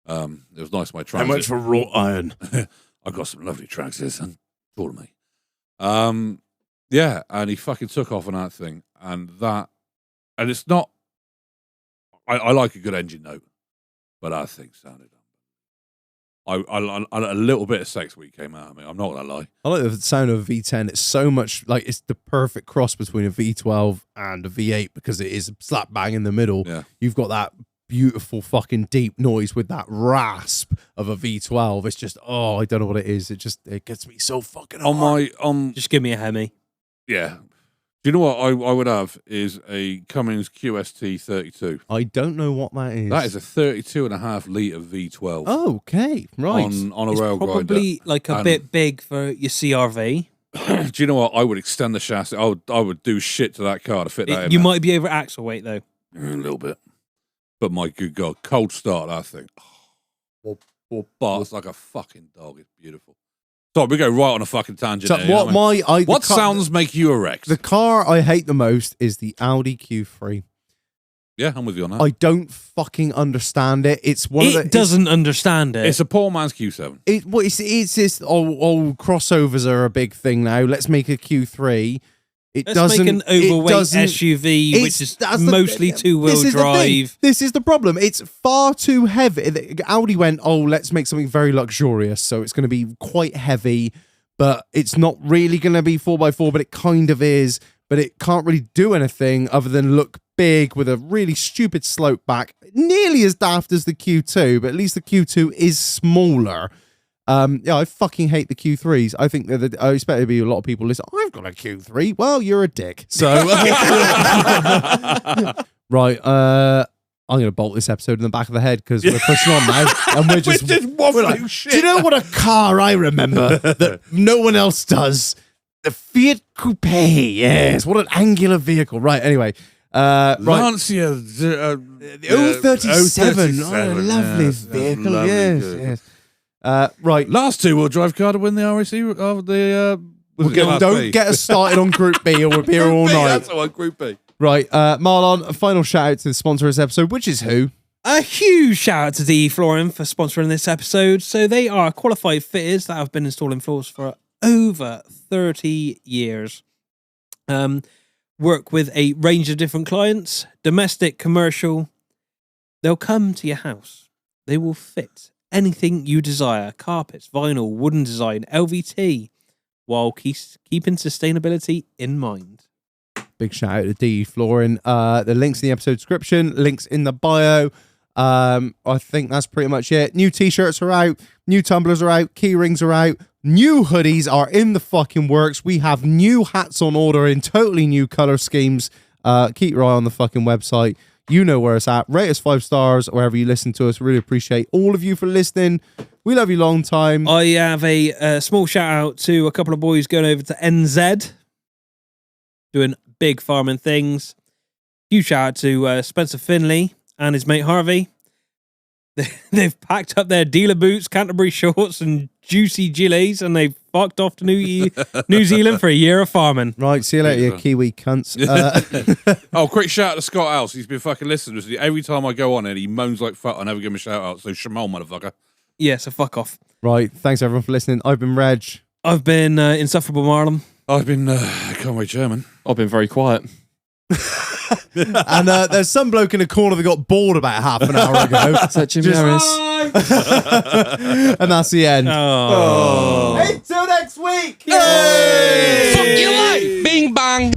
It was nice. My tracks. How much for wrought iron? I got some lovely tracks and told me. And he fucking took off on that thing, and it's not. I like a good engine note, but that thing sounded. A little bit of sex week came out of me. I'm not gonna lie. I like the sound of a V10. It's so much like it's the perfect cross between a V12 and a V8 because it is slap bang in the middle. Yeah. You've got that beautiful fucking deep noise with that rasp of a V12. It's just I don't know what it is. It gets me so fucking hard. Just give me a Hemi. Yeah. Do you know what I would have is a Cummins QST 32. I don't know what that is. That is a 32.5 litre V12. Oh, okay, right. On a it's rail probably grinder. Like a bit big for your CRV. Do you know what? I would extend the chassis. I would do shit to that car to fit that in. You might be over axle weight though. A little bit. But my good God, cold start that thing. Barks like a fucking dog. It's beautiful. So we go right on a fucking tangent. So what sounds make you erect? The car I hate the most is the Audi Q3. Yeah, I'm with you on that. I don't fucking understand it. It's one of the. It doesn't understand it. It's a poor man's Q7. It's this old crossovers are a big thing now. Let's make a Q3. Let's make an overweight SUV, which is mostly two-wheel drive. This is the problem. It's far too heavy. Audi went, let's make something very luxurious. So it's going to be quite heavy, but it's not really going to be 4x4, but it kind of is. But it can't really do anything other than look big with a really stupid slope back. Nearly as daft as the Q2, but at least the Q2 is smaller. I fucking hate the Q3s. I think that I expect there to be a lot of people listen. I've got a Q3. Well, you're a dick. So right, I'm going to bolt this episode in the back of the head because we're pushing on now. And we're just waffling shit. do you know what a car I remember that no one else does? The Fiat Coupe. Yes. What an angular vehicle. Right. Anyway. Right. Lancia. The 037. Oh, a lovely vehicle. Lovely, yes. good. Yes. Right. Last two-wheel drive car to win the RAC of the. Don't get us started on Group B or we'll be here all night. That's all Group B. Right, Marlon, a final shout out to the sponsor of this episode, which is who? A huge shout out to DE Flooring for sponsoring this episode. So they are qualified fitters that have been installing floors for over 30 years. Work with a range of different clients, domestic, commercial. They'll come to your house. They will fit anything you desire. Carpets, vinyl, wooden design, LVT, while keeping sustainability in mind. Big shout out to DE Flooring. The links in the episode description, links in the bio. I think that's pretty much it. New t-shirts are out, new tumblers are out, key rings are out, new hoodies are in the fucking works. We have new hats on order in totally new color schemes. Keep your eye on the fucking website. You know where it's at. Rate us 5 stars wherever you listen to us. Really appreciate all of you for listening. We love you long time. I have a small shout out to a couple of boys going over to NZ, doing big farming things. Huge shout out to Spencer Finley and his mate Harvey. They've packed up their dealer boots, Canterbury shorts, and juicy gilets, and they fucked off to New Zealand for a year of farming. Right, see you later, you Kiwi cunts. Oh, quick shout out to Scott House. He's been fucking listening to us. Every time I go on it, he moans like fuck. I never give him a shout out. So Shamal, motherfucker. Yeah, so fuck off. Right, thanks everyone for listening. I've been Reg. I've been Insufferable Marlon. I've been Conway Chairman. I've been very quiet. And there's some bloke in the corner that got bored about half an hour ago. Is that Jim Harris? And that's the end. Oh. Until next week! Fuck your life! Bing bang!